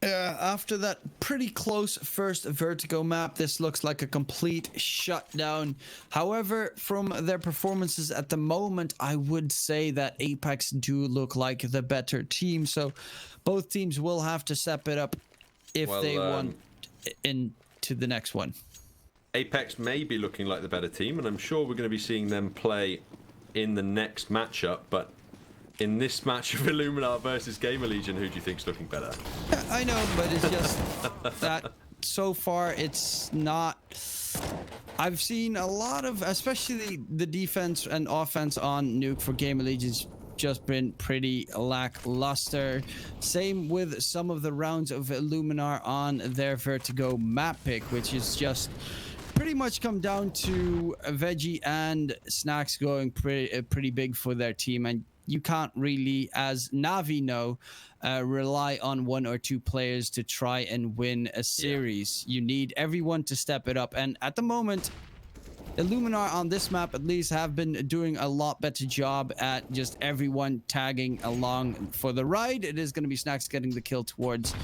After that pretty close first Vertigo map, this looks like a complete shutdown. However, from their performances at the moment, I would say that Apex do look like the better team. So both teams will have to step it up if they want into the next one. Apex may be looking like the better team, and I'm sure we're going to be seeing them play in the next matchup, but in this match of Illuminar versus Gamer Legion, who do you think's looking better? I know, but it's just that so far it's not. I've seen a lot of, especially the defense and offense on Nuke for Gamer Legion's just been pretty lackluster. Same with some of the rounds of Illuminar on their Vertigo map pick, which is just pretty much come down to Veggie and Snacks going pretty big for their team, and you can't really, as Navi know, rely on 1 or 2 players to try and win a series. You need everyone to step it up, and at the moment Illuminar on this map at least have been doing a lot better job at just everyone tagging along for the ride. It is going to be Snacks getting the kill towards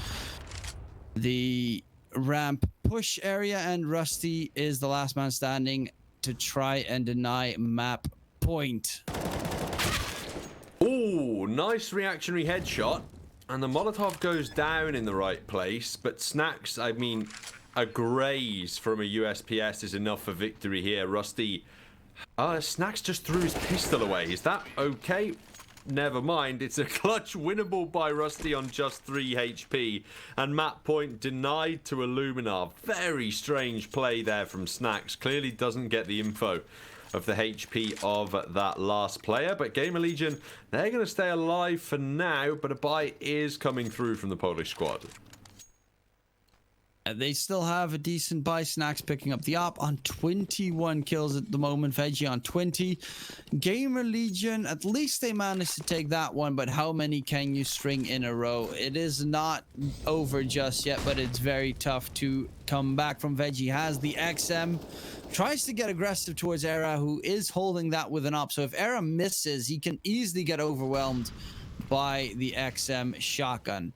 the ramp push area, and Rusty is the last man standing to try and deny map point. Oh, nice reactionary headshot, and the Molotov goes down in the right place, but Snacks, I mean, a graze from a USPS is enough for victory here. Rusty, Snacks just threw his pistol away. Is that okay? Never mind. It's a clutch winnable by Rusty on just 3 HP, and map point denied to Illuminar. Very strange play there from Snacks. Clearly doesn't get the info of the HP of that last player, but Gamer Legion, they're going to stay alive for now, but a buy is coming through from the Polish squad. They still have a decent buy. Snacks picking up the op on 21 kills at the moment. Veggie on 20. Gamer Legion, at least they managed to take that one, but how many can you string in a row? It is not over just yet, but it's very tough to come back from. Veggie has the XM, tries to get aggressive towards Era, who is holding that with an op. So if Era misses, he can easily get overwhelmed by the XM shotgun.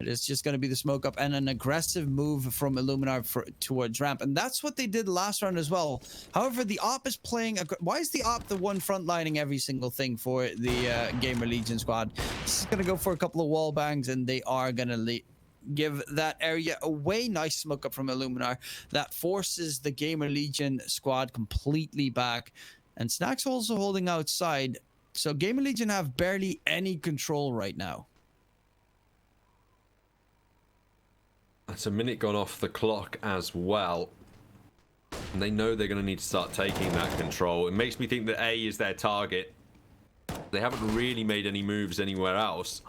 It's just going to be the smoke up and an aggressive move from Illuminar towards ramp. And that's what they did last round as well. However, the op is playing... Why is the op the one frontlining every single thing for the Gamer Legion squad? This is going to go for a couple of wall bangs, and they are going to give that area away. Nice smoke up from Illuminar. That forces the Gamer Legion squad completely back. And Snack's also holding outside. So Gamer Legion have barely any control right now. That's a minute gone off the clock as well. And they know they're going to need to start taking that control. It makes me think that A is their target. They haven't really made any moves anywhere else.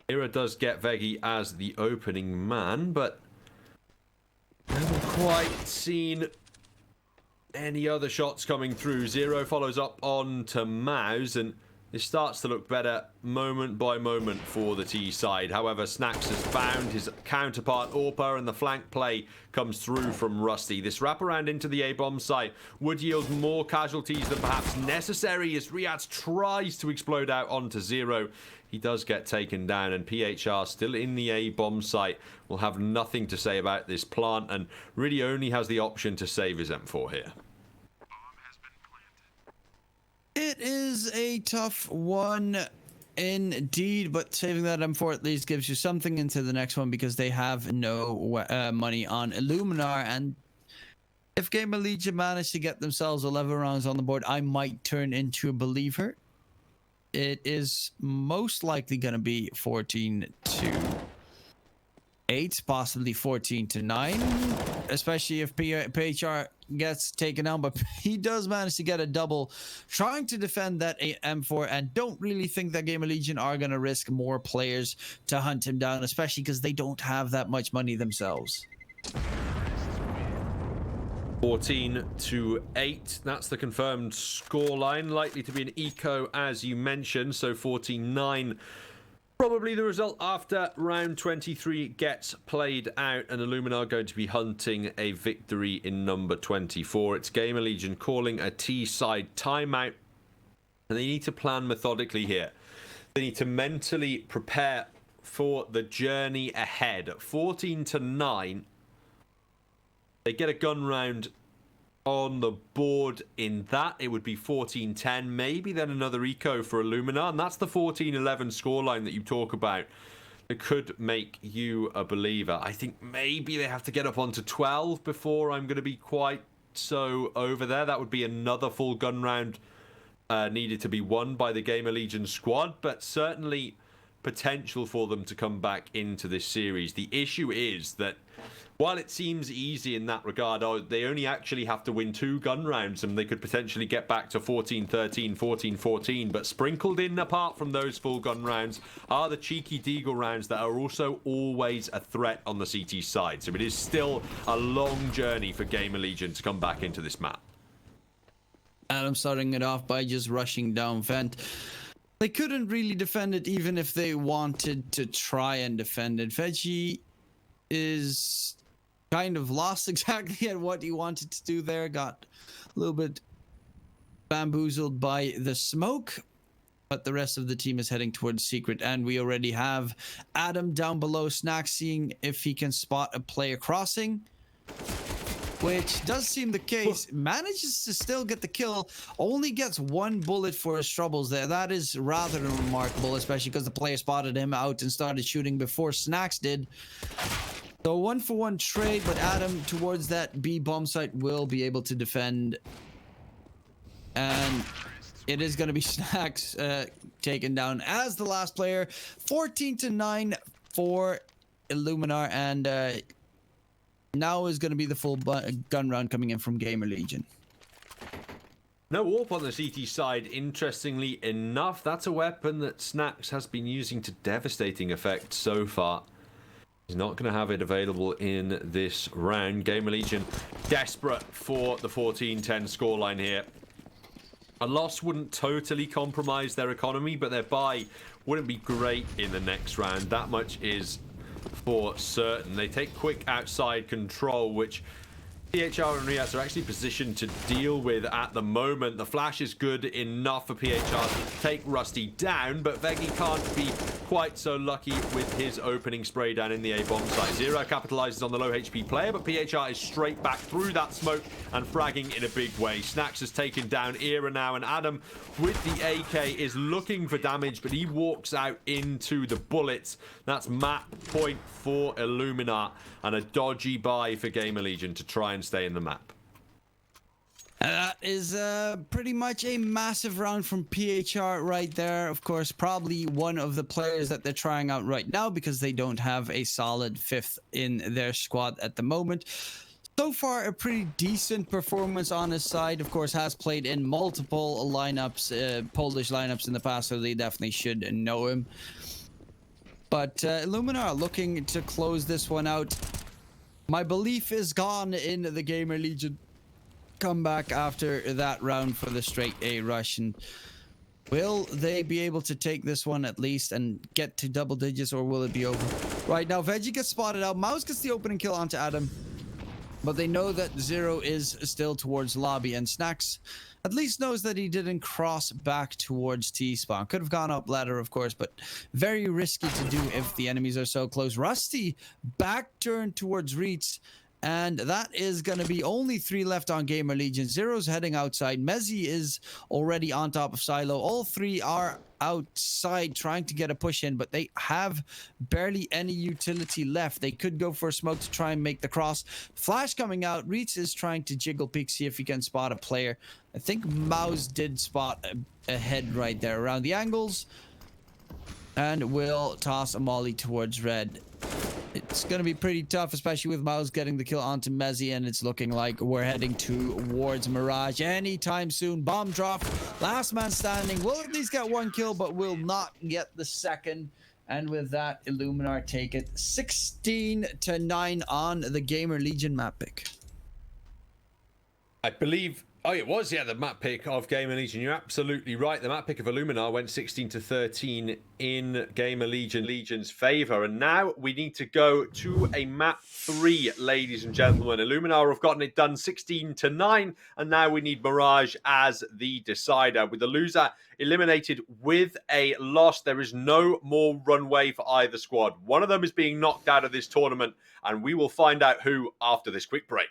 Ira does get Veggie as the opening man, but haven't quite seen any other shots coming through. Zero follows up on to Mouse, and this starts to look better moment by moment for the T side. However, Snacks has found his counterpart Orpa, and the flank play comes through from Rusty. This wraparound into the A-bomb site would yield more casualties than perhaps necessary as Riyadh tries to explode out onto Zero. He does get taken down, and PHR still in the A-bomb site will have nothing to say about this plant and really only has the option to save his M4 here. It is a tough one indeed, but saving that M4 at least gives you something into the next one because they have no money on Illuminar. And if Gamer Legion manage to get themselves 11 rounds on the board, I might turn into a believer. It is most likely going to be 14-8, possibly 14-9, especially if PHR gets taken down, but he does manage to get a double trying to defend that M4, and don't really think that Gamer Legion are going to risk more players to hunt him down, especially because they don't have that much money themselves. 14-8, that's the confirmed scoreline. Likely to be an eco, as you mentioned, so 14-9. Probably the result after round 23 gets played out, and Illuminar going to be hunting a victory in number 24. It's Gamer Legion calling a T-side timeout, and they need to plan methodically here. They need to mentally prepare for the journey ahead. 14-9. They get a gun round on the board in that. It would be 14-10, maybe then another eco for Illuminar, and that's the 14-11 scoreline that you talk about. It could make you a believer. I think maybe they have to get up onto 12 before I'm going to be quite so over there. That would be another full gun round needed to be won by the Gamer Legion squad, but certainly potential for them to come back into this series. The issue is that while it seems easy in that regard, they only actually have to win 2 gun rounds and they could potentially get back to 14-13, 14-14. But sprinkled in apart from those full gun rounds are the cheeky deagle rounds that are also always a threat on the CT side. So it is still a long journey for Gamer Legion to come back into this map. Adam starting it off by just rushing down vent. They couldn't really defend it even if they wanted to try and defend it. Veggie is kind of lost exactly at what he wanted to do there. Got a little bit bamboozled by the smoke, but the rest of the team is heading towards secret, and we already have Adam down below Snack seeing if he can spot a player crossing, which does seem the case. Manages to still get the kill, only gets 1 bullet for his troubles there. That is rather remarkable, especially because the player spotted him out and started shooting before Snacks did. So 1-for-1 trade, but Adam towards that B bomb site will be able to defend. And it is going to be Snacks taken down as the last player. 14-9 for Illuminar, and now is going to be the full gun round coming in from Gamer Legion. No warp on the CT side, interestingly enough. That's a weapon that Snacks has been using to devastating effect so far. He's not going to have it available in this round. Gamer Legion desperate for the 14-10 scoreline here. A loss wouldn't totally compromise their economy, but their buy wouldn't be great in the next round. That much is for certain. They take quick outside control, which PHR and Rias are actually positioned to deal with at the moment. The flash is good enough for PHR to take Rusty down, but Veggie can't be quite so lucky with his opening spray down in the A bomb site. Zero capitalizes on the low HP player, but PHR is straight back through that smoke and fragging in a big way. Snacks has taken down Era now, and Adam with the AK is looking for damage, but he walks out into the bullets. That's map point for Illuminar, and a dodgy buy for GAMERLEGION to try and stay in the map. That is pretty much a massive round from PHR right there. Of course, probably one of the players that they're trying out right now because they don't have a solid fifth in their squad at the moment. So far, a pretty decent performance on his side. Of course, has played in multiple lineups, Polish lineups in the past, so they definitely should know him. But Illuminar looking to close this one out. My belief is gone in the GAMERLEGION comeback after that round for the straight A rush. And will they be able to take this one at least and get to double digits, or will it be over? Right now, Veggie gets spotted out. Mouse gets the opening kill onto Adam. But they know that Zero is still towards lobby, and Snacks at least knows that he didn't cross back towards T-spawn. Could have gone up ladder, of course, but very risky to do if the enemies are so close. Rusty back turned towards Reeds, and that is going to be only 3 left on GAMERLEGION. Zero's heading outside. Mezzi is already on top of Silo. All 3 are outside trying to get a push in, but they have barely any utility left. They could go for a smoke to try and make the cross. Flash coming out. Reeds is trying to jiggle peek, see if he can spot a player. I think Mouse did spot a head right there around the angles, and will toss a molly towards red. It's going to be pretty tough, especially with Mouse getting the kill onto Mezzi, and it's looking like we're heading towards Mirage anytime soon. Bomb drop. Last man standing. Will at least get 1 kill, but will not get the second. And with that, Illuminar take it 16-9 on the GAMERLEGION map pick. I believe... Oh, it was, yeah, the map pick of GAMERLEGION. You're absolutely right. The map pick of Illuminar went 16-13 in GAMERLEGION's favor. And now we need to go to a map 3, ladies and gentlemen. Illuminar have gotten it done 16-9, and now we need Mirage as the decider. With the loser eliminated with a loss, there is no more runway for either squad. One of them is being knocked out of this tournament, and we will find out who after this quick break.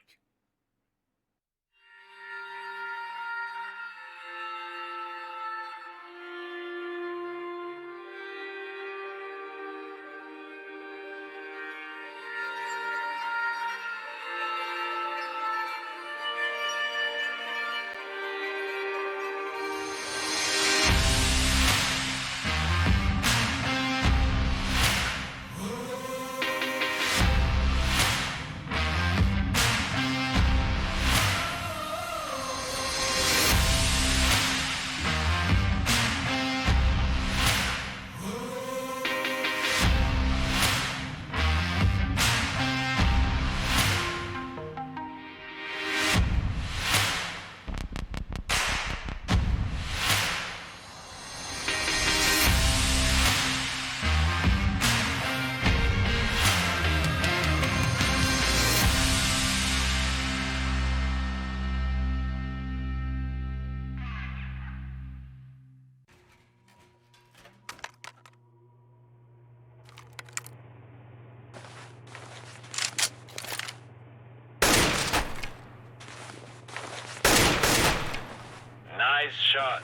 Nice shot.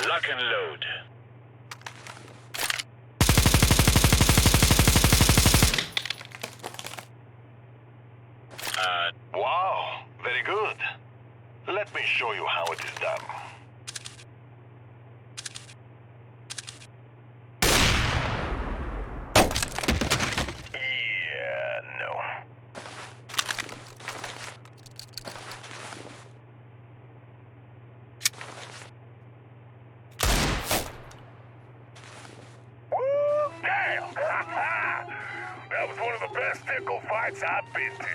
Lock and load. Wow, very good. Let me show you how it is done. Yeah, no. Woo, damn! That was one of the best tickle fights I've been to.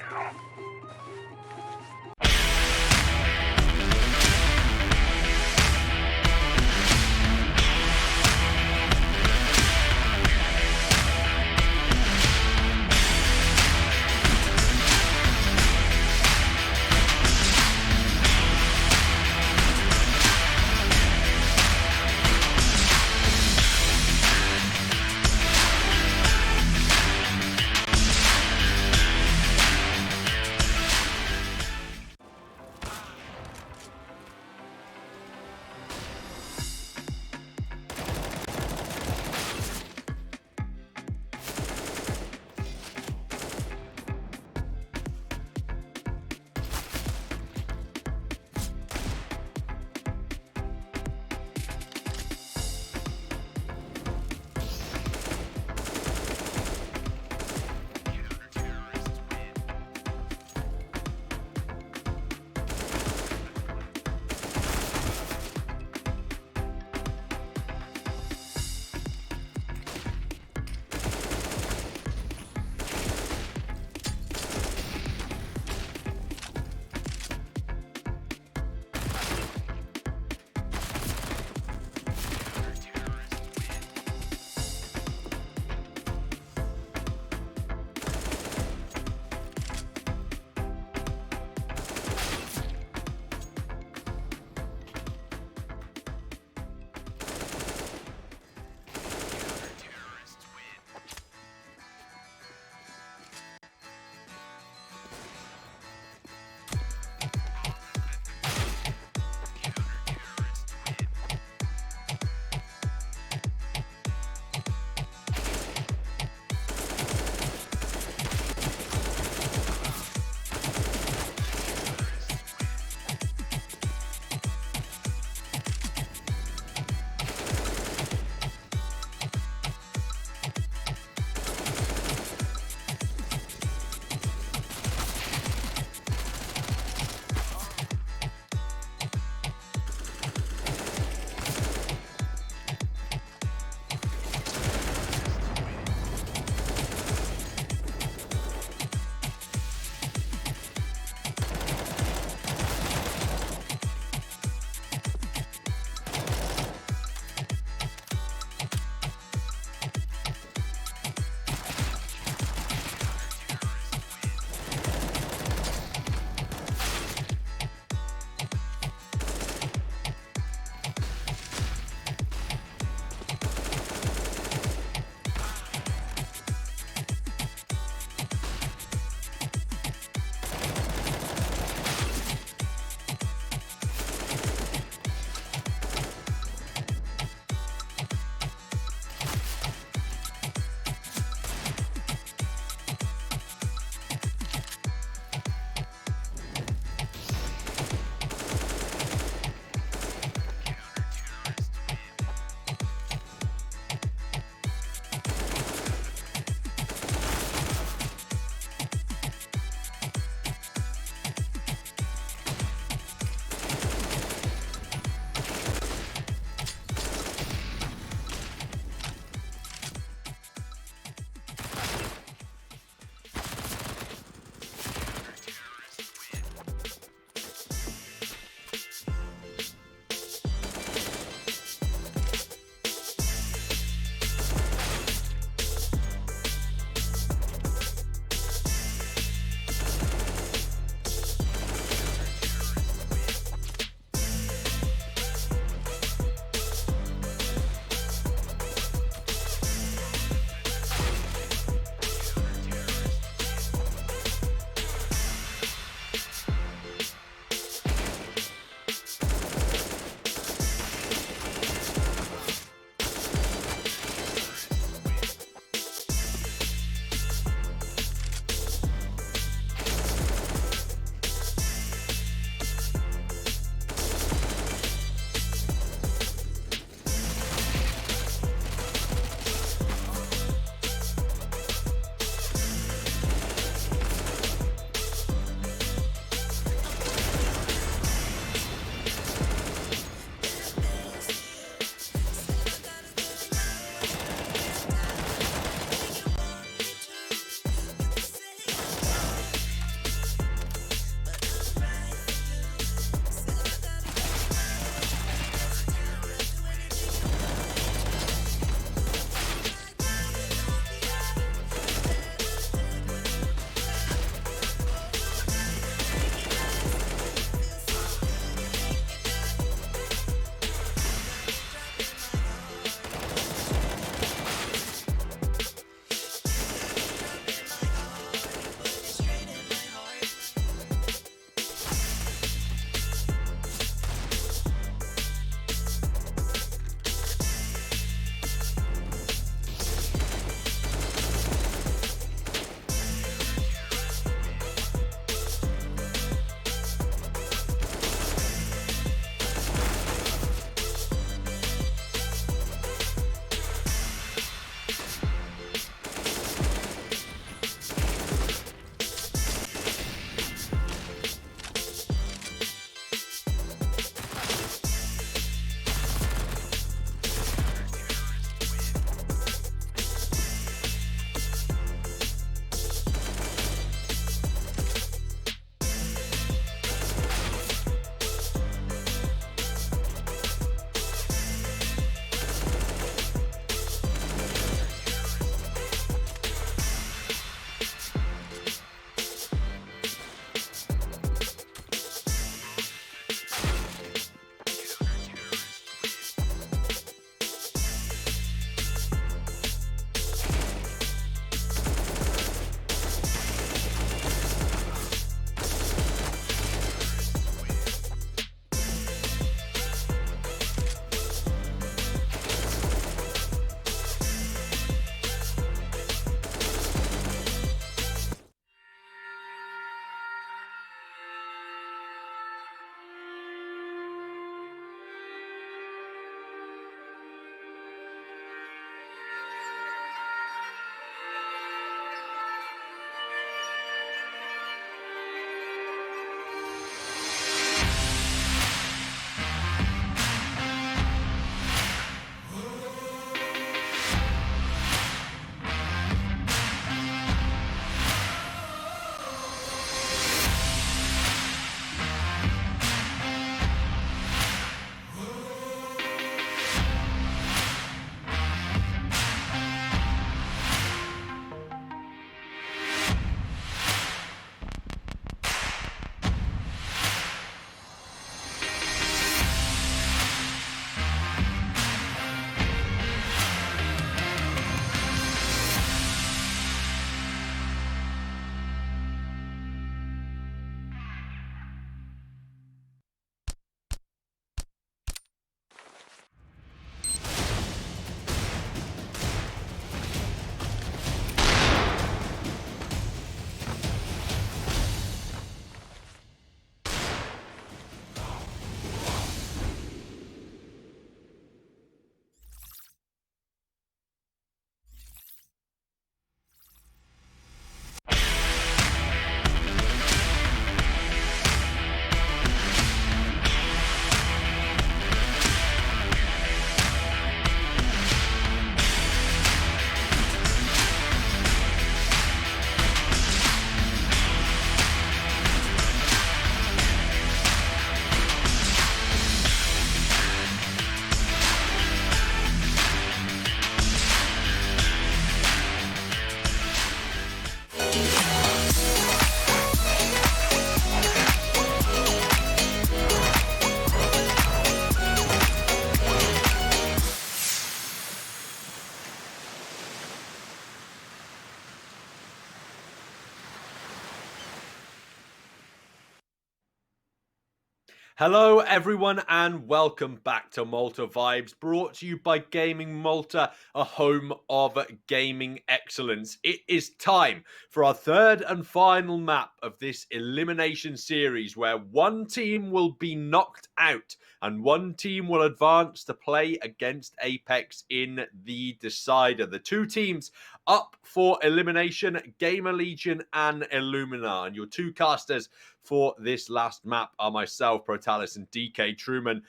Hello, everyone, and welcome back to Malta Vibes, brought to you by Gaming Malta, a home of gaming excellence. It is time for our third and final map of this elimination series, where one team will be knocked out and one team will advance to play against Apex in the decider. The two teams up for elimination, GAMERLEGION and ILLUMINAR, and your two casters for this last map are myself, Protalis, and DK Truman.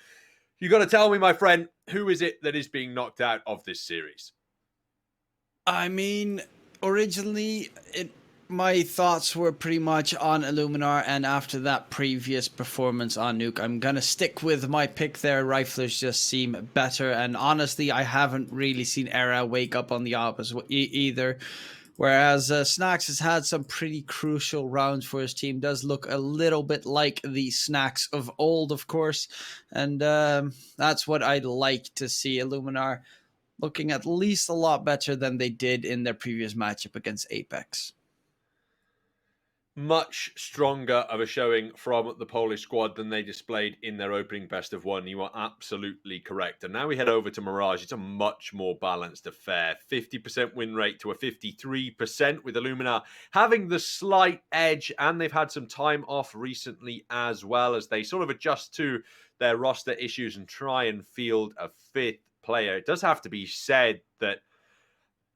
You got to tell me, my friend, who is it that is being knocked out of this series? I mean, originally, my thoughts were pretty much on Illuminar, and after that previous performance on Nuke, I'm gonna stick with my pick there. Riflers just seem better, and honestly, I haven't really seen Era wake up on the opposite either. Whereas Snacks has had some pretty crucial rounds for his team. Does look a little bit like the Snacks of old, of course. And that's what I'd like to see. Illuminar looking at least a lot better than they did in their previous matchup against Apex. Much stronger of a showing from the Polish squad than they displayed in their opening best of one. You are absolutely correct. And now we head over to Mirage. It's a much more balanced affair. 50% win rate to a 53%, with Illuminar having the slight edge. And they've had some time off recently as well, as they sort of adjust to their roster issues and try and field a fifth player. It does have to be said that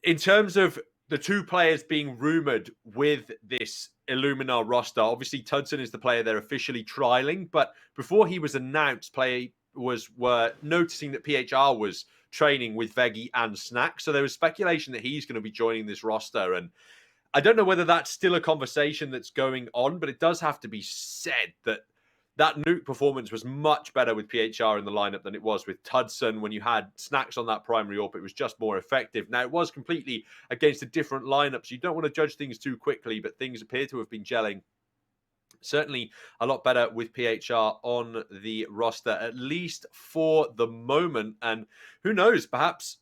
in terms of the two players being rumored with this Illuminar roster, obviously Tudson is the player they're officially trialing, but before he was announced, were noticing that PHR was training with Veggie and Snack, so there was speculation that he's going to be joining this roster, and I don't know whether that's still a conversation that's going on, but it does have to be said that Nuke performance was much better with PHR in the lineup than it was with Tudson. When you had Snacks on that primary AWP, it was just more effective. Now, it was completely against a different lineup, so you don't want to judge things too quickly, but things appear to have been gelling. Certainly a lot better with PHR on the roster, at least for the moment. And who knows, perhaps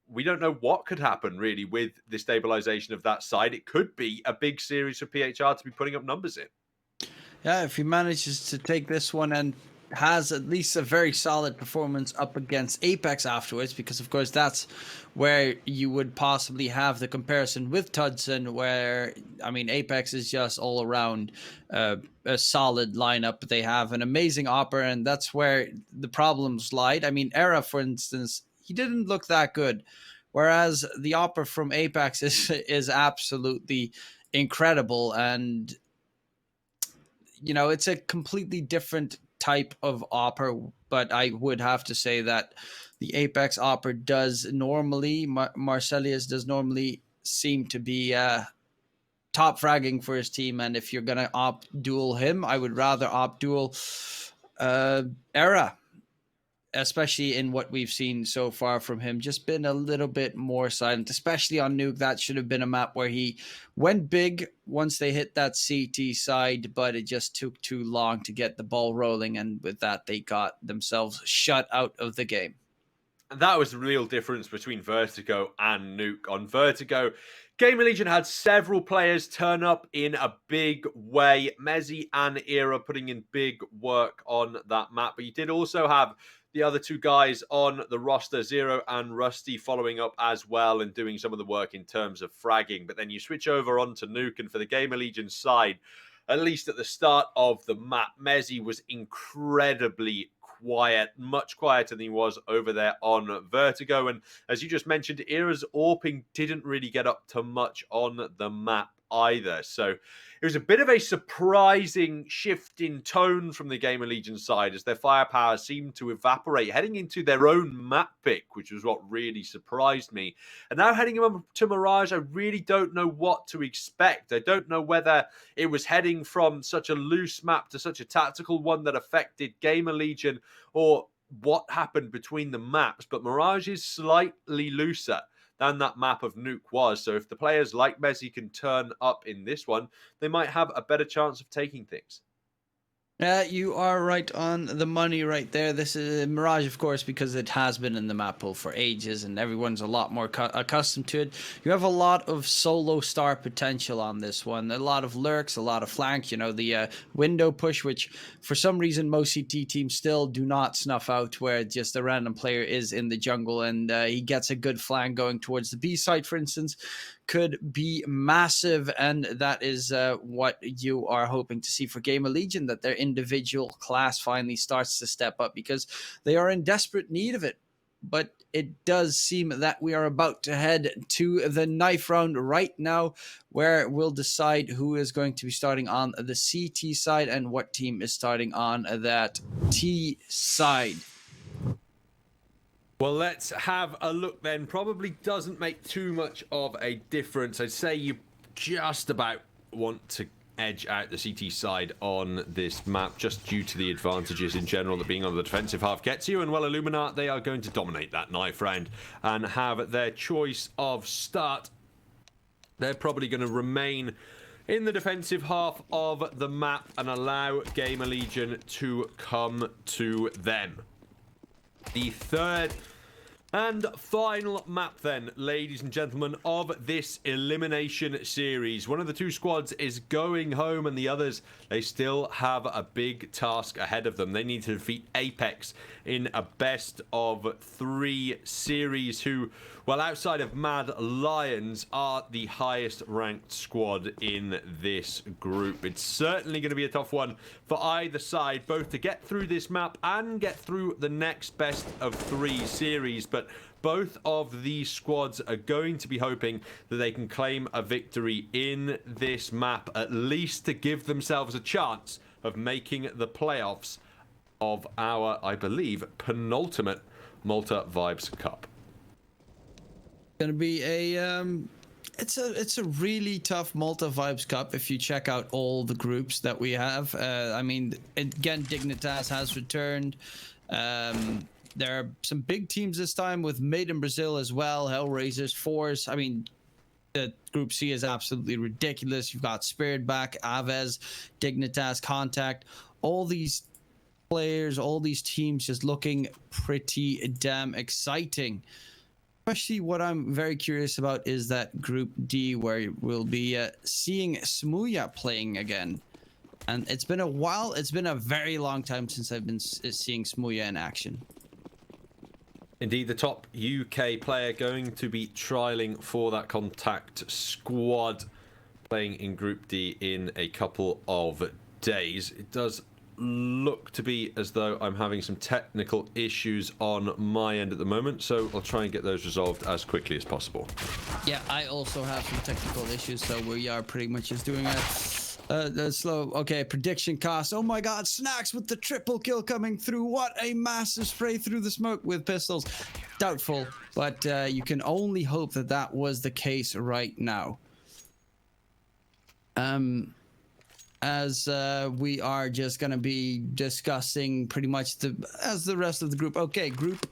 we don't know what could happen, really, with the stabilization of that side. It could be a big series for PHR to be putting up numbers in. Yeah, if he manages to take this one and has at least a very solid performance up against Apex afterwards, because of course that's where you would possibly have the comparison with Tudson, where, I mean, Apex is just all around a solid lineup. They have an amazing opera, and that's where the problems lied. I mean, Era, for instance, he didn't look that good, whereas the opera from Apex is absolutely incredible. And you know, it's a completely different type of opera, but I would have to say that the Apex opera does normally, Marcelius does normally seem to be top fragging for his team. And if you're going to opt duel him, I would rather opt duel Era, especially in what we've seen so far from him. Just been a little bit more silent, especially on Nuke. That should have been a map where he went big once they hit that CT side, but it just took too long to get the ball rolling, and with that they got themselves shut out of the game. And that was the real difference between Vertigo and Nuke. On Vertigo, GAMERLEGION had several players turn up in a big way. Mezzi and Era putting in big work on that map, but you did also have the other two guys on the roster, Zero and Rusty, following up as well and doing some of the work in terms of fragging. But then you switch over onto Nuke, and for the GAMERLEGION side, at least at the start of the map, Mezzi was incredibly quiet, much quieter than he was over there on Vertigo. And as you just mentioned, Era's AWPing didn't really get up to much on the map either. So it was a bit of a surprising shift in tone from the GAMERLEGION side, as their firepower seemed to evaporate heading into their own map pick, which was what really surprised me. And now heading up to Mirage, I really don't know what to expect. I don't know whether it was heading from such a loose map to such a tactical one that affected GAMERLEGION, or what happened between the maps. But Mirage is slightly looser than that map of Nuke was. So if the players like Mezzi can turn up in this one, they might have a better chance of taking things. You are right on the money right there. This is Mirage, of course, because it has been in the map pool for ages and everyone's a lot more accustomed to it. You have a lot of solo star potential on this one. A lot of lurks, a lot of flank, you know, the window push, which for some reason most CT teams still do not snuff out, where just a random player is in the jungle and he gets a good flank going towards the B side, for instance, could be massive, and that is what you are hoping to see for GAMERLEGION, that their individual class finally starts to step up, because they are in desperate need of it. But it does seem that we are about to head to the knife round right now, where we'll decide who is going to be starting on the CT side and what team is starting on that T side. Well, let's have a look then. Probably doesn't make too much of a difference. I'd say you just about want to edge out the CT side on this map, just due to the advantages in general that being on the defensive half gets you. And well, ILLUMINAR, they are going to dominate that knife round and have their choice of start. They're probably going to remain in the defensive half of the map and allow GAMERLEGION to come to them. The third and final map then, ladies and gentlemen, of this elimination series. One of the two squads is going home and the others, they still have a big task ahead of them. They need to defeat Apex in a best of 3 series, who, well, outside of Mad Lions, are the highest ranked squad in this group. It's certainly going to be a tough one for either side, both to get through this map and get through the next best of 3 series. But both of these squads are going to be hoping that they can claim a victory in this map, at least to give themselves a chance of making the playoffs of our, I believe, penultimate Malta Vibes Cup. Gonna be a it's a really tough Malta Vibes Cup if you check out all the groups that we have. I mean, again, Dignitas has returned. There are some big teams this time with Made in Brazil as well, Hellraisers, Force. I mean, the Group C is absolutely ridiculous. You've got Spirit back, Aves, Dignitas, Contact, all these players, all these teams just looking pretty damn exciting. Especially what I'm very curious about is that Group D, where we'll be seeing Smuya playing again. And it's been a while. It's been a very long time since I've been seeing Smuya in action. Indeed, the top UK player going to be trialing for that Contact squad, playing in Group D in a couple of days. It does look to be as though I'm having some technical issues on my end at the moment, so I'll try and get those resolved as quickly as possible. Yeah, I also have some technical issues, so we are pretty much just doing a slow. Okay, prediction cost. Oh my god, Snacks with the triple kill coming through. What a massive spray through the smoke with pistols. Doubtful, but you can only hope that that was the case right now. As we are just going to be discussing pretty much as the rest of the group. Okay, group,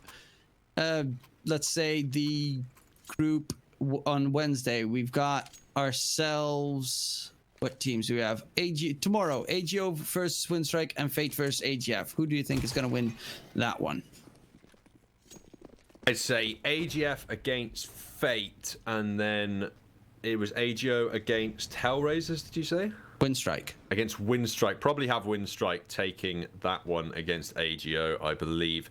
let's say the group on Wednesday, we've got ourselves, what teams do we have? Tomorrow, AGO versus Winstrike and Fate versus AGF. Who do you think is going to win that one? I'd say AGF against Fate, and then it was AGO against Hellraisers, did you say? Winstrike. Against Winstrike. Probably have Winstrike taking that one against AGO, I believe,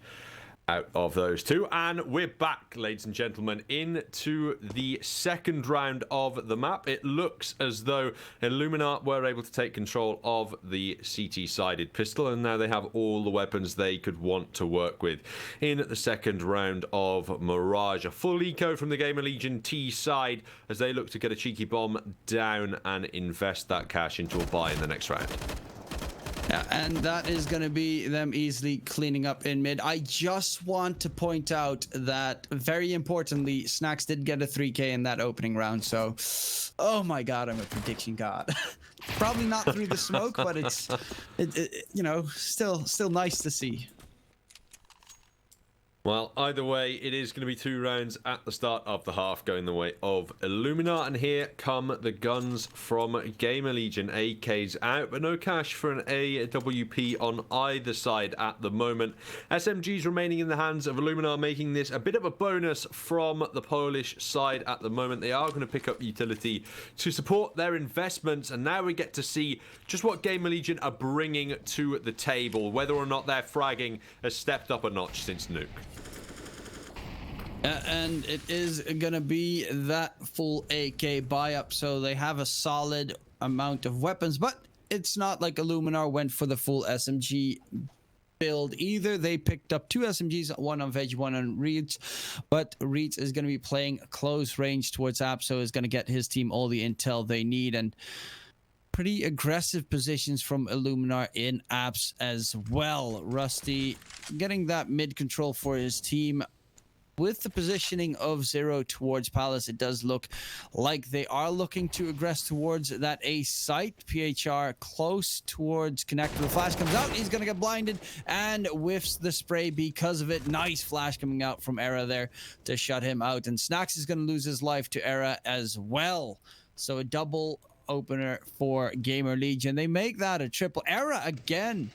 out of those two. And we're back, ladies and gentlemen, into the second round of the map. It looks as though ILLUMINAR were able to take control of the CT-sided pistol, and now they have all the weapons they could want to work with in the second round of Mirage. A full eco from the GAMERLEGION T side as they look to get a cheeky bomb down and invest that cash into a buy in the next round. Yeah, and that is going to be them easily cleaning up in mid. I just want to point out that, very importantly, Snacks did get a 3K in that opening round. So, oh my god, I'm a prediction god. Probably not through the smoke, but it's, you know, still nice to see. Well, either way, it is going to be 2 rounds at the start of the half going the way of ILLUMINAR. And here come the guns from GAMERLEGION. AK's out, but no cash for an AWP on either side at the moment. SMGs remaining in the hands of ILLUMINAR, making this a bit of a bonus from the Polish side at the moment. They are going to pick up utility to support their investments. And now we get to see just what GAMERLEGION are bringing to the table, whether or not their fragging has stepped up a notch since Nuke. And it is gonna be that full AK buy-up, so they have a solid amount of weapons, but it's not like ILLUMINAR went for the full SMG build either. They picked up 2 SMGs, one on Veg, one on Reeds, but Reeds is going to be playing close range towards Apso, is going to get his team all the intel they need, and pretty aggressive positions from ILLUMINAR in apps as well. Rusty getting that mid control for his team. With the positioning of Zero towards Palace, it does look like they are looking to aggress towards that A site. PHR close towards connector. The flash comes out. He's going to get blinded and whiffs the spray because of it. Nice flash coming out from Era there to shut him out. And Snacks is going to lose his life to Era as well. So a double opener for GAMERLEGION. They make that a triple. Era again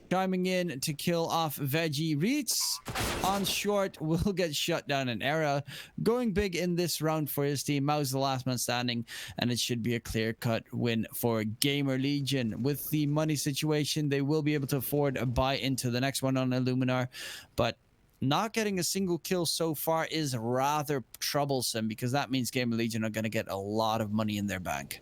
chiming in to kill off Veggie. Reeds on short will get shut down. An Era going big in this round for his team. Mau's the last man standing, and it should be a clear-cut win for GAMERLEGION. With the money situation, they will be able to afford a buy into the next one on ILLUMINAR, but not getting a single kill so far is rather troublesome, because that means GAMERLEGION are going to get a lot of money in their bank.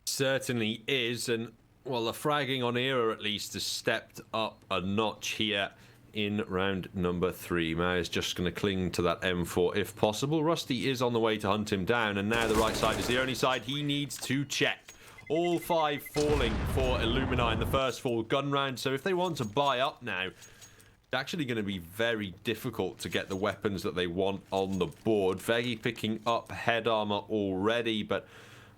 Certainly is, and well, the fragging on Era at least has stepped up a notch here in round number 3. Mao is just going to cling to that M4 if possible. Rusty is on the way to hunt him down, and now the right side is the only side he needs to check. All 5 falling for ILLUMINAR in the first full gun round, so if they want to buy up now, it's actually going to be very difficult to get the weapons that they want on the board. Veggie picking up head armor already, but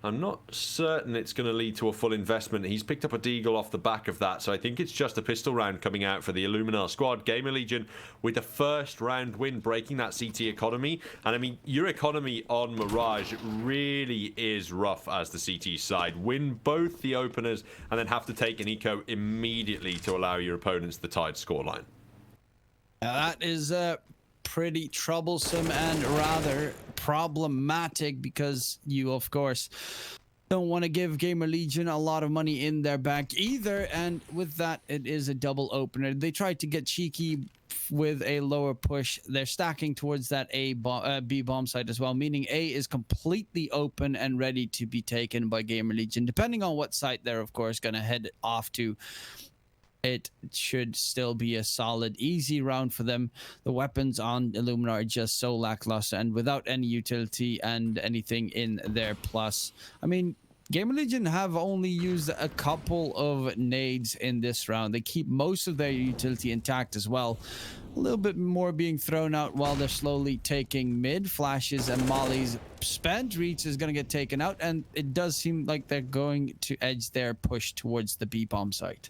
I'm not certain it's going to lead to a full investment. He's picked up a deagle off the back of that, so I think it's just a pistol round coming out for the ILLUMINAR squad. GAMERLEGION with the first round win, breaking that CT economy. And I mean, your economy on Mirage really is rough as the CT side. Win both the openers and then have to take an eco immediately to allow your opponents the tied scoreline. That is pretty troublesome and rather problematic, because you of course don't want to give GAMERLEGION a lot of money in their bank either, and with that it is a double opener. They tried to get cheeky with a lower push. They're stacking towards that B bomb site as well, meaning A is completely open and ready to be taken by GAMERLEGION, depending on what site they're of course going to head off to. It should still be a solid, easy round for them. The weapons on ILLUMINAR are just so lackluster, and without any utility and anything in their plus. I mean, GAMERLEGION have only used a couple of nades in this round. They keep most of their utility intact as well. A little bit more being thrown out while they're slowly taking mid. Flashes and mollies spent. Reach is going to get taken out, and it does seem like they're going to edge their push towards the B-bomb site.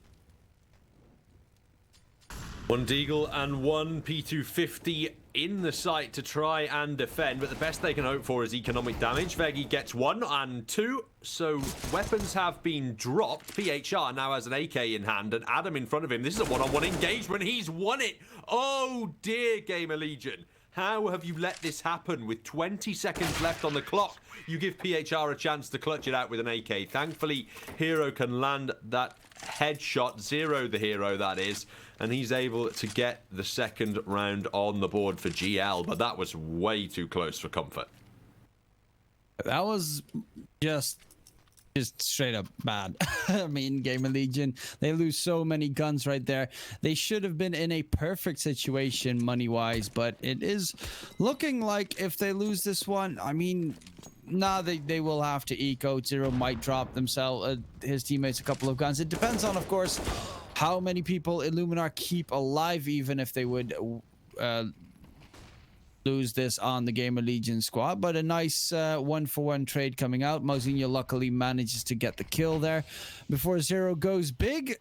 1 deagle and 1 P250 in the site to try and defend, but the best they can hope for is economic damage. Veggie gets 1 and 2, so weapons have been dropped. PHR now has an AK in hand, and Adam in front of him. This is a one-on-one engagement. He's won it. Oh dear, GAMERLEGION. How have you let this happen? With 20 seconds left on the clock, you give PHR a chance to clutch it out with an AK. Thankfully, Hero can land that headshot. Zero the hero, that is, and he's able to get the second round on the board for GL, but that was way too close for comfort. That was just straight up bad. I mean, GAMERLEGION, they lose so many guns right there. They should have been in a perfect situation money-wise, but it is looking like if they lose this one, I mean, they will have to eco. Zero might drop themselves, his teammates, a couple of guns. It depends on, of course, how many people ILLUMINAR keep alive, even if they would lose this on the GAMERLEGION squad. But a nice 1-for-1 trade coming out. Mousinho luckily manages to get the kill there before Zero goes big.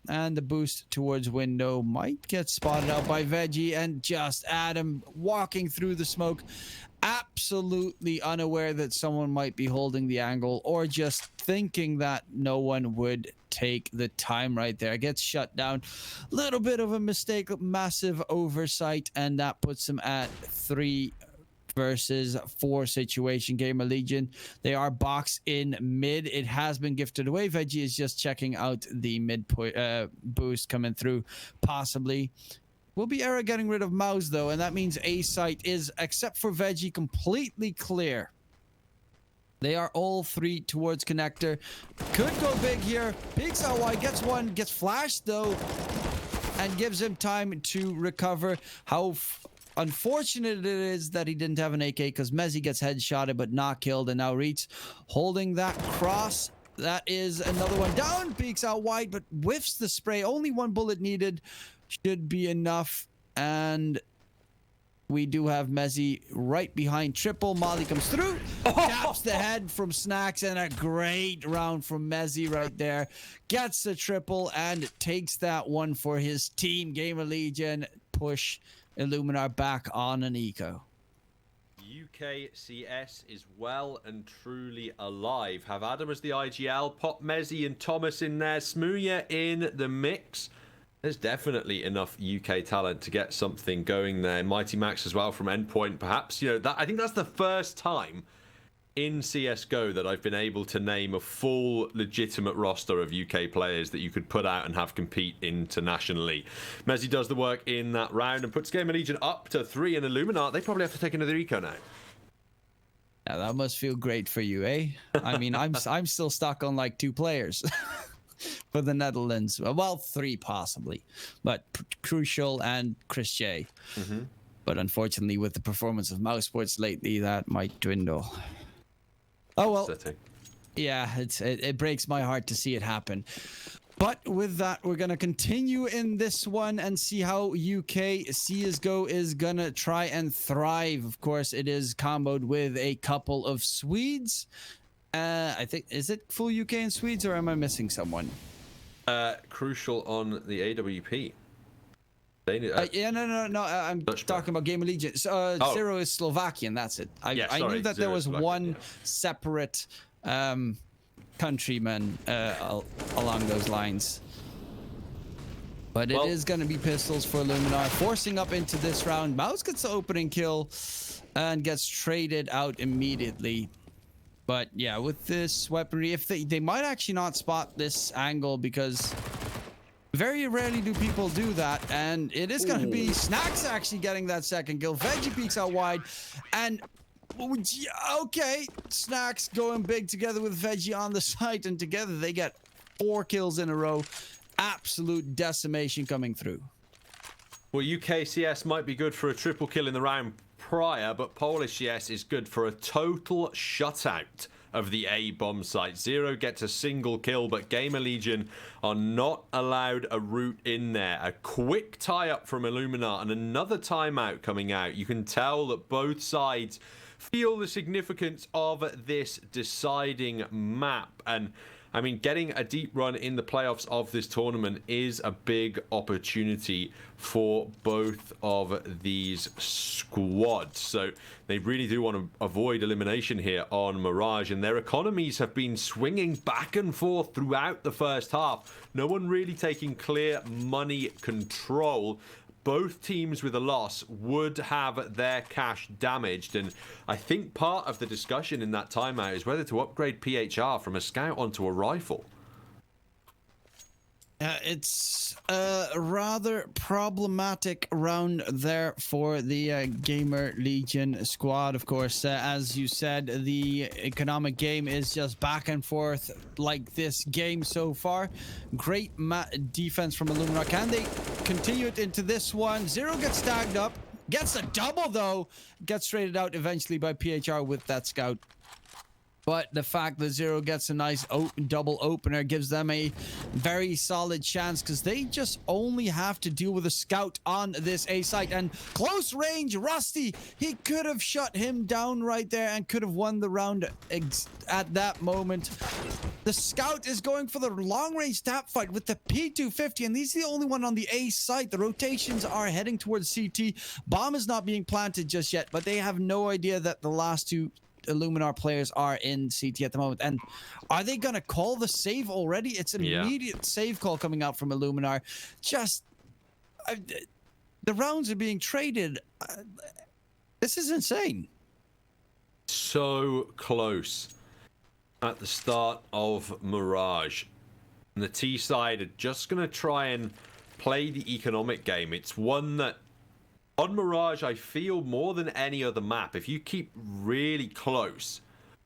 And the boost towards window might get spotted out by Veggie, and just Adam walking through the smoke, absolutely unaware that someone might be holding the angle, or just thinking that no one would take the time right there. Gets shut down. Little bit of a mistake, massive oversight, and that puts him at 3 versus 4 situation. GAMERLEGION, they are boxed in mid. It has been gifted away. Veggie is just checking out the mid boost coming through, possibly. Will be Era getting rid of Mouse, though, and that means A site is, except for Veggie, completely clear. They are all 3 towards connector. Could go big here. Peeks out wide, gets one, gets flashed, though, and gives him time to recover. How unfortunate it is that he didn't have an AK, because Mezzi gets headshotted but not killed, and now Reeds holding that cross. That is another one down. Peeks out wide, but whiffs the spray. Only 1 bullet needed. Should be enough. And we do have Mezzi right behind triple. Molly comes through, taps the head from Snacks, and a great round from Mezzi right there. Gets the triple and takes that one for his team. GAMERLEGION push ILLUMINAR back on an eco. UKCS is well and truly alive. Have Adam as the IGL, pop Mezzi and Thomas in there, Smooya in the mix. There's definitely enough UK talent to get something going there. Mighty Max as well from Endpoint, perhaps. You know, that I think that's the first time in CSGO that I've been able to name a full legitimate roster of UK players that you could put out and have compete internationally. Mezzi does the work in that round and puts GAMERLEGION up to 3 in ILLUMINAR. They probably have to take another eco now. Yeah, that must feel great for you, eh? I mean, I'm still stuck on like 2 players. For the Netherlands, well, 3 possibly, but Crucial and Chris J. But unfortunately, with the performance of Mouse Sports lately, that might dwindle. Oh well, yeah, it breaks my heart to see it happen. But with that, we're gonna continue in this one and see how UK CSGO is gonna try and thrive. Of course, it is comboed with a couple of Swedes. I think, is it full UK and Swedes, or am I missing someone? Crucial on the AWP. Yeah, no. I'm talking about GAMERLEGION. Zero is Slovakian. That's it. I knew that there was one separate countryman along those lines. But it is going to be pistols for ILLUMINAR, forcing up into this round. Mouse gets the opening kill and gets traded out immediately. But yeah, with this weaponry, if they might actually not spot this angle, because very rarely do people do that. And it is going to be Snacks actually getting that second kill. Veggie peeks out wide, and okay, Snacks going big together with Veggie on the site, and together they get 4 kills in a row. Absolute decimation coming through. Well, UKCS might be good for a triple kill in the round prior, but Polish yes is good for a total shutout of the A bomb site. Zero gets a single kill, but GAMERLEGION are not allowed a route in there. A quick tie-up from ILLUMINAR and another timeout coming out. You can tell that both sides feel the significance of this deciding map, and I mean, getting a deep run in the playoffs of this tournament is a big opportunity for both of these squads. So they really do want to avoid elimination here on Mirage, and their economies have been swinging back and forth throughout the first half. No one really taking clear money control. Both teams with a loss would have their cash damaged, and I think part of the discussion in that timeout is whether to upgrade PHR from a scout onto a rifle. It's a rather problematic round there for the GAMERLEGION squad. Of course, as you said, the economic game is just back and forth like this game so far. Great defense from ILLUMINAR. Can they continue it into this one? Zero gets tagged up, gets a double though, gets traded out eventually by PHR with that scout. But the fact that Zero gets a nice double opener gives them a very solid chance, because they just only have to deal with a scout on this A site. And close range, Rusty, he could have shut him down right there and could have won the round at that moment. The scout is going for the long range tap fight with the P250, and he's the only one on the A site. The rotations are heading towards CT. Bomb is not being planted just yet, but they have no idea that the last two Illuminar players are in CT at the moment. And are they gonna call the save already? It's an immediate save call coming out from Illuminar. Just the rounds are being traded. This is insane. So close at the start of Mirage, and the T side are just gonna try and play the economic game. It's one that on Mirage, I feel more than any other map, if you keep really close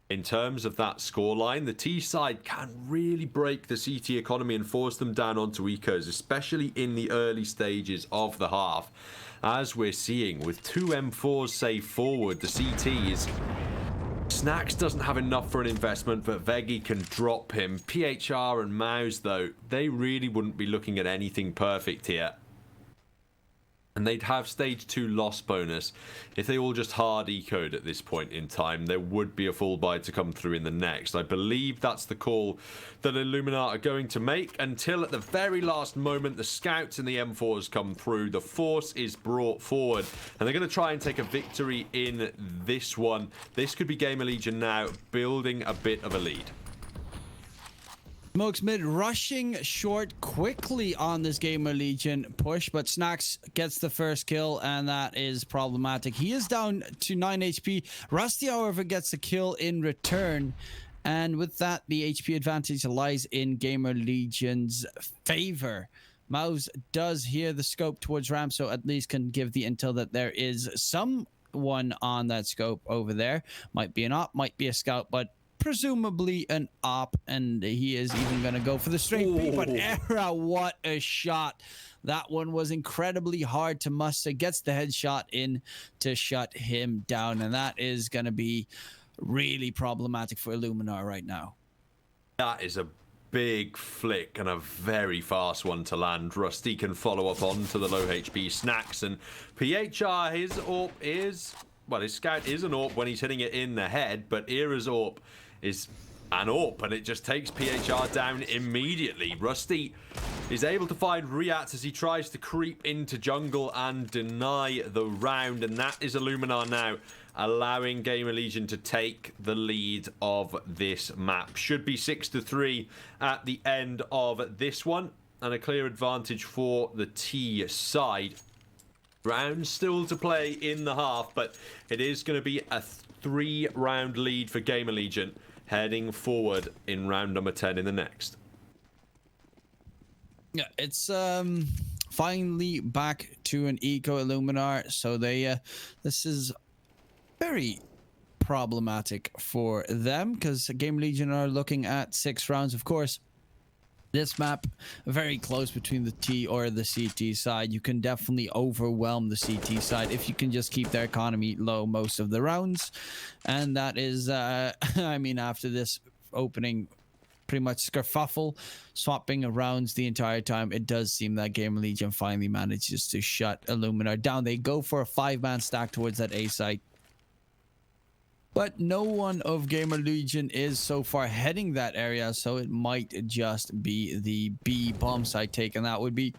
in terms of that scoreline, the T side can really break the CT economy and force them down onto ecos, especially in the early stages of the half. As we're seeing with 2 M4s saved forward, the CTs, Snacks doesn't have enough for an investment, but Veggie can drop him. PHR and Mouse, though, they really wouldn't be looking at anything perfect here. And they'd have stage 2 loss bonus. If they all just hard ecoed at this point in time, there would be a full buy to come through in the next. I believe that's the call that Illuminar are going to make, until at the very last moment the scouts and the M4s come through. The force is brought forward, and they're going to try and take a victory in this one. This could be GAMERLEGION now building a bit of a lead. Smokes mid rushing short quickly on this GAMERLEGION push, but Snacks gets the first kill, and that is problematic. He is down to 9 HP. Rusty, however, gets a kill in return, and with that, the HP advantage lies in GAMERLEGION's favor. Mouse does hear the scope towards ramp, so at least can give the intel that there is someone on that scope over there. Might be an op, might be a scout, but presumably an op, and he is even going to go for the straight B. But Era, what a shot. That one was incredibly hard to muster. Gets the headshot in to shut him down, and that is going to be really problematic for Illuminar right now. That is a big flick and a very fast one to land. Rusty can follow up onto the low HP Snacks, and PHR, his AWP is, well, his scout is an AWP when he's hitting it in the head, but Era's AWP is an AWP, and it just takes PHR down immediately. Rusty is able to find Riat as he tries to creep into jungle and deny the round, and that is Illuminar now allowing GAMERLEGION to take the lead of this map. Should be 6-3 at the end of this one, and a clear advantage for the T side. Round still to play in the half, but it is going to be a 3-round lead for GAMERLEGION heading forward in round number 10 in the next. Yeah, it's finally back to an eco Illuminar, so they this is very problematic for them, because GAMERLEGION are looking at 6 rounds. Of course, this map very close between the T or the CT side. You can definitely overwhelm the CT side if you can just keep their economy low most of the rounds, and that is I mean, after this opening pretty much skerfuffle, swapping rounds the entire time, it does seem that GAMERLEGION finally manages to shut Illuminar down. They go for a 5-man stack towards that A site, but no one of GAMERLEGION is so far heading that area, so it might just be the B bomb site take, and that would be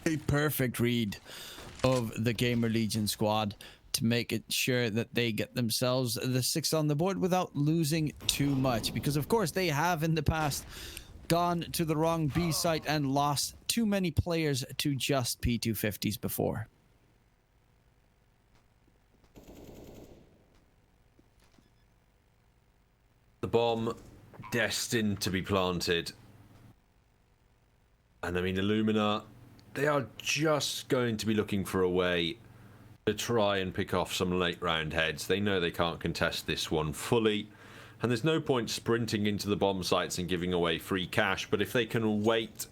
a perfect read of the GAMERLEGION squad to make it sure that they get themselves the 6 on the board without losing too much, because of course they have in the past gone to the wrong B site and lost too many players to just P250s before. The bomb destined to be planted. And I mean, Illuminar, they are just going to be looking for a way to try and pick off some late round heads. They know they can't contest this one fully, and there's no point sprinting into the bomb sites and giving away free cash. But if they can wait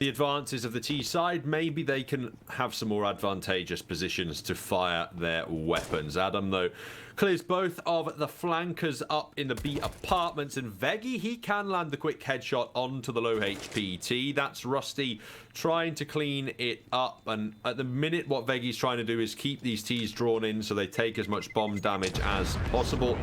the advances of the T side, maybe they can have some more advantageous positions to fire their weapons. Adam, though, clears both of the flankers up in the B apartments, and Veggie, he can land the quick headshot onto the low HP T. That's Rusty trying to clean it up, and at the minute what Veggie's trying to do is keep these T's drawn in so they take as much bomb damage as possible.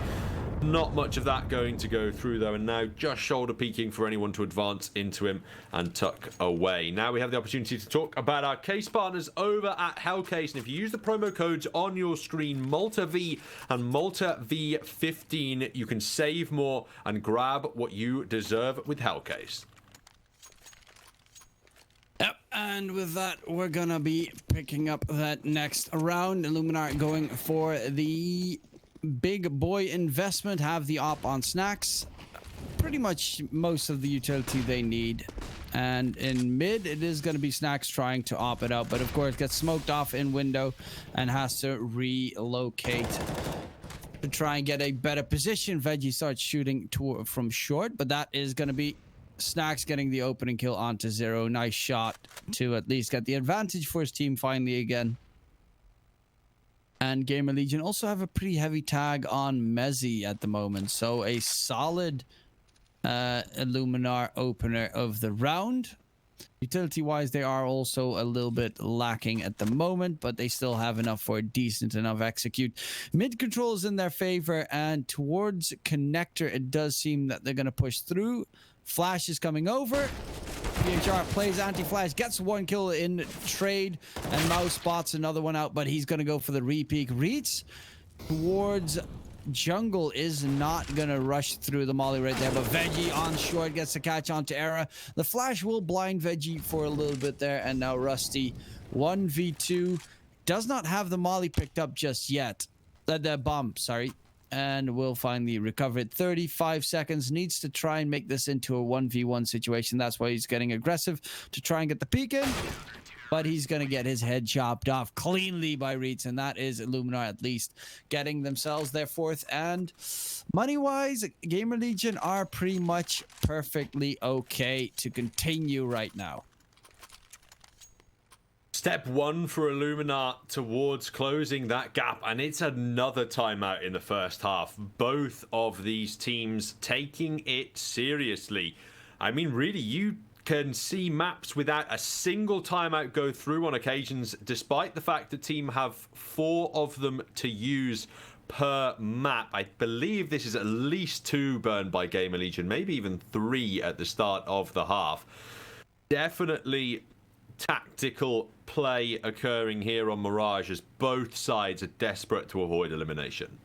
Not much of that going to go through, though, and now just shoulder peeking for anyone to advance into him and tuck away. Now we have the opportunity to talk about our case partners over at Hellcase, and if you use the promo codes on your screen, Malta V and Malta V15, you can save more and grab what you deserve with Hellcase. Yep, and with that, we're gonna be picking up that next round. Illuminar going for the big boy investment, have the op on snacks, pretty much most of the utility they need, and in mid it is going to be snacks trying to op it out, but of course gets smoked off in window and has to relocate to try and get a better position. Veggie starts shooting from short, but that is going to be snacks getting the opening kill onto Zero. Nice shot to at least get the advantage for his team finally again. And GAMERLEGION also have a pretty heavy tag on Mezzi at the moment. So a solid Illuminar opener of the round. Utility-wise, they are also a little bit lacking at the moment, but they still have enough for a decent enough execute. Mid control is in their favor, and towards connector, it does seem that they're going to push through. Flash is coming over. PHR plays anti-flash, gets one kill in trade, and Mouse spots another one out, but he's going to go for the re-peek. Reeds towards jungle is not going to rush through the molly right there, but Veggie on short gets the catch onto Era. The flash will blind Veggie for a little bit there, and now Rusty 1v2 does not have the molly picked up just yet. The bomb, sorry. And will finally recover it. 35 seconds. Needs to try and make this into a 1v1 situation. That's why he's getting aggressive to try and get the peek in. But he's going to get his head chopped off cleanly by Reeds. And that is Illuminar at least getting themselves their fourth. And money-wise, GAMERLEGION are pretty much perfectly okay to continue right now. Step one for Illuminar towards closing that gap, and it's another timeout in the first half. Both of these teams taking it seriously. I mean, really, you can see maps without a single timeout go through on occasions, despite the fact the team have 4 of them to use per map. I believe this is at least 2 burned by GAMERLEGION, maybe even 3 at the start of the half. Definitely tactical play occurring here on Mirage as both sides are desperate to avoid elimination.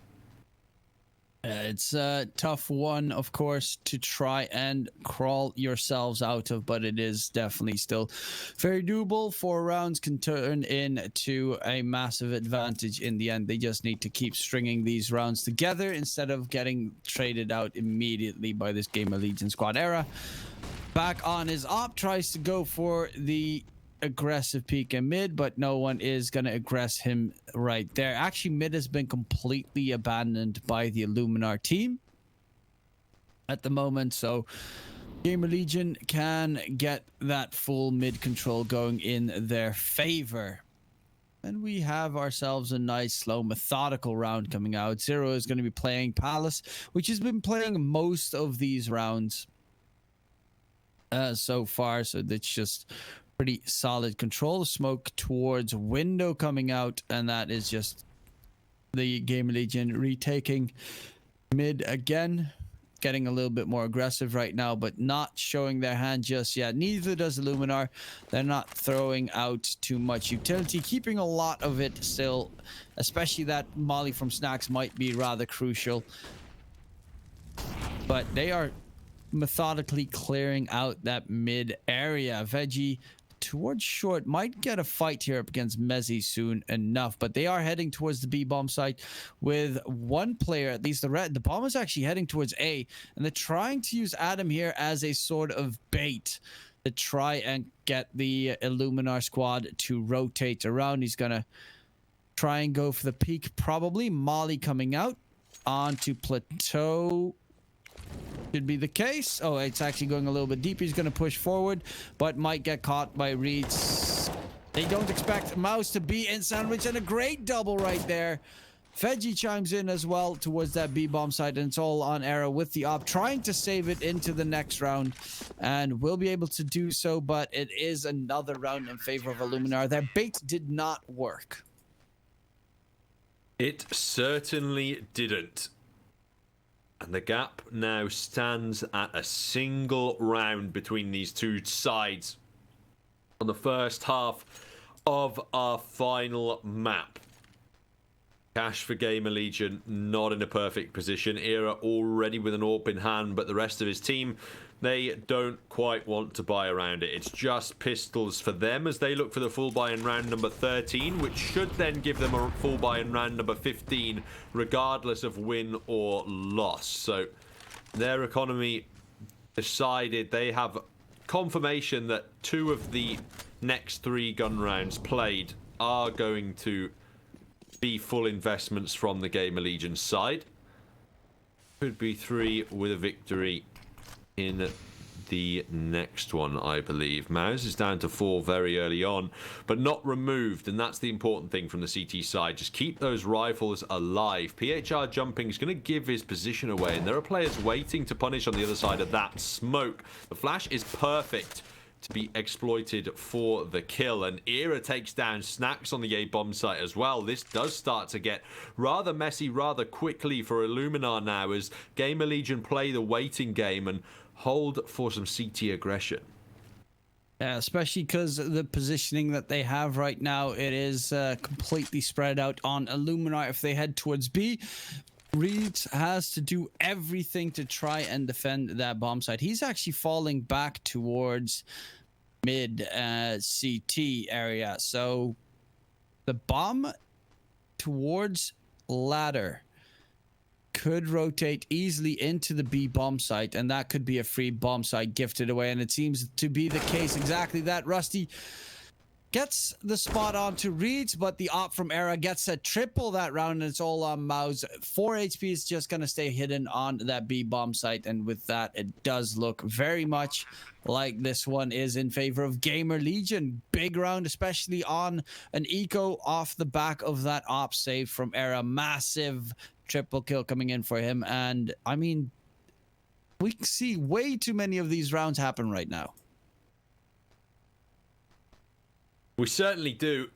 It's a tough one, of course, to try and crawl yourselves out of, but it is definitely still very doable. 4 rounds can turn into a massive advantage in the end. They just need to keep stringing these rounds together instead of getting traded out immediately by this GAMERLEGION squad. Era back on his op, tries to go for the aggressive peek in mid, but no one is going to aggress him right there. Actually, mid has been completely abandoned by the Illuminar team at the moment, so GAMERLEGION can get that full mid control going in their favor. And we have ourselves a nice, slow, methodical round coming out. Zero is going to be playing Palace, which has been playing most of these rounds so far, so that's just pretty solid control. Smoke towards window coming out, and that is just the GAMERLEGION retaking mid again, getting a little bit more aggressive right now, but not showing their hand just yet. Neither does Illuminar. They're not throwing out too much utility, keeping a lot of it still, especially that molly from snacks might be rather crucial, but they are methodically clearing out that mid area. Veggie towards short might get a fight here up against Mezzi soon enough, but they are heading towards the B bomb site with one player, at least the bomb is actually heading towards A, and they're trying to use Adam here as a sort of bait to try and get the Illuminar squad to rotate around. He's gonna try and go for the peak, probably. Molly coming out onto Plateau. Should be the case. Oh, it's actually going a little bit deep. He's going to push forward, but might get caught by Reeds. They don't expect Mouse to be in sandwich, and a great double right there. Veggie chimes in as well towards that B-bomb site, and it's all on Era with the op, trying to save it into the next round, and will be able to do so, but it is another round in favor of Illuminar. Their bait did not work. It certainly didn't. And the gap now stands at a single round between these two sides on the first half of our final map. Cash for GAMERLEGION, not in a perfect position. Era already with an AWP in hand, but the rest of his team, they don't quite want to buy around it. It's just pistols for them as they look for the full buy in round number 13, which should then give them a full buy in round number 15, regardless of win or loss. So their economy decided, they have confirmation that 2 of the next 3 gun rounds played are going to be full investments from the GAMERLEGION side. Could be 3 with a victory in the next one, I believe. Mouse is down to 4 very early on, but not removed, and that's the important thing from the CT side. Just keep those rifles alive. PHR jumping is going to give his position away, and there are players waiting to punish on the other side of that smoke. The flash is perfect to be exploited for the kill, and Era takes down Snacks on the A-bomb site as well. This does start to get rather messy rather quickly for Illuminar now, as GAMERLEGION play the waiting game and hold for some CT aggression. Yeah, especially because the positioning that they have right now, it is completely spread out on Illuminar. If they head towards B, Reeds has to do everything to try and defend that bomb site. He's actually falling back towards mid CT area. So the bomb towards ladder could rotate easily into the B bomb site, and that could be a free bomb site gifted away, and it seems to be the case. Exactly that. Rusty gets the spot onto Reeds, but the op from Era gets a triple that round, and it's all on Mouse. 4 HP is just going to stay hidden on that B bomb site, and with that, it does look very much like this one is in favor of GAMERLEGION. Big round, especially on an eco off the back of that op save from Era. Massive triple kill coming in for him, and I mean, we see way too many of these rounds happen right now. We certainly do.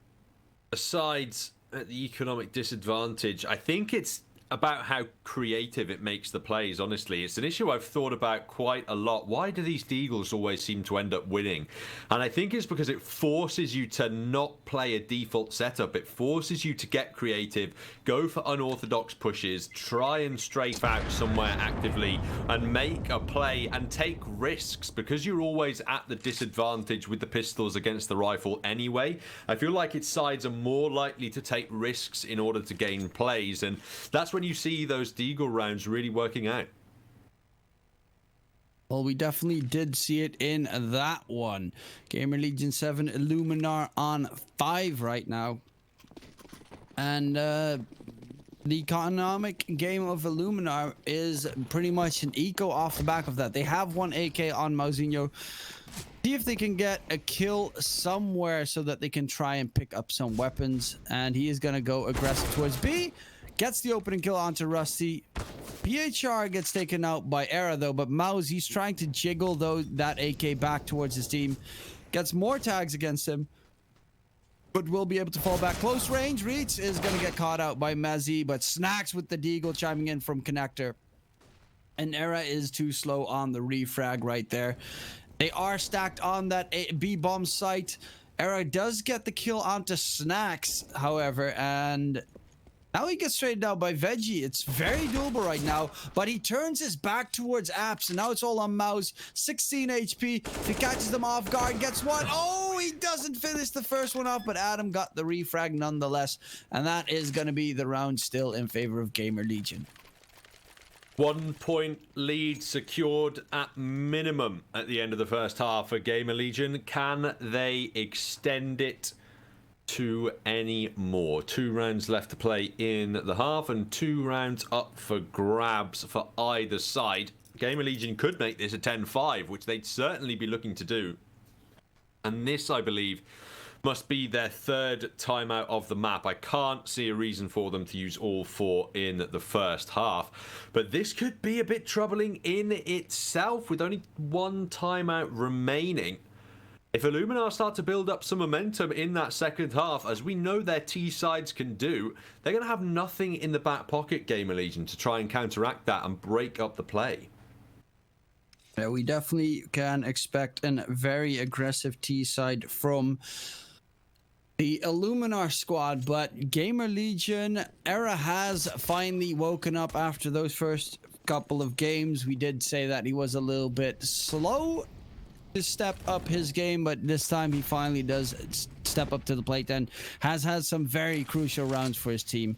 Aside at the economic disadvantage, I think it's about how creative it makes the plays, honestly. It's an issue I've thought about quite a lot. Why do these Deagles always seem to end up winning? And I think it's because it forces you to not play a default setup. It forces you to get creative, go for unorthodox pushes, try and strafe out somewhere actively, and make a play and take risks, because you're always at the disadvantage with the pistols against the rifle anyway. I feel like its sides are more likely to take risks in order to gain plays, and that's when you see those Deagle rounds really working out. Well, we definitely did see it in that one. GAMERLEGION 7, Illuminar on 5 right now. And the economic game of Illuminar is pretty much an eco off the back of that. They have 1 AK on Mauzinho. See if they can get a kill somewhere so that they can try and pick up some weapons. And he is going to go aggressive towards B. Gets the opening kill onto Rusty. PHR gets taken out by Era though, but Mouse, he's trying to jiggle that AK back towards his team. Gets more tags against him, but will be able to fall back. Close range. Reach is going to get caught out by Mezzi, but Snacks with the Deagle chiming in from Connector. And Era is too slow on the refrag right there. They are stacked on that B-bomb site. Era does get the kill onto Snacks, however, and now he gets traded out by Veggie. It's very doable right now, but he turns his back towards Apps, and now it's all on Mouse. 16 HP. If he catches them off guard, gets one. Oh, he doesn't finish the first one off, but Adam got the refrag nonetheless, and that is going to be the round still in favor of GAMERLEGION. 1 point lead secured at minimum at the end of the first half for GAMERLEGION. Can they extend it to any more? 2 rounds left to play in the half, and 2 rounds up for grabs for either side. Gamer Legion could make this a 10-5, which they'd certainly be looking to do. And this, I believe, must be their third timeout of the map. I can't see a reason for them to use all 4 in the first half. But this could be a bit troubling in itself with only 1 timeout remaining. If Illuminar start to build up some momentum in that second half, as we know their T sides can do, they're going to have nothing in the back pocket, Gamer Legion, to try and counteract that and break up the play. Yeah, we definitely can expect a very aggressive T side from the Illuminar squad, but Gamer Legion, Era has finally woken up after those first couple of games. We did say that he was a little bit slow to step up his game, but this time he finally does step up to the plate and has had some very crucial rounds for his team.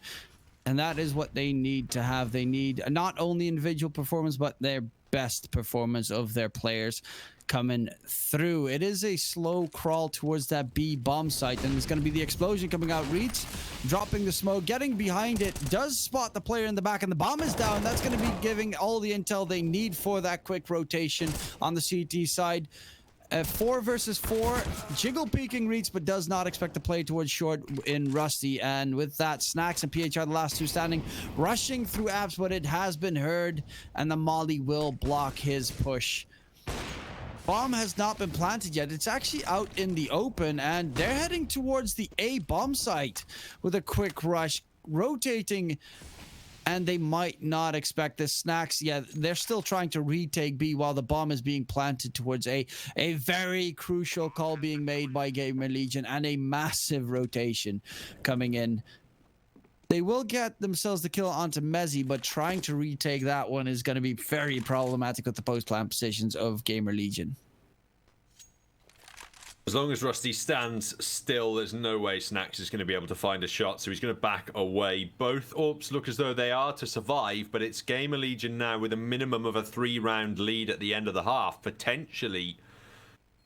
And that is what they need to have. They need not only individual performance, but their best performance of their players coming through. It is a slow crawl towards that B bomb site, and it's going to be the explosion coming out. Reeds dropping the smoke, getting behind it, does spot the player in the back, and the bomb is down. That's going to be giving all the intel they need for that quick rotation on the CT side. 4 versus 4, jiggle peeking Reeds, but does not expect to play towards short in Rusty. And with that, Snacks and PHR, the last 2 standing, rushing through apps, but it has been heard, and the molly will block his push. Bomb has not been planted yet. It's actually out in the open, and they're heading towards the A bomb site with a quick rush, rotating, and they might not expect the Snacks. Yeah, they're still trying to retake B while the bomb is being planted towards A. A very crucial call being made by Gamer Legion, and a massive rotation coming in. They will get themselves the kill onto Mezzi, but trying to retake that one is going to be very problematic with the post-plant positions of Gamer Legion. As long as Rusty stands still, there's no way Snacks is going to be able to find a shot, so he's going to back away. Both AWPs look as though they are to survive, but it's Gamer Legion now with a minimum of a 3-round lead at the end of the half, potentially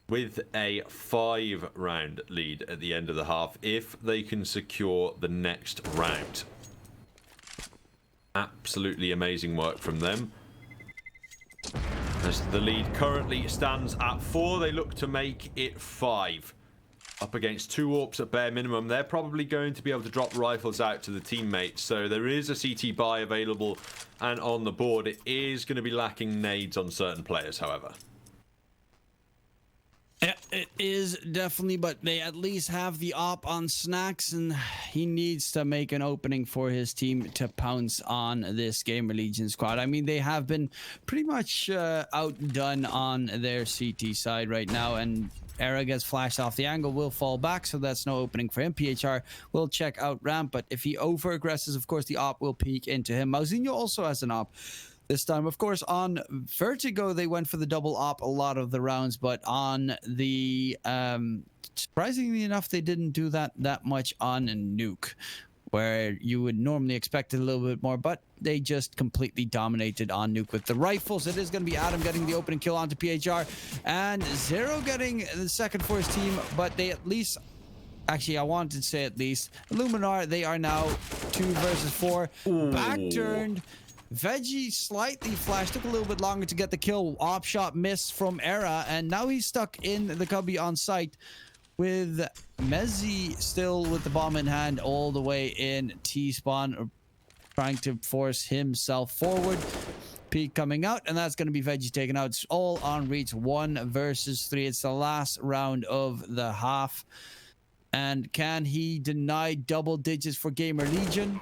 with a 5-round lead at the end of the half if they can secure the next round. Absolutely amazing work from them. As the lead currently stands at 4, they look to make it 5. Up against 2 AWPs at bare minimum, they're probably going to be able to drop rifles out to the teammates. So there is a CT buy available and on the board. It is going to be lacking nades on certain players, however. Yeah, it is definitely, but they at least have the op on Snacks, and he needs to make an opening for his team to pounce on this Gamer Legion squad. I mean, they have been pretty much outdone on their CT side right now, and Era gets flashed off. The angle will fall back, so that's no opening for him. PHR will check out ramp, but if he over-aggresses, of course, the op will peek into him. Mauzinho also has an op. This time, of course, on Vertigo, they went for the double op a lot of the rounds, but on the surprisingly enough, they didn't do that much on Nuke, where you would normally expect it a little bit more, but they just completely dominated on Nuke with the rifles. It is going to be Adam getting the opening kill onto PHR, and Zero getting the second for his team, but they at least... Actually, I wanted to say at least. Illuminar, they are now 2 versus 4. Ooh. Back turned. Veggie slightly flashed, took a little bit longer to get the kill. Op shot missed from Era, and now he's stuck in the cubby on site with Mezzi still with the bomb in hand all the way in T-spawn, trying to force himself forward. Peak coming out, and that's going to be Veggie taken out. It's all on Reach, 1 versus 3. It's the last round of the half. And can he deny double digits for Gamer Legion?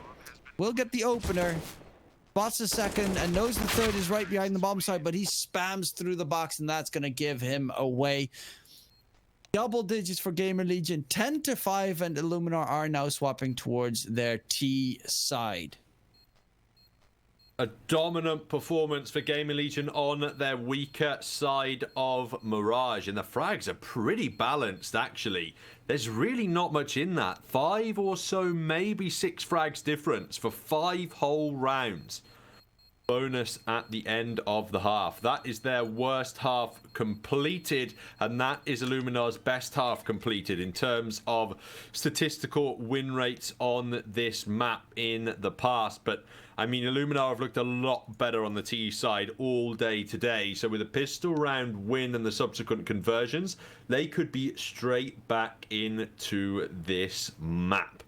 We'll get the opener. Spots the second and knows the third is right behind the bomb site, but he spams through the box, and that's going to give him away. Double digits for Gamer Legion, 10-5, and Illuminar are now swapping towards their T side. A dominant performance for Gamer Legion on their weaker side of Mirage, and the frags are pretty balanced actually. There's really not much in that. 5 or so, maybe 6 frags difference for 5 whole rounds. bonus at the end of the half. That is their worst half completed, and that is Illuminar's best half completed in terms of statistical win rates on this map in the past. But I mean, Illuminar have looked a lot better on the TE side all day today. So with a pistol round win and the subsequent conversions, they could be straight back into this map.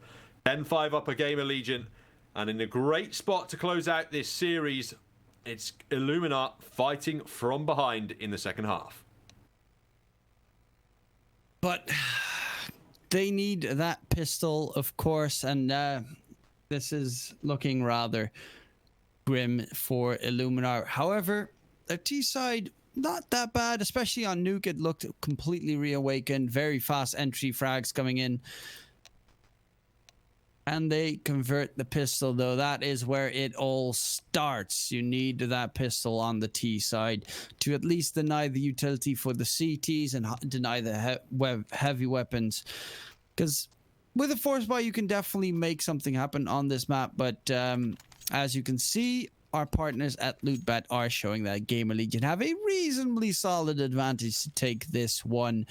10-5 up a Gamer Legion. And in a great spot to close out this series, it's Illuminar fighting from behind in the second half. But they need that pistol, of course, and this is looking rather grim for Illuminar. However, their T side, not that bad, especially on Nuke. It looked completely reawakened. Very fast entry frags coming in. And they convert the pistol, though. That is where it all starts. You need that pistol on the T side to at least deny the utility for the CTs and deny the heavy weapons. Because with a force buy, you can definitely make something happen on this map. But as you can see, our partners at Lootbat are showing that Gamer Legion have a reasonably solid advantage to take this one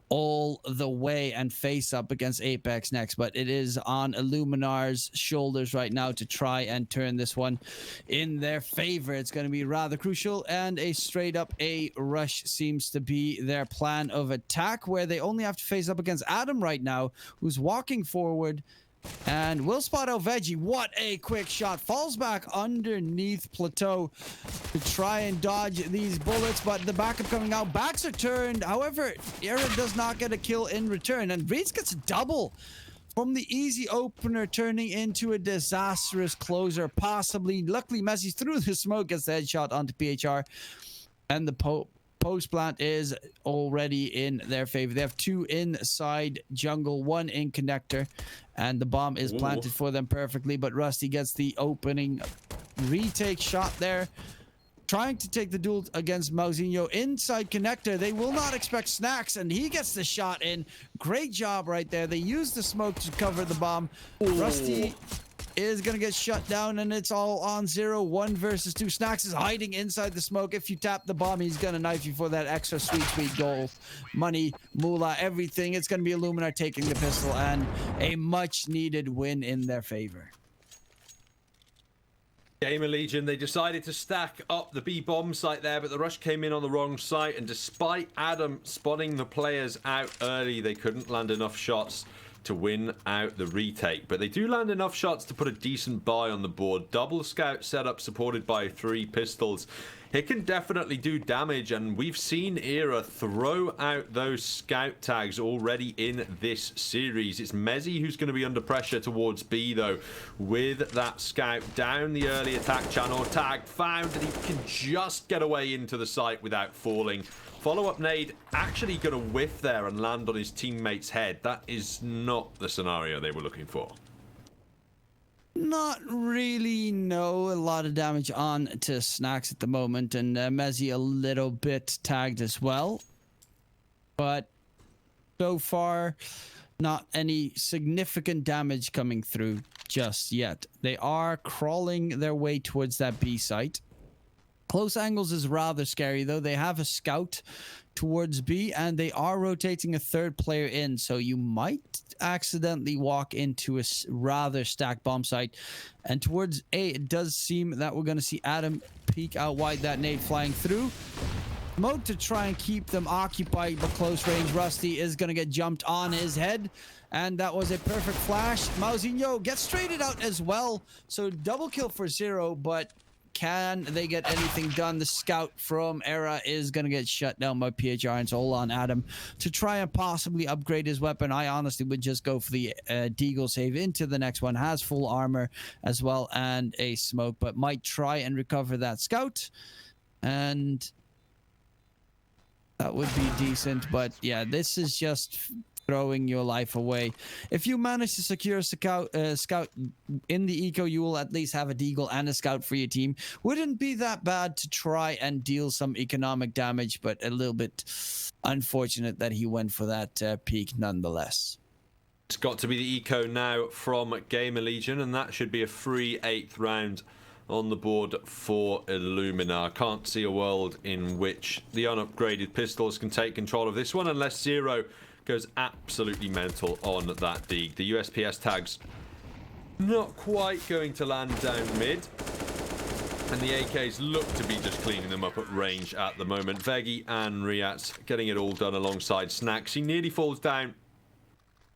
all the way and face up against Apex next. But it is on Illuminar's shoulders right now to try and turn this one in their favor. It's going to be rather crucial, and a straight up A rush seems to be their plan of attack, where they only have to face up against Adam right now, who's walking forward. And will spot out Veggie. What a quick shot. Falls back underneath Plateau to try and dodge these bullets, but the backup coming out. Backs are turned. However, Era does not get a kill in return, and Reeds gets a double from the easy opener, turning into a disastrous closer, possibly. Luckily, Messi through the smoke gets the headshot onto PHR, and the post plant is already in their favor. They have 2 inside jungle, 1 in connector, and the bomb is planted for them perfectly. But Rusty gets the opening retake shot there, trying to take the duel against Mauzinho inside connector. They will not expect snacks, and he gets the shot in. Great job right there. They use the smoke to cover the bomb. Rusty is gonna get shut down, and it's all on 0. 1 versus 2. Snacks is hiding inside the smoke. If you tap the bomb, he's gonna knife you for that extra sweet goal, money, moolah, everything. It's gonna be Illuminar taking the pistol, and a much needed win in their favor. Gamer Legion, they decided to stack up the B bomb site there, but the rush came in on the wrong site, and despite Adam spotting the players out early, they couldn't land enough shots to win out the retake. But they do land enough shots to put a decent buy on the board. Double scout setup supported by 3 pistols. It can definitely do damage, and we've seen Era throw out those scout tags already in this series. It's Mezzi who's going to be under pressure towards B, though, with that scout down the early attack channel. Tag found, and he can just get away into the site without falling. Follow-up nade actually going to whiff there and land on his teammate's head. That is not the scenario they were looking for. Not really, no. A lot of damage on to Snacks at the moment, and Mezzi a little bit tagged as well. But so far, not any significant damage coming through just yet. They are crawling their way towards that B site. Close angles is rather scary, though. They have a scout towards B, and they are rotating a 3rd player in, so you might accidentally walk into a rather stacked bomb site. And towards A, it does seem that we're going to see Adam peek out wide, that nade flying through. Mode to try and keep them occupied, but close range. Rusty is going to get jumped on his head, and that was a perfect flash. Mauzinho gets traded out as well, so double kill for 0, but can they get anything done? The scout from Era is going to get shut down by PHR, and it's all on Adam to try and possibly upgrade his weapon. I honestly would just go for the Deagle save into the next one. Has full armor as well and a smoke, but might try and recover that scout. And that would be decent, but yeah, this is just throwing your life away. If you manage to secure a scout in the eco, you will at least have a deagle and a scout for your team. Wouldn't be that bad to try and deal some economic damage, but a little bit unfortunate that he went for that peak nonetheless. It's got to be the eco now from Gamer Legion, and that should be a free 8th round on the board for Illuminar. Can't see a world in which the unupgraded pistols can take control of this one unless Zero goes absolutely mental on that dig. The USPS tags not quite going to land down mid. And the AKs look to be just cleaning them up at range at the moment. Veggie and Riats getting it all done alongside Snacks. He nearly falls down,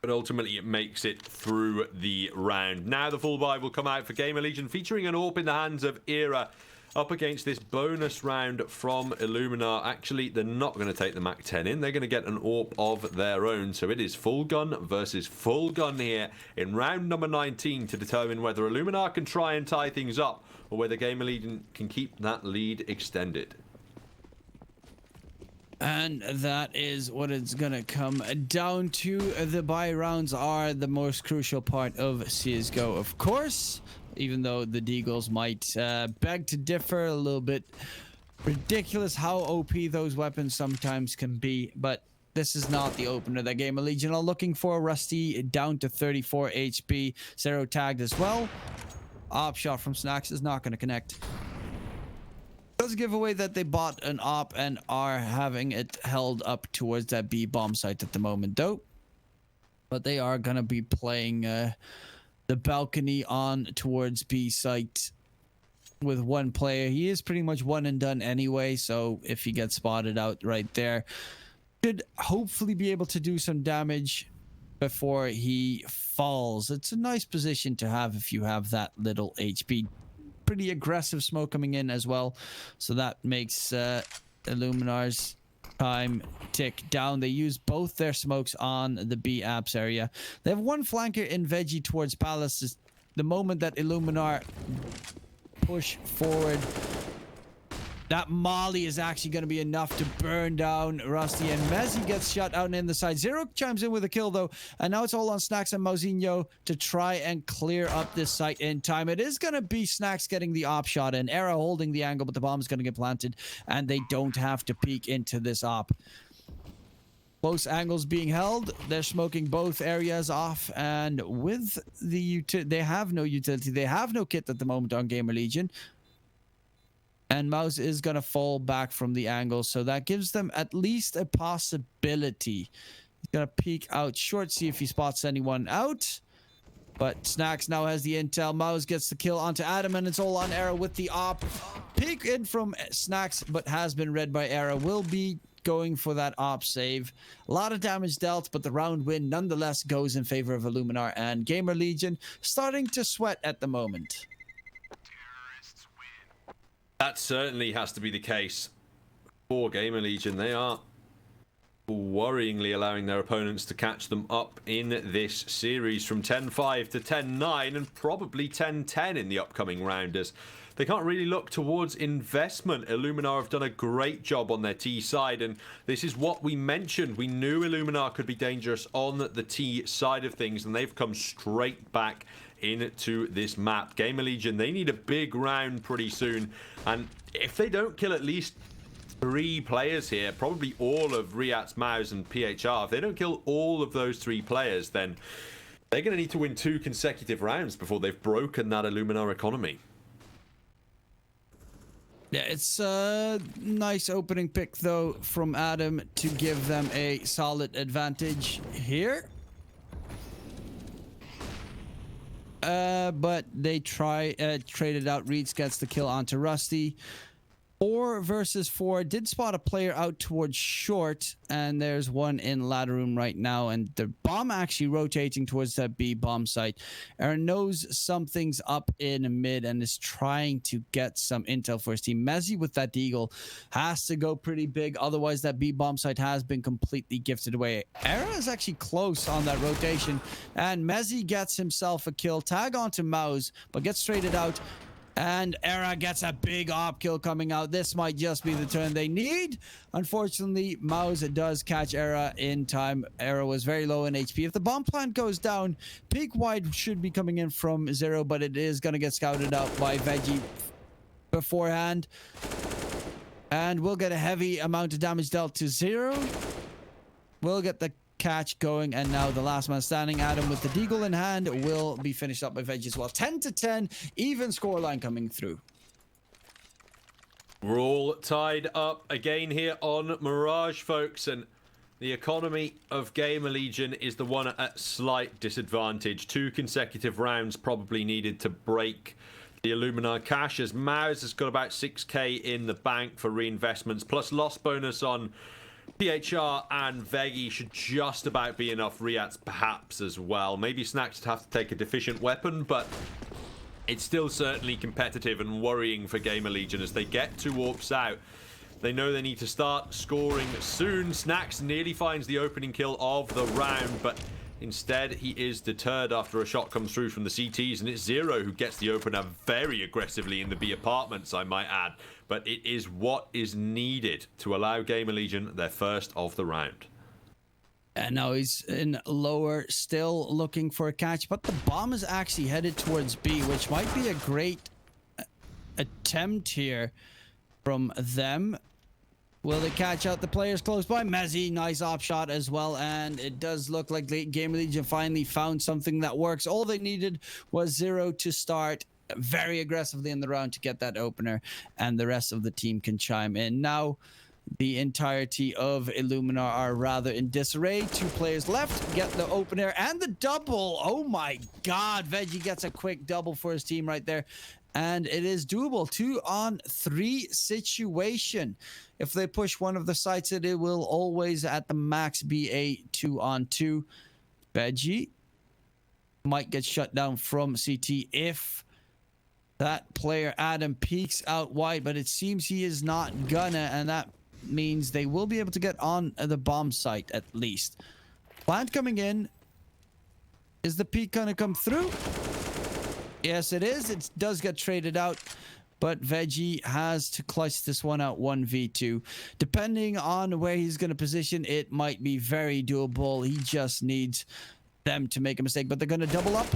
but ultimately it makes it through the round. Now the full buy will come out for GAMERLEGION, featuring an AWP in the hands of Era up against this bonus round from Illuminar. Actually, they're not going to take the MAC-10 in. They're going to get an AWP of their own. So it is full gun versus full gun here in round number 19 to determine whether Illuminar can try and tie things up or whether GAMERLEGION can keep that lead extended. And that is what it's gonna come down to. The buy rounds are the most crucial part of CSGO, of course, even though the Deagles might beg to differ a little bit. Ridiculous how OP those weapons sometimes can be, but this is not the opener that GAMERLEGION are looking for. Rusty down to 34 HP, Zero tagged as well. Op shot from Snacks is not going to connect. Does give away that they bought an op and are having it held up towards that B bomb site at the moment, though. But they are going to be playing the balcony on towards B site with one player. He is pretty much one and done anyway, so if he gets spotted out right there, should hopefully be able to do some damage before he falls. It's a nice position to have if you have that little HP. Pretty aggressive smoke coming in as well, so that makes Illuminar's time tick down. They use both their smokes on the B apps area. They have one flanker in Veggie towards Palace. The moment that Illuminar push forward, that molly is actually going to be enough to burn down Rusty, and Mezzi gets shot out in the side. Zero chimes in with a kill though, and now it's all on Snacks and Mousinho to try and clear up this site in time. It is going to be Snacks getting the op shot and Era holding the angle, but the bomb is going to get planted and they don't have to peek into this op. Close angles being held. They're smoking both areas off, and with the they have no utility. They have no kit at the moment on GAMERLEGION. And Mouse is going to fall back from the angle, so that gives them at least a possibility. He's going to peek out short, see if he spots anyone out. But Snacks now has the intel. Mouse gets the kill onto Adam, and it's all on Era with the op. Peek in from Snacks, but has been read by Era. Will be going for that op save. A lot of damage dealt, but the round win nonetheless goes in favor of Illuminar, and GAMERLEGION starting to sweat at the moment. That certainly has to be the case for GAMERLEGION. They are worryingly allowing their opponents to catch them up in this series from 10-5 to 10-9 and probably 10-10 in the upcoming rounders. They can't really look towards investment. Illuminar have done a great job on their T side, and this is what we mentioned. We knew Illuminar could be dangerous on the T side of things, and they've come straight back into this map. GAMERLEGION, they need a big round pretty soon, and if they don't kill at least 3 players here, probably all of Riats, Mouse and PHR, if they don't kill all of those 3 players, then they're going to need to win 2 consecutive rounds before they've broken that Illuminar economy. Yeah, it's a nice opening pick though from Adam to give them a solid advantage here. But they traded out. Reeds gets the kill onto Rusty. 4 versus 4. Did spot a player out towards short, and there's one in ladder room right now, and the bomb actually rotating towards that B bomb site. Aaron knows something's up in mid and is trying to get some intel for his team. Mezzi with that deagle has to go pretty big, otherwise that B bomb site has been completely gifted away. Era is actually close on that rotation, and Mezzi gets himself a kill. Tag onto Mouse, but gets traded out. And Era gets a big op kill coming out. This might just be the turn they need. Unfortunately, Mouse does catch Era in time. Era was very low in HP. If the bomb plant goes down, peak wide should be coming in from Zero, but it is going to get scouted out by Veggie beforehand. And we'll get a heavy amount of damage dealt to Zero. We'll get the catch going, and now the last man standing, Adam, with the deagle in hand, will be finished up by Veggie as well. 10-10, even scoreline coming through. We're all tied up again here on Mirage, folks, and the economy of GAMERLEGION is the one at slight disadvantage. 2 consecutive rounds probably needed to break the Illuminar cash, as Maz has got about 6k in the bank for reinvestments, plus loss bonus on PHR and Veggie should just about be enough reats perhaps as well. Maybe Snacks would have to take a deficient weapon, but it's still certainly competitive and worrying for GAMERLEGION as they get 2 AWPs out. They know they need to start scoring soon. Snacks nearly finds the opening kill of the round, but instead he is deterred after a shot comes through from the CTs, and it's Zero who gets the opener very aggressively in the B apartments, I might add. But it is what is needed to allow GAMERLEGION their first of the round. And now he's in lower, still looking for a catch, but the bomb is actually headed towards B, which might be a great attempt here from them. Will they catch out the players close by? Mezzy, nice op shot as well, and it does look like GAMERLEGION finally found something that works. All they needed was Zero to start very aggressively in the round to get that opener, and the rest of the team can chime in. Now, the entirety of Illuminar are rather in disarray. 2 players left, get the opener and the double. Oh my god, Veggie gets a quick double for his team right there. And it is doable. 2-on-3 situation. If they push one of the sites, it will always at the max be a 2-on-2. Veggie might get shut down from CT if that player Adam peeks out wide, but it seems he is not gonna, and that means they will be able to get on the bomb site at least. Plant coming in. Is the peek gonna come through? Yes, it is. It does get traded out, but Veggie has to clutch this one out 1v2. Depending on where he's going to position, it might be very doable. He just needs them to make a mistake, but they're going to double up.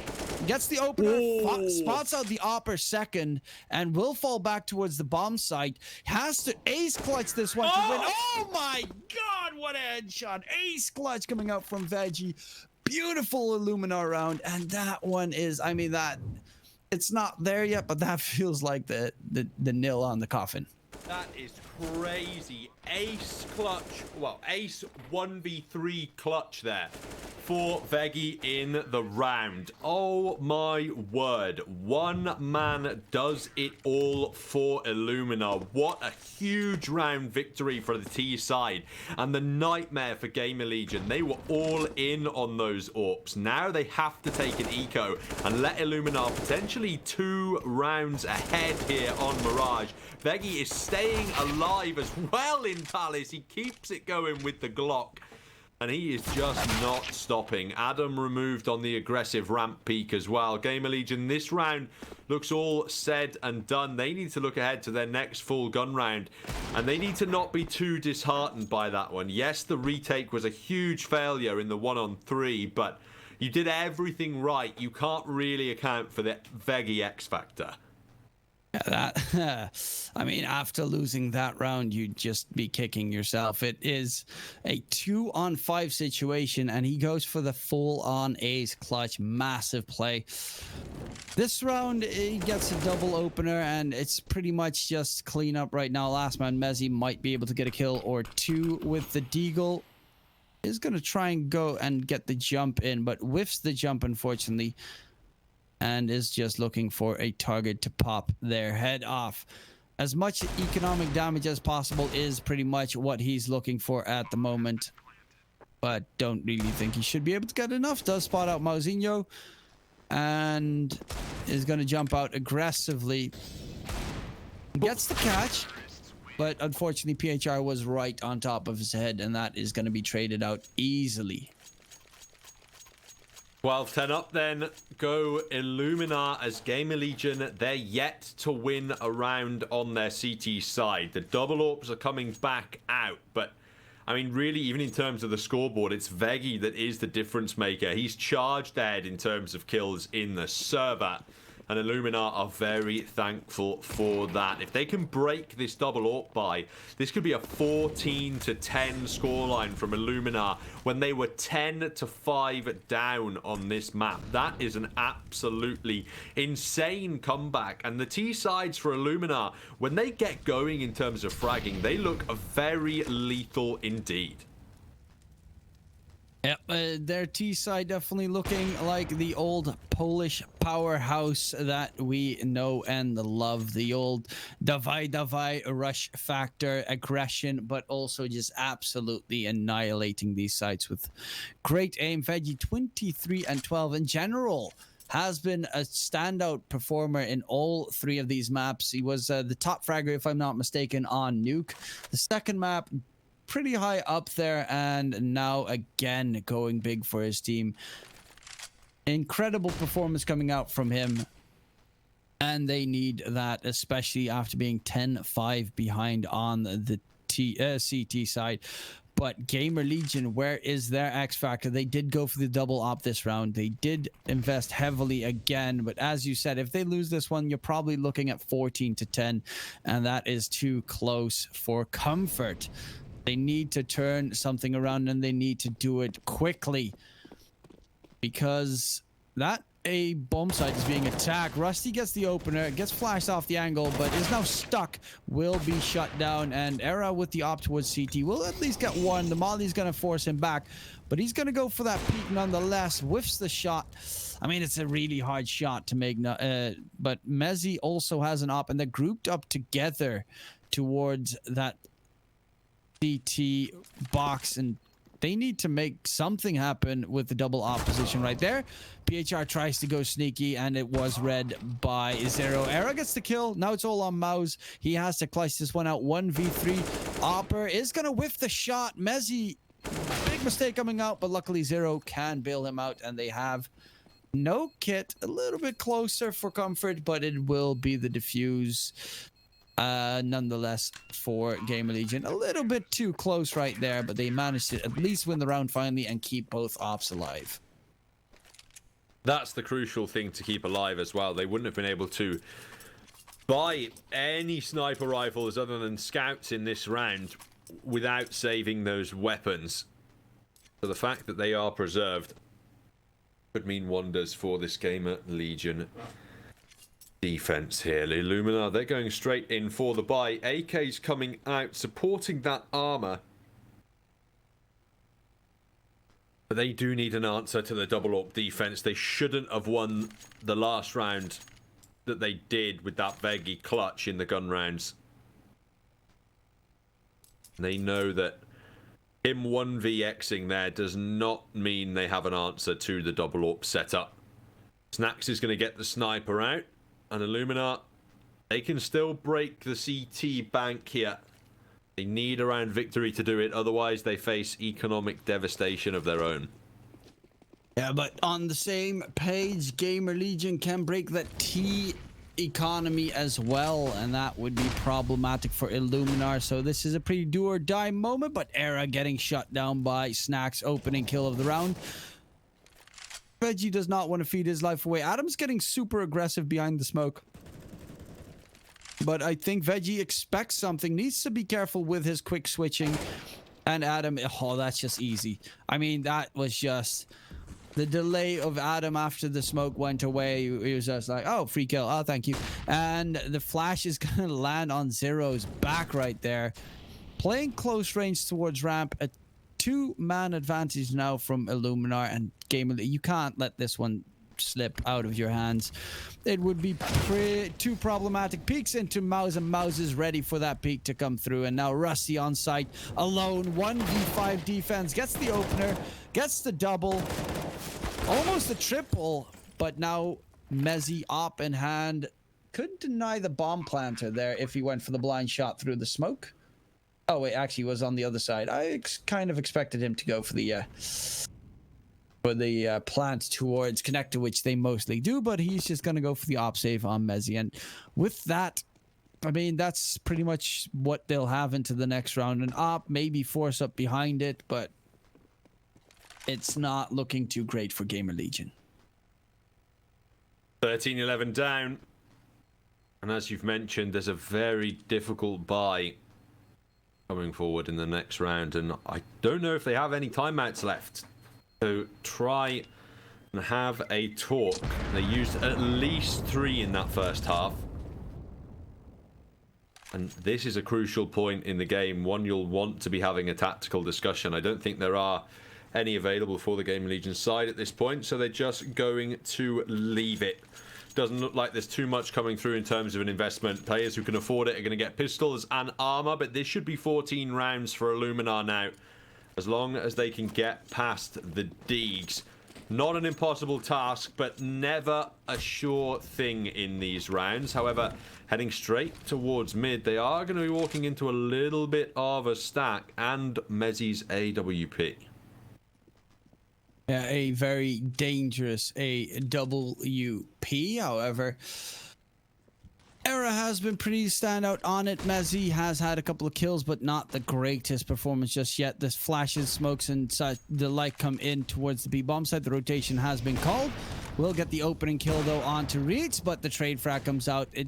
Gets the opener, spots out the opper second, and will fall back towards the bomb site. Has to ace clutch this one to win. Oh my god, what a headshot. Ace clutch coming out from Veggie. Beautiful Illuminar round, and that one is, I mean, that it's not there yet, but that feels like the nail on the coffin. That is crazy. Ace clutch, well, ace 1v3 clutch there for Veggie in the round. Oh my word. One man does it all for Illuminar. What a huge round victory for the T side. And the nightmare for GAMERLEGION. They were all in on those AWPs. Now they have to take an eco and let Illuminar potentially 2 rounds ahead here on Mirage. Veggie is staying alive as well in Palace. He keeps it going with the Glock, and he is just not stopping. Adam removed on the aggressive ramp peak as well. GAMERLEGION, this round looks all said and done. They need to look ahead to their next full gun round, and they need to not be too disheartened by that one. Yes, the retake was a huge failure in the 1-on-3, but you did everything right. You can't really account for the Veggie X factor. That, I mean, after losing that round, you'd just be kicking yourself. It is a 2-on-5 situation, and he goes for the full-on ace clutch. Massive play. This round, he gets a double opener, and it's pretty much just clean up right now. Last man, Mezzy, might be able to get a kill or 2 with the deagle. Is going to try and go and get the jump in, but whiffs the jump, unfortunately, and is just looking for a target to pop their head off. As much economic damage as possible is pretty much what he's looking for at the moment, but don't really think he should be able to get enough. Does spot out Mauzinho and is going to jump out aggressively. Gets the catch, but unfortunately PHR was right on top of his head, and that is going to be traded out easily. 12-10 up then go Illuminar as GAMERLEGION. They're yet to win a round on their CT side. The double AWPs are coming back out, but I mean, really, even in terms of the scoreboard, it's Veggie that is the difference maker. He's charged ahead in terms of kills in the server. and Illuminar are very thankful for that. If they can break this double AWP buy, this could be a 14-10 scoreline from Illuminar when they were 10-5 down on this map. That is an absolutely insane comeback, and the T sides for Illuminar, when they get going in terms of fragging, they look very lethal indeed. Yep, their T side definitely looking like the old Polish powerhouse that we know and love. The old dawaj rush factor, aggression, but also just absolutely annihilating these sides with great aim. Veggie 23-12 in general has been a standout performer in all three of these maps. He was the top fragger, if I'm not mistaken, on Nuke. The second map, pretty high up there, and now again going big for his team. Incredible performance coming out from him, and they need that, especially after being 10-5 behind on the CT side. But GAMERLEGION, where is their X factor? They did go for the double op this round. They did invest heavily again, but as you said, if they lose this one, you're probably looking at 14-10, and that is too close for comfort. They need to turn something around, and they need to do it quickly, because that A bomb site is being attacked. Rusty gets the opener, gets flashed off the angle, but is now stuck, will be shut down, and Era with the op towards CT will at least get one. The Molly's going to force him back, but he's going to go for that peek nonetheless. Whiffs the shot. I mean, it's a really hard shot to make, but Mezzi also has an op, and they're grouped up together towards that CT box, and they need to make something happen with the double opposition right there. PHR tries to go sneaky, and it was read by Zero. Era gets the kill. Now it's all on Mouse. He has to clutch this one out. 1v3. Opper is going to whiff the shot. Mezzi, big mistake coming out, but luckily Zero can bail him out, and they have no kit. A little bit closer for comfort, but it will be the defuse. Nonetheless, for GAMERLEGION, a little bit too close right there, but they managed to at least win the round finally and keep both ops alive. That's the crucial thing to keep alive as well. They wouldn't have been able to buy any sniper rifles other than scouts in this round without saving those weapons. So the fact that they are preserved could mean wonders for this GAMERLEGION defense here. Illuminar, they're going straight in for the buy. AK's coming out, supporting that armor. But they do need an answer to the double AWP defense. They shouldn't have won the last round that they did with that Veggie clutch in the gun rounds. They know that him 1vxing there does not mean they have an answer to the double AWP setup. Snacks is going to get the sniper out. And Illuminar, they can still break the CT bank here. They need a round victory to do it. Otherwise, they face economic devastation of their own. Yeah, but on the same page, GAMERLEGION can break that T economy as well, and that would be problematic for Illuminar. So this is a pretty do or die moment, but Era getting shut down by Snacks, opening kill of the round. Veggie does not want to feed his life away. Adam's getting super aggressive behind the smoke, but I think Veggie expects something, needs to be careful with his quick switching. And Adam, oh, that's just easy. I mean, that was just the delay of Adam after the smoke went away. He was just like, oh, free kill, oh, thank you. And the flash is gonna land on Zero's back right there, playing close range towards ramp. A two-man advantage now from Illuminar, and GAMERLEGION, you can't let this one slip out of your hands. It would be too problematic. Peeks into Mouse, and Mouse is ready for that peek to come through. And now Rusty on site alone. 1v5 defense, gets the opener, gets the double, almost a triple, but now Mezzi op in hand. Couldn't deny the bomb planter there if he went for the blind shot through the smoke. Oh, wait, actually was on the other side. I kind of expected him to go for the plant towards connector, which they mostly do, but he's just going to go for the op save on Mezzi. And with that, I mean, that's pretty much what they'll have into the next round. An op, maybe force up behind it, but it's not looking too great for GAMERLEGION. 13-11 down. And as you've mentioned, there's a very difficult buy coming forward in the next round. And I don't know if they have any timeouts left. So try and have a talk. They used at least 3 in that first half. And this is a crucial point in the game, one you'll want to be having a tactical discussion. I don't think there are any available for the GAMERLEGION side at this point, so they're just going to leave it. Doesn't look like there's too much coming through in terms of an investment. Players who can afford it are going to get pistols and armor, but this should be 14 rounds for ILLUMINAR now, as long as they can get past the Deegs. Not an impossible task, but never a sure thing in these rounds. However, heading straight towards mid, they are going to be walking into a little bit of a stack and Mezzi's AWP. Yeah, a very dangerous AWP. However, Era has been pretty standout on it. Mezzi has had a couple of kills, but not the greatest performance just yet. This flashes, smokes, and such the like come in towards the B-bomb site. The rotation has been called. We'll get the opening kill though onto Reeds, but the trade frag comes out. The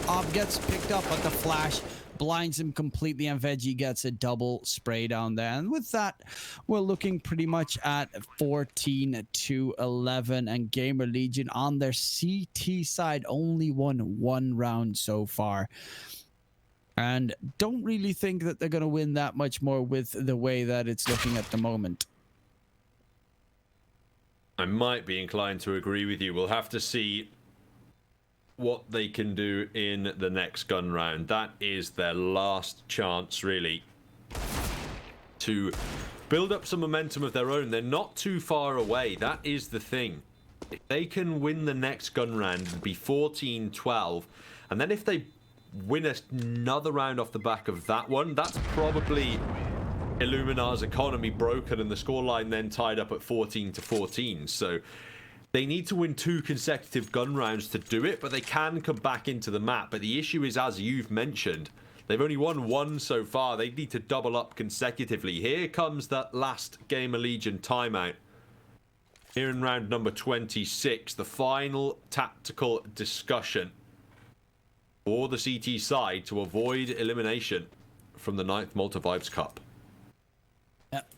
op gets picked up, but the flash blinds him completely, and Veggie gets a double spray down there. And with that, we're looking pretty much at 14-11, and GAMERLEGION on their CT side only won 1 round so far. And don't really think that they're going to win that much more with the way that it's looking at the moment. I might be inclined to agree with you. We'll have to see what they can do in the next gun round. That is their last chance, really, to build up some momentum of their own. They're not too far away. That is the thing. If they can win the next gun round and be 14-12, and then if they win another round off the back of that one, that's probably ILLUMINAR's economy broken and the scoreline then tied up at 14-14. So they need to win 2 consecutive gun rounds to do it, but they can come back into the map. But the issue is, as you've mentioned, they've only won 1 so far. They need to double up consecutively. Here comes that last GAMERLEGION timeout. Here in round number 26, the final tactical discussion for the CT side to avoid elimination from the 9th Malta Vibes Cup.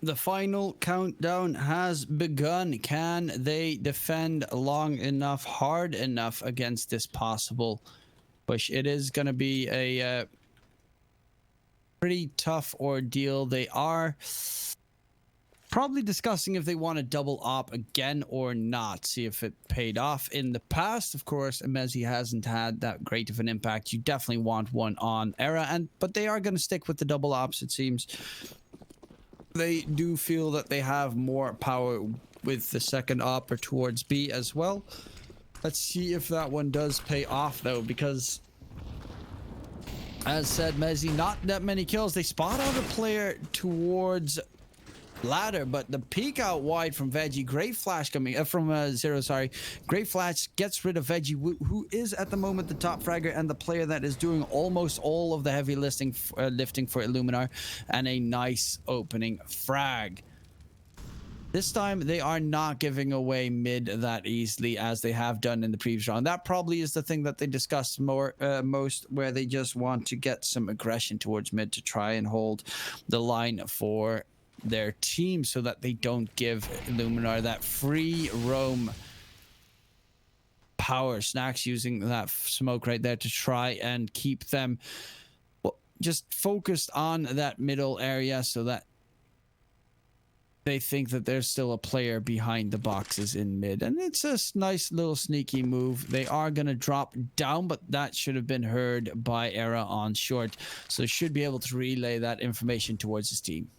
The final countdown has begun. Can they defend long enough, hard enough against this possible push? It is going to be a pretty tough ordeal. They are probably discussing if they want to double op again or not. See if it paid off in the past. Of course, Mezzi hasn't had that great of an impact. You definitely want one on Era, but they are going to stick with the double ops, it seems. They do feel that they have more power with the second op or towards B as well. Let's see if that one does pay off though, because as said, Mezzi, not that many kills. They spot out a player towards ladder, but the peek out wide from Veggie, great flash coming from Zero, sorry, great flash gets rid of Veggie, who is at the moment the top fragger and the player that is doing almost all of the heavy lifting for ILLUMINAR, and a nice opening frag. This time they are not giving away mid that easily as they have done in the previous round. That probably is the thing that they discussed most, where they just want to get some aggression towards mid to try and hold the line for their team so that they don't give ILLUMINAR that free roam power. Snacks using that smoke right there to try and keep them just focused on that middle area so that they think that there's still a player behind the boxes in mid. And it's a nice little sneaky move. They are going to drop down, but that should have been heard by Era on short, so should be able to relay that information towards his team.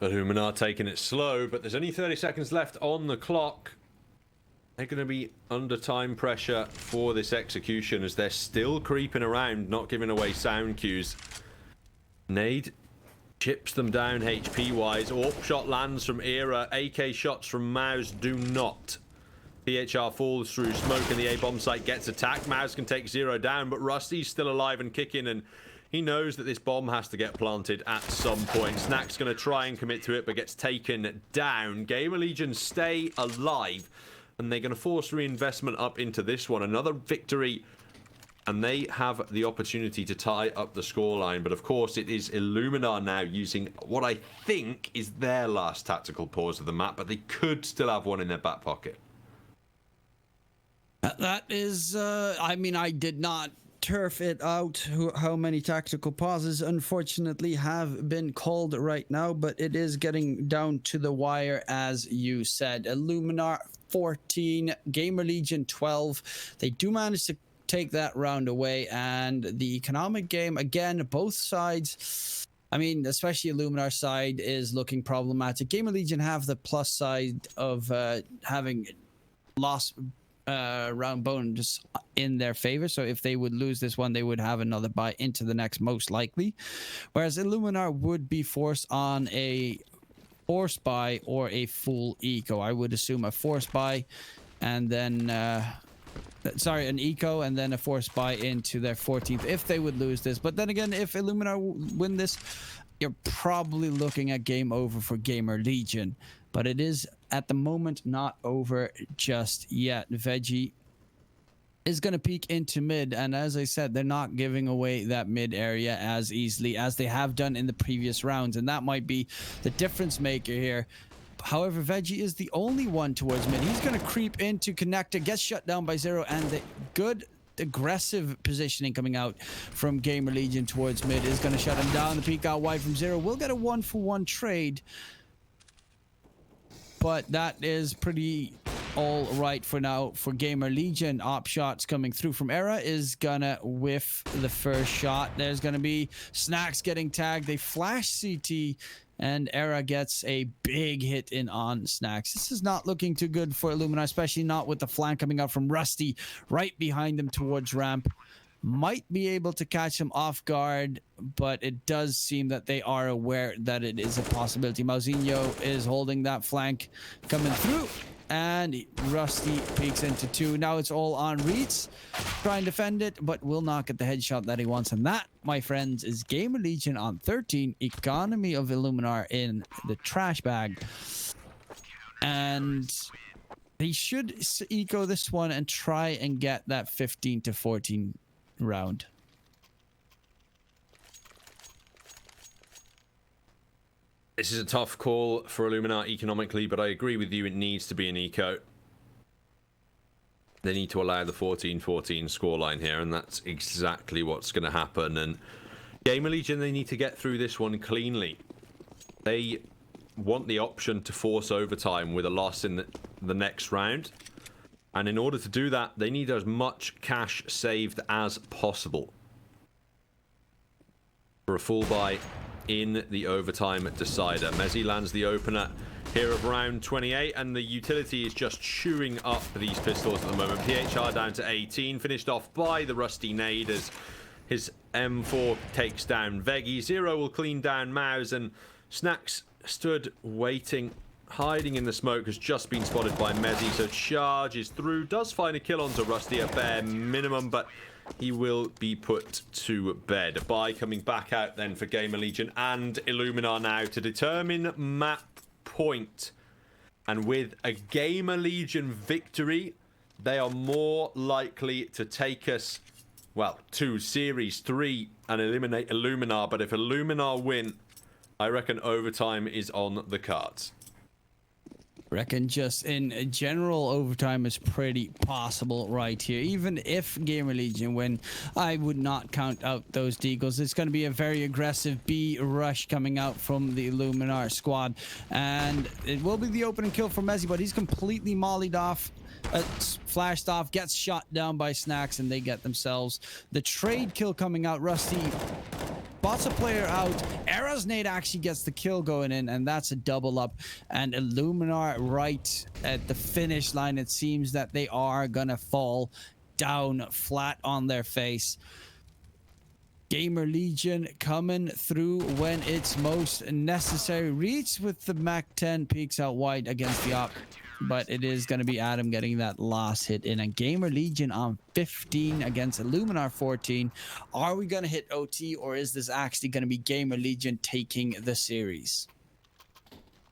ILLUMINAR taking it slow, but there's only 30 seconds left on the clock. They're going to be under time pressure for this execution as they're still creeping around, not giving away sound cues. Nade chips them down HP-wise. AWP shot lands from Era. AK shots from Mouse do not. PHR falls through smoke and the A-bomb site gets attacked. Mouse can take Zero down, but Rusty's still alive and kicking and He knows that this bomb has to get planted at some point. Snack's going to try and commit to it, but gets taken down. GAMERLEGION stay alive, and they're going to force reinvestment up into this one. Another victory, and they have the opportunity to tie up the scoreline. But of course, it is ILLUMINAR now using what I think is their last tactical pause of the map, but they could still have one in their back pocket. That is, I mean, I did not turf it out how many tactical pauses unfortunately have been called right now, but it is getting down to the wire, as you said. ILLUMINAR 14, GAMERLEGION 12. They do manage to take that round away, and the economic game, again, both sides, I mean, especially ILLUMINAR side is looking problematic. GAMERLEGION have the plus side of having lost round bonus in their favor, so if they would lose this one, they would have another buy into the next, most likely, whereas ILLUMINAR would be forced on a force buy or a full eco. I would assume a force buy, and then an eco and then a force buy into their 14th if they would lose this. But then again, if ILLUMINAR win this, you're probably looking at game over for GAMERLEGION. But it is, at the moment, not over just yet. Veggie is going to peek into mid, and as I said, they're not giving away that mid area as easily as they have done in the previous rounds, and that might be the difference maker here. However, Veggie is the only one towards mid. He's going to creep into connector, gets shut down by Zero, and the good aggressive positioning coming out from GAMERLEGION towards mid is going to shut him down. The peek out wide from Zero will get a 1-for-1 trade, but that is pretty all right for now for GAMERLEGION. Op shots coming through from Era is gonna whiff the first shot. There's gonna be Snacks getting tagged. They flash CT, and Era gets a big hit in on Snacks. This is not looking too good for ILLUMINAR, especially not with the flank coming out from Rusty right behind them towards ramp. Might be able to catch him off guard, but it does seem that they are aware that it is a possibility. Mauzinho is holding that flank coming through, and Rusty peeks into 2. Now it's all on Reeds. Try and defend it, but will not get the headshot that he wants. And that, my friends, is GAMERLEGION on 13. Economy of ILLUMINAR in the trash bag. And he should eco this one and try and get that 15-14 round. This is a tough call for ILLUMINAR economically, but I agree with you, it needs to be an eco. They need to allow the 14-14 scoreline here, and that's exactly what's going to happen. And GAMERLEGION, they need to get through this one cleanly. They want the option to force overtime with a loss in the next round. And in order to do that, they need as much cash saved as possible for a full buy in the overtime decider. Mezzi lands the opener here of round 28, and the utility is just chewing up these pistols at the moment. PHR down to 18, finished off by the Rusty Nade as his M4 takes down Veggie. Zero will clean down Mouse, and Snacks stood waiting, hiding in the smoke, has just been spotted by Mezzi, so charges through, does find a kill onto Rusty at bare minimum, but he will be put to bed. A buy coming back out then for GAMERLEGION and ILLUMINAR now to determine map point. And with a GAMERLEGION victory, they are more likely to take us, well, to Series 3 and eliminate ILLUMINAR. But if ILLUMINAR win, I reckon overtime is on the cards. Reckon just in general, overtime is pretty possible right here. Even if GAMERLEGION win, I would not count out those deagles. It's going to be a very aggressive B rush coming out from the ILLUMINAR squad, and it will be the opening kill for Mezzi, but he's completely mollied off, flashed off, gets shot down by Snacks, and they get themselves the trade kill coming out. Rusty bots a player out. Era's nade actually gets the kill going in, and that's a double up. And ILLUMINAR right at the finish line, it seems that they are gonna fall down flat on their face. GAMERLEGION coming through when it's most necessary. Reach with the Mac 10, peeks out wide against the op. but it is going to be Adam getting that last hit in a Gamer Legion on 15 against Illuminar 14. Are we going to hit OT, or is this actually going to be Gamer Legion taking the series?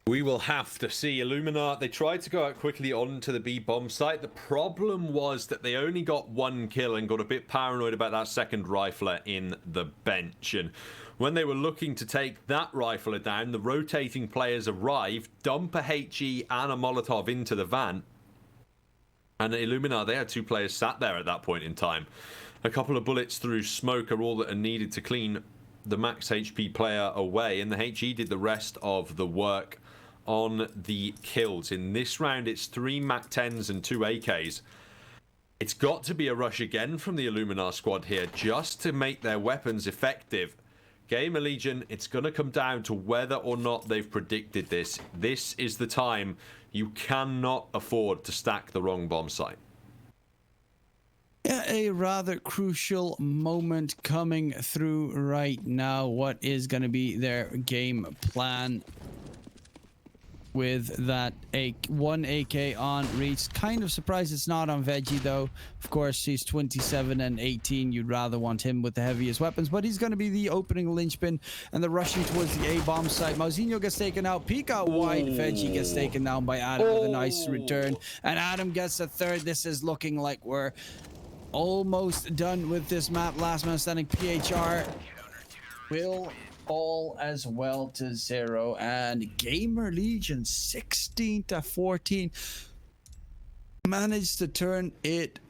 We will have to see. Illuminar, they tried to go out quickly onto the B bomb site. The problem was that they only got one kill and got a bit paranoid about that second rifler in the bench. And when they were looking to take that rifler down, the rotating players arrived, dump a HE and a Molotov into the van. And Illuminar, they had two players sat there at that point in time. A couple of bullets through smoke are all that are needed to clean the max HP player away, and the HE did the rest of the work on the kills. In this round, it's 3 MAC-10s and 2 AKs. It's got to be a rush again from the Illuminar squad here just to make their weapons effective. Gamer Legion, it's going to come down to whether or not they've predicted this. This is the time. You cannot afford to stack the wrong bomb site. Yeah, a rather crucial moment coming through right now. What is going to be their game plan with that one AK on Reach? Kind of surprised it's not on Veggie, though. Of course, he's 27 and 18. You'd rather want him with the heaviest weapons, but he's going to be the opening linchpin, and the rushing towards the A-bomb site. Mauzinho gets taken out. Peek out wide. Veggie gets taken down by Adam with a nice return, and Adam gets a third. This is looking like we're almost done with this map. Last man standing. PHR will fall as well to 0, and Gamer Legion 16 to 14 managed to turn it